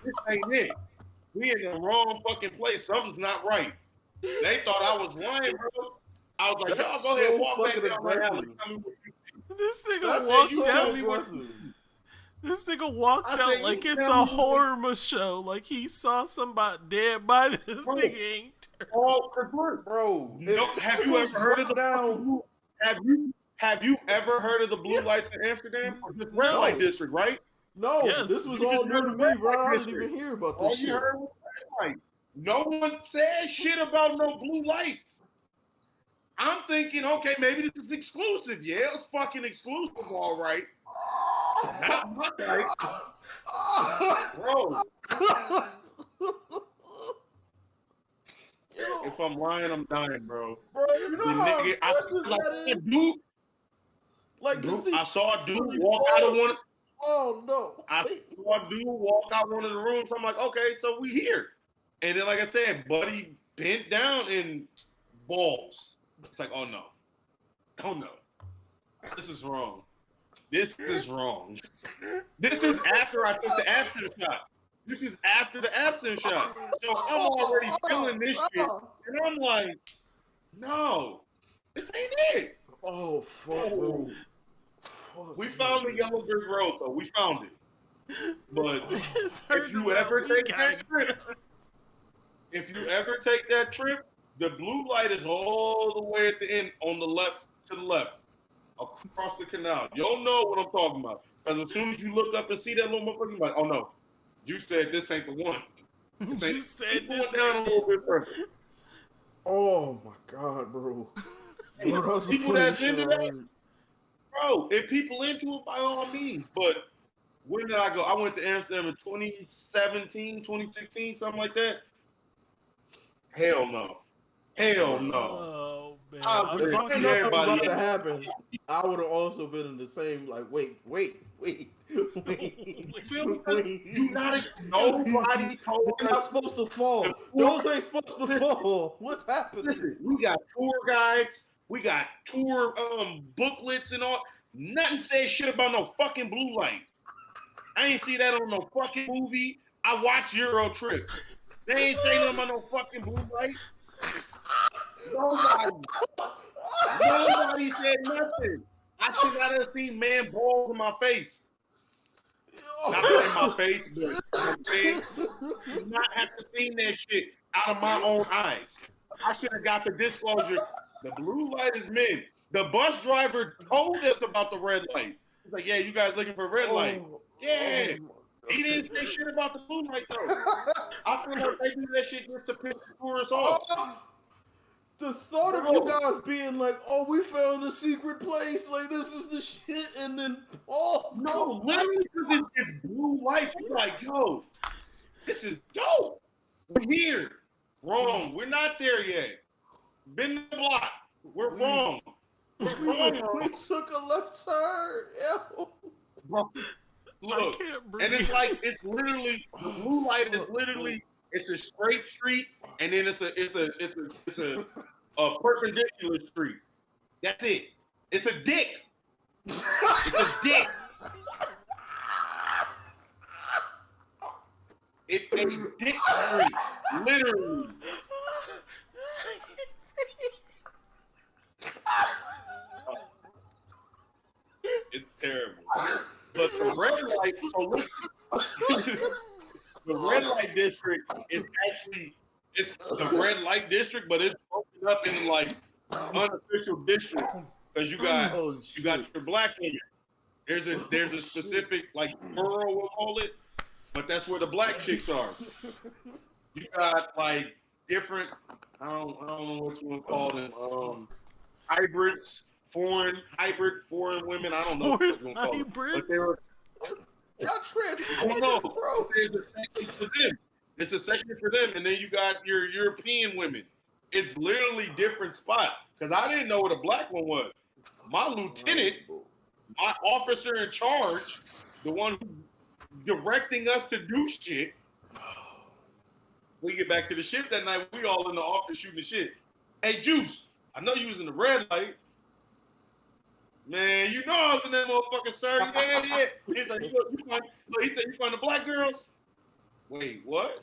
this ain't it. We in the wrong fucking place. Something's not right. They thought I was lying, bro. I was like, y'all go ahead and walk back down the alley. This nigga walked down. This nigga walked I out said, like you it's tell a me- horror show. Like he saw somebody dead body. This Bro. nigga ain't. Oh, look, Bro, no, if have you ever heard of the down? Have you ever heard of the blue lights in Amsterdam? Or just red No. light district, right? No, Yes. this was You all just new heard to the me, red bro. light I didn't district. even hear about All this you shit. heard was red light. No one said shit about no blue lights. I'm thinking, okay, maybe this is exclusive. Yeah, it's fucking exclusive, all right. Not my type. Bro, if I'm lying, I'm dying, bro. Bro, you know how impressive that is? Dude, Like, to see I saw a dude walk out of one. Oh, no. I saw a dude walk out one of the rooms. I'm like, okay, so we here. And then, like I said, buddy bent down and balls. It's like, oh no. Oh no. This is wrong. This is wrong. This is after I took the absinthe shot. This is after the absinthe shot. So I'm already feeling this shit. And I'm like, no, this ain't it. Oh, fuck, bro. Fuck, We found the yellow brick road, though. We found it. But if you ever take that trip, the blue light is all the way at the end on the left, to the left, across the canal. You'll know what I'm talking about. Because as soon as you look up and see that little motherfucker, you're like, oh no, you said this ain't the one. You said Keep this. going down a little bit further. Oh, my God, bro. Bro, that's People funny that's shit, into that, right? bro, if people into it, by all means. But when did I go? I went to Amsterdam in 2017, 2016, something like that. Hell no. Hell no. Oh man. I'm If I fucking didn't know that was everybody. about to happen, I would have also been in the same, like, wait. You feel me? You not nobody told They're not us. supposed to fall. Those ain't supposed to fall. What's happening? Listen, we got tour guides, we got tour booklets and all. Nothing says shit about no fucking blue light. I ain't see that on no fucking movie. I watched Euro Trip. They ain't say nothing about no fucking blue light. Nobody said nothing. I should not have seen man balls in my face. Not in my face, but I'm saying, you not have to seen that shit out of my own eyes. I should have got the disclosure. The blue light is men. The bus driver told us about the red light. He's like, yeah, you guys looking for red light. Yeah. He didn't say shit about the blue light, though. I feel like they do that shit just to piss the tourists off. The thought of you guys being like, oh, we found a secret place, like this is the shit, and then balls. No, literally, because it's blue light. You're like, yo, this is dope. We're here. Wrong. We're not there yet. Been the block. We're wrong. We're wrong. We took a left turn. Yo. Bro, look, and it's like it's literally the blue light is literally it's a straight street, and then it's a perpendicular street. That's it. It's a dick. It's a dick. It's a dick street, literally. It's terrible. But the red light, the red light district is actually it's the red light district, but it's broken up in like unofficial districts because you got your black women. There's a specific like borough we'll call it, but that's where the black chicks are. You got like different I don't know what you want to call them hybrids. Foreign women. I don't know what you're gonna call them. But they were. Y'all trans. I don't know, bro. There's a section for them. It's a section for them, and then you got your European women. It's literally different spot because I didn't know what a black one was. My lieutenant, my officer in charge, the one who directing us to do shit. We get back to the ship that night. We all in the office shooting the shit. Hey, Juice, I know you was in the red light. Man, you know I was in that motherfucker, sir. Yeah. He's like, he said, you find the black girls? Wait, what?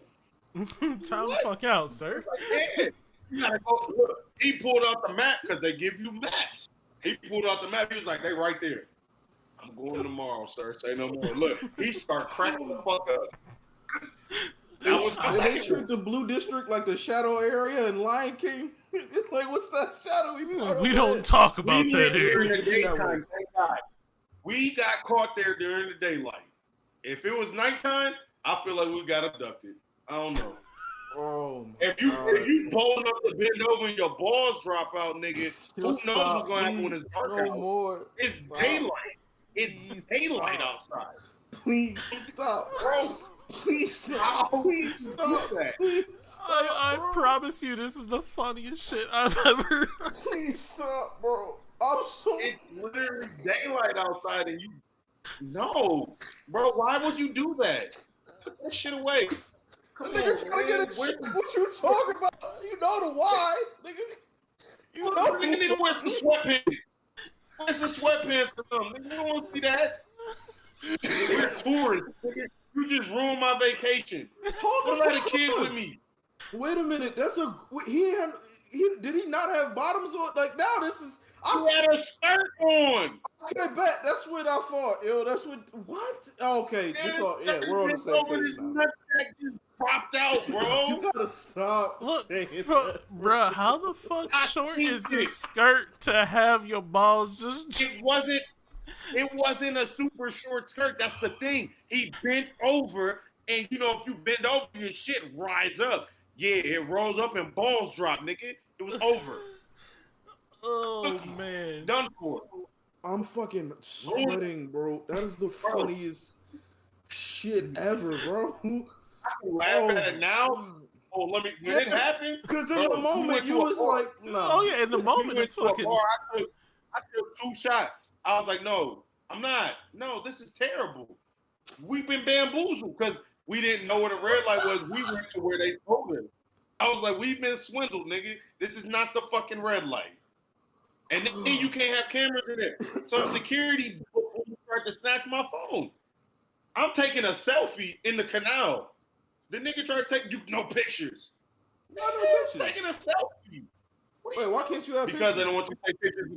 Time to fuck out, sir. Like, yeah. You gotta go. Look, he pulled out the map because they give you maps. He pulled out the map. He was like, they right there. I'm going tomorrow, sir. Say no more. Look, he start cracking the fuck up. That was my they tricked the Blue District like the Shadow area in Lion King. It's like, what's that shadowy part? We don't talk about that here. In the daytime, thank God. We got caught there during the daylight. If it was nighttime, I feel like we got abducted. I don't know. Oh my if you bold enough to bend over and your balls drop out, nigga, who knows what's going to happen when it's dark out? It's daylight. It's daylight outside. Please stop, bro. Please stop. Please stop that. I promise you, this is the funniest shit I've ever. Please stop, bro. I'm so. It's literally daylight outside, and you. No, bro. Why would you do that? Put that shit away. Come on, trying to get a shit. What you talking about? You know the why, nigga. You know nigga need to wear some sweatpants. Wear some sweatpants or something. Nigga, you don't want to see that. We're tourists. Nigga. You just ruined my vacation. Don't let a kid with me. Wait a minute. That's a did he not have bottoms on? Like now this is. He had a skirt on. Okay, bet that's what I thought. Yo, that's what. Okay, we're on the same page now. Just popped out, bro. You gotta stop. Look, bro, how the fuck short is this skirt to have your balls just? It wasn't a super short skirt. That's the thing. He bent over, and if you bend over, your shit rise up. Yeah, it rolls up and balls drop, nigga. It was over. Oh man, done for. I'm fucking sweating, bro. That is the funniest shit ever, bro. I can laugh at it now. Oh, when it happened, because in the moment you was like, no. Oh yeah, in the moment it's fucking. I took 2 shots. I was like, no, I'm not. No, this is terrible. We've been bamboozled because we didn't know where the red light was. We went to where they told us. I was like, we've been swindled, nigga. This is not the fucking red light. And then you can't have cameras in there. So security tried to snatch my phone. I'm taking a selfie in the canal. The nigga tried to take no pictures. No pictures. Taking a selfie. Wait, why can't you have because pictures? They don't want you to take pictures.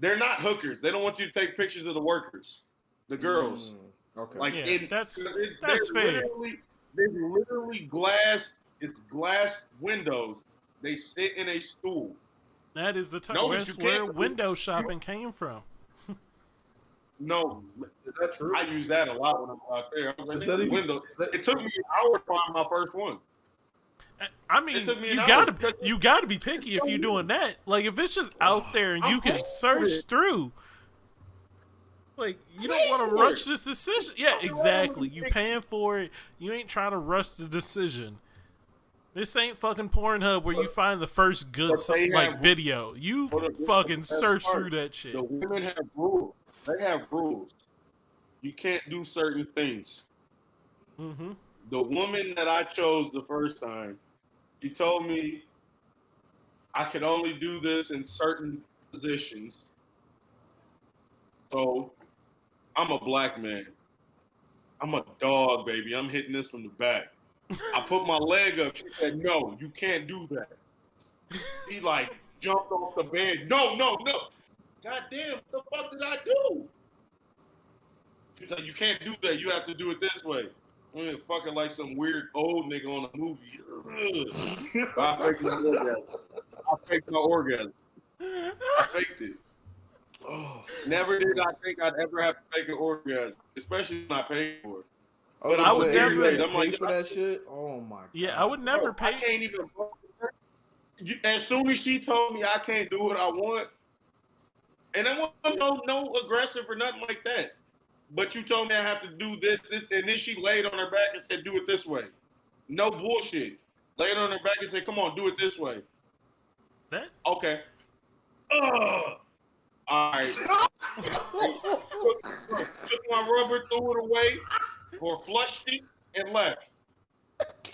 They're not hookers. They don't want you to take pictures of the workers, the girls. Okay. Like that's fair. There's literally glass. It's glass windows. They sit in a stool. That is the type where window shopping came from. No, is that true? I use that a lot when I'm out there. I was like, it took me an hour to find my first one. I mean, you gotta be picky if you're doing that. Like if it's just out there and you can search through. Like you don't want to rush this decision. Yeah, exactly. You paying for it. You ain't trying to rush the decision. This ain't fucking Pornhub where you find the first good video. You fucking search through that shit. The women have rules. They have rules. You can't do certain things. Mm-hmm. The woman that I chose the first time, she told me I could only do this in certain positions. So I'm a black man. I'm a dog, baby. I'm hitting this from the back. I put my leg up. She said, no, you can't do that. He jumped off the bed. No. God damn, what the fuck did I do? She's like, you can't do that. You have to do it this way. I'm fucking like some weird old nigga on a movie. I faked my orgasm. I faked it. Oh, never did I think I'd ever have to fake an orgasm, especially when I paid for it. But I would never pay for that shit. Oh my god. Yeah, I would never pay. I can't even. As soon as she told me I can't do what I want, and I want no aggressive or nothing like that. But you told me I have to do this, and then she laid on her back and said, "Do it this way." No bullshit. Laid on her back and said, "Come on, do it this way." That? Okay. All right. Took my rubber, threw it away, or flushed it, and left.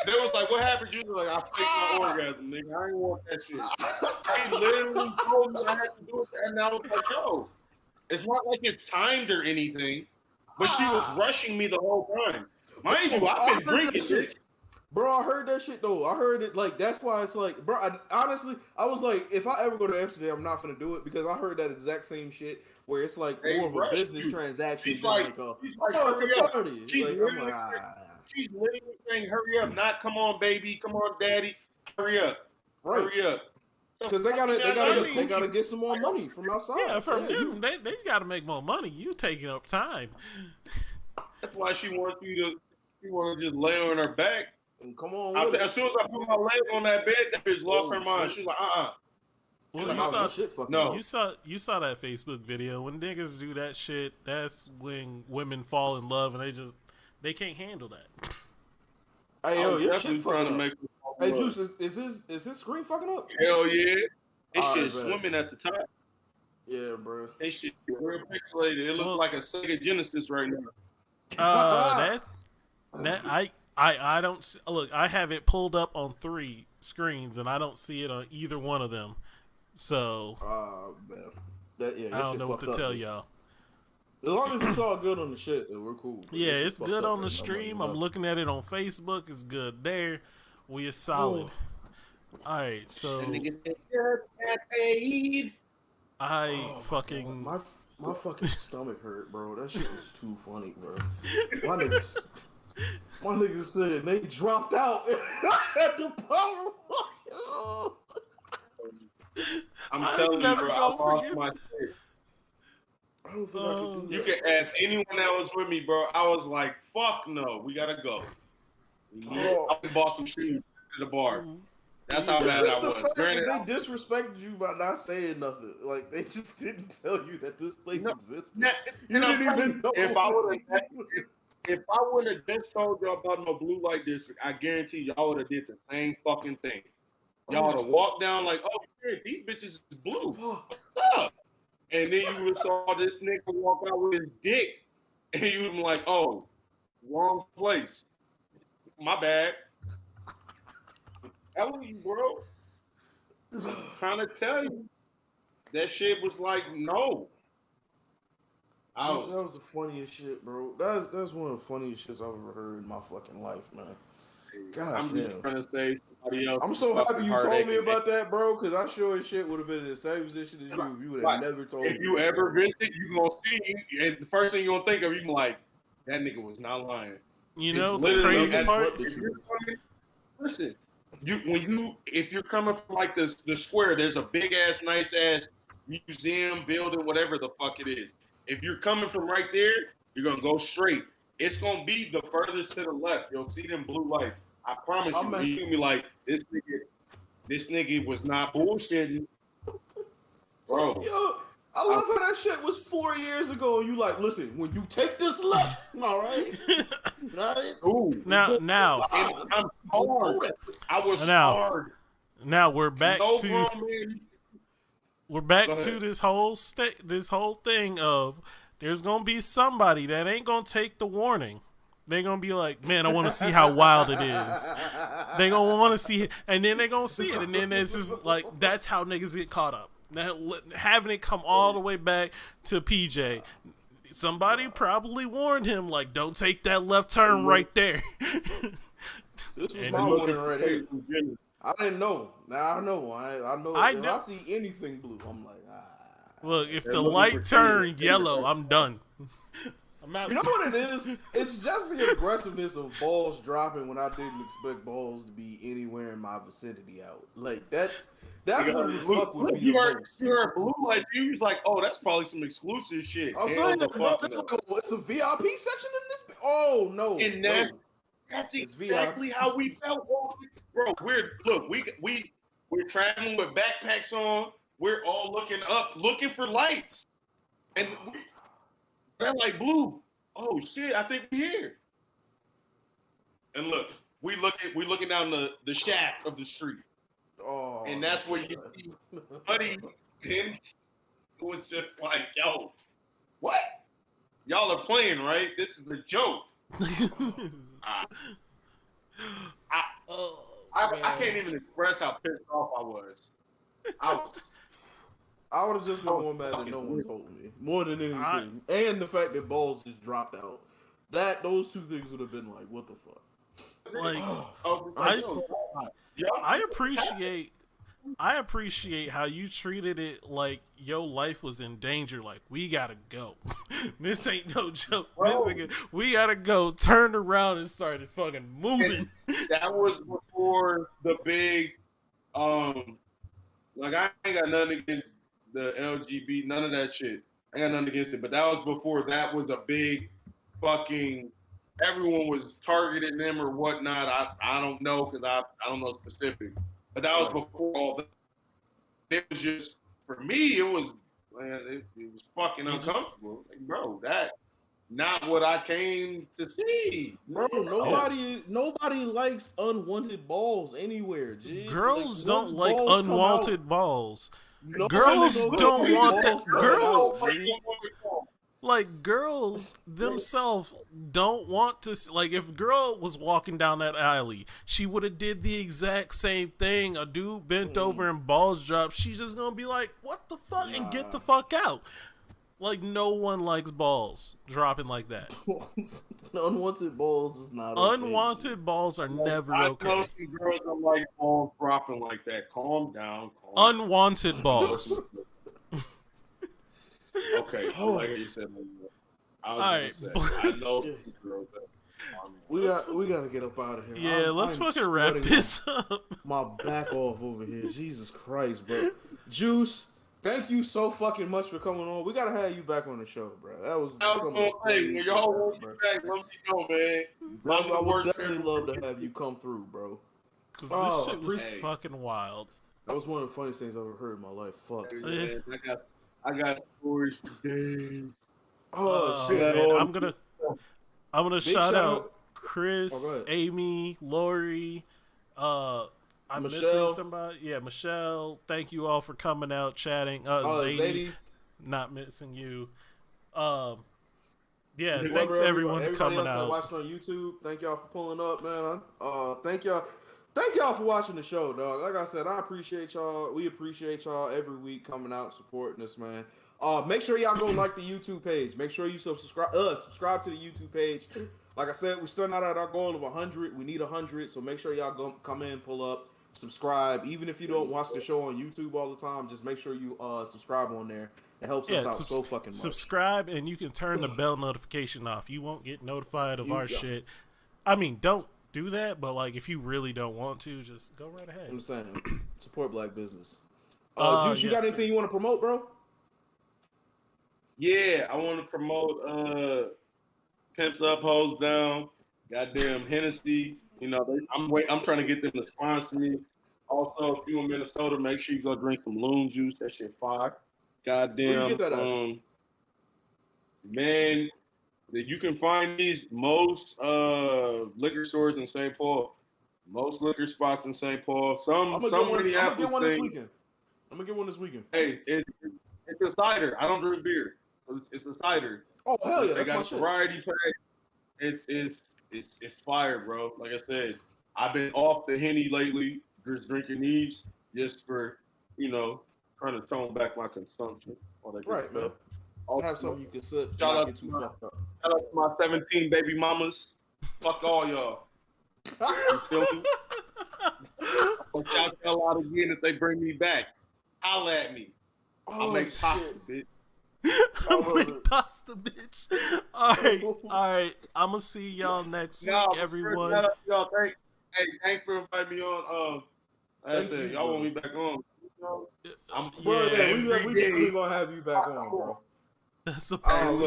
They was like, what happened? You was like, I faked my orgasm, nigga. I ain't want that shit. He literally told me I had to do it, and I was like, yo, it's not like it's timed or anything, but she was rushing me the whole time. Mind you, I've been drinking shit. Bro, I heard that shit though. I heard it like that's why it's like, bro. Honestly, I was like, if I ever go to Amsterdam, I'm not gonna do it because I heard that exact same shit where it's like They more of a rush business you. transaction She's than like, oh, it's it's hurry a up. party. She's Like, I'm literally, like, she's literally saying, hurry up, not come on, baby, come on, daddy, hurry up, right. hurry up. Because they gotta get some more money from outside. Yeah, from them, they gotta make more money. You taking up time. That's why she wants you to just lay on her back. And come on with it. As soon as I put my leg on that bed, that bitch lost her mind. Shit. She's like, Well, like, you saw no. you saw that Facebook video. When niggas do that shit, that's when women fall in love and they can't handle that. Hey yo, your shit trying fucking to up. make. Hey Juice, is his screen fucking up? Hell yeah, this All shit right, swimming at the top. Yeah, bro. This shit real pixelated. It looks like a Sega Genesis right now. I don't look. I have it pulled up on 3 screens and I don't see it on either one of them. So man. I don't know what to tell y'all. As long as it's all good on the shit, then we're cool. Bro. Yeah, it's good on the stream. I'm looking at it on Facebook. It's good there. We are solid. All right, so my fucking stomach hurt, bro. That shit was too funny, bro. My niggas said they dropped out at the power. I'm telling you, bro, I lost my shit. I don't think I can do You that. can ask anyone that was with me, bro. I was like, fuck no, we gotta go. I bought some shoes at the bar. That's how bad I was. Granted, they disrespected you by not saying nothing. Like, they just didn't tell you that this place existed. You didn't even know. If I would have just told y'all about no blue light district, I guarantee y'all would have did the same fucking thing. Y'all would have walked down like, oh shit, these bitches is blue. What's up? And then you would have saw this nigga walk out with his dick, and you would be like, oh, wrong place. My bad. Telling you, bro. Trying to tell you. That shit was like, no. That was the funniest shit, bro. That's one of the funniest shits I've ever heard in my fucking life, man. God I'm damn. just trying to say somebody else. I'm so happy you told me about that, bro, because I sure as shit would have been in the same position as you. You would have never told me. If you ever visit, you gonna see, and the first thing you gonna think of, you like, that nigga was not lying. You know the crazy part? Listen, if you're coming from like the square, there's a big ass, nice ass museum building, whatever the fuck it is. If you're coming from right there, you're gonna go straight. It's gonna be the furthest to the left. You'll see them blue lights. I promise you. You're gonna be like, this nigga was not bullshitting, bro. Yo, I love how that shit was 4 years ago, and you like, listen, when you take this left, all right? Ooh. Now, I'm hard. I was hard. Now we're back to this whole thing of there's gonna be somebody that ain't gonna take the warning. They're gonna be like, man, I want to see how wild it is. They gonna want to see it, and then they're gonna see it, and then it's just like that's how niggas get caught up. Now, having it come all the way back to PJ. Somebody probably warned him, like, don't take that left turn right there. This was my warning right here. I didn't know. Now I know. I know. If I see anything blue, I'm like, Look, if the light turned yellow, I'm done. I'm out. You know what it is? It's just the aggressiveness of balls dropping when I didn't expect balls to be anywhere in my vicinity out. Like, that's what the fuck would be the most. You heard blue light, you was like, oh, that's probably some exclusive shit. I'm saying, it's a VIP section in this. Oh no, and that's exactly how we felt, bro. We're traveling with backpacks on. We're all looking up, looking for lights, and they're like blue. Oh shit, I think we're here. And look, we looking down the shaft of the street. Oh, and that's where you see Buddy. Then it was just like, yo, what? Y'all are playing, right? This is a joke. I can't even express how pissed off I was. I would have just been more mad that no one told me, more than anything, and the fact that balls just dropped out. Those two things would have been like, what the fuck? Like, Oh, I appreciate how you treated it like your life was in danger. Like, we gotta go. This ain't no joke. This nigga, we gotta go. Turned around and started fucking moving. That was before the big, like I ain't got nothing against the LGBT, none of that shit. I ain't got nothing against it, but that was before that was a big fucking. Everyone was targeting them or whatnot. I don't know because I don't know specifics, but that was before all that. It was just for me. It was it was fucking uncomfortable, like, bro. That not what I came to see, bro. Nobody likes unwanted balls anywhere. G. Girls like, don't like unwanted balls. Girls don't want that. Girls. Out, like, girls themselves don't want to, like, if a girl was walking down that alley, she would have did the exact same thing. A dude bent over and balls dropped. She's just gonna be like, what the fuck, and get the fuck out. Like, no one likes balls dropping like that. Unwanted balls is not unwanted balls are never okay. I know some girls don't like balls dropping like that. Calm down. Unwanted balls. Okay, like you said, I know girls we gotta get up out of here. Yeah, let's fucking wrap this up. My back off over here. Jesus Christ, bro. Juice, thank you so fucking much for coming on. We gotta have you back on the show, bro. That was gonna say, when y'all want me back, let me know, man. I would definitely love to have you come through, bro. Cause this shit was fucking wild. That was one of the funniest things I've ever heard in my life. Fuck. Hey, man, I got stories for days. Oh shit! Man, I'm gonna shout out Kris, Amy, Lori. I'm missing somebody. Yeah, Michelle. Thank you all for coming out, chatting. Zadie, not missing you. Yeah, thanks everyone for coming out. Watching on YouTube, thank y'all for pulling up, man. Thank y'all for watching the show, dog. Like I said, I appreciate y'all. We appreciate y'all every week coming out supporting us, man. Make sure y'all go like the YouTube page. Make sure you subscribe to the YouTube page. Like I said, we're still not at our goal of 100. We need 100, so make sure y'all come in, pull up, subscribe. Even if you don't watch the show on YouTube all the time, just make sure you subscribe on there. It helps us out so fucking much. Subscribe, and you can turn the bell notification off. You won't get notified of our shit. I mean, don't do that, but like, if you really don't want to, just go right ahead. I'm saying, support black business. Juice, you got anything you want to promote, bro? Yeah, I want to promote Pimps Up, Hoes Down, goddamn Hennessy. You know, I'm trying to get them to sponsor me. Also, if you in Minnesota, make sure you go drink some Loon Juice. That shit fire. Goddamn. Where you get that at? Man, you can find these most liquor stores in St. Paul. Most liquor spots in St. Paul. Some Minneapolis. I'm gonna get one this weekend. I'm gonna get one this weekend. Hey, it's a cider. I don't drink beer. It's a cider. Oh hell yeah! They That's got a variety pack. It's fire, bro. Like I said, I've been off the Henny lately, just drinking these, just for trying to tone back my consumption. All that good stuff. Also, have something you can sit. Shout out to my 17 baby mamas. Fuck all y'all. You feel me? I'll shout y'all out again if they bring me back. Holla at me. I'll make pasta, bitch. I'll make pasta, bitch. All right. I'm gonna see y'all next week, everyone. Y'all, thanks for inviting me on. Like I said, y'all want me back on. We definitely gonna have you back on, bro. That's a we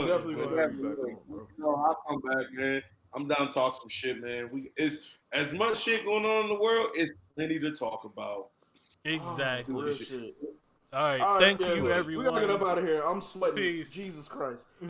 definitely gonna have you back on, bro. No, I'll come back, man. I'm down to talk some shit, man. It's as much shit going on in the world. It's plenty to talk about. Exactly. All right. Thanks to you, everyone. We gotta get up out of here. I'm sweating. Peace. Jesus Christ.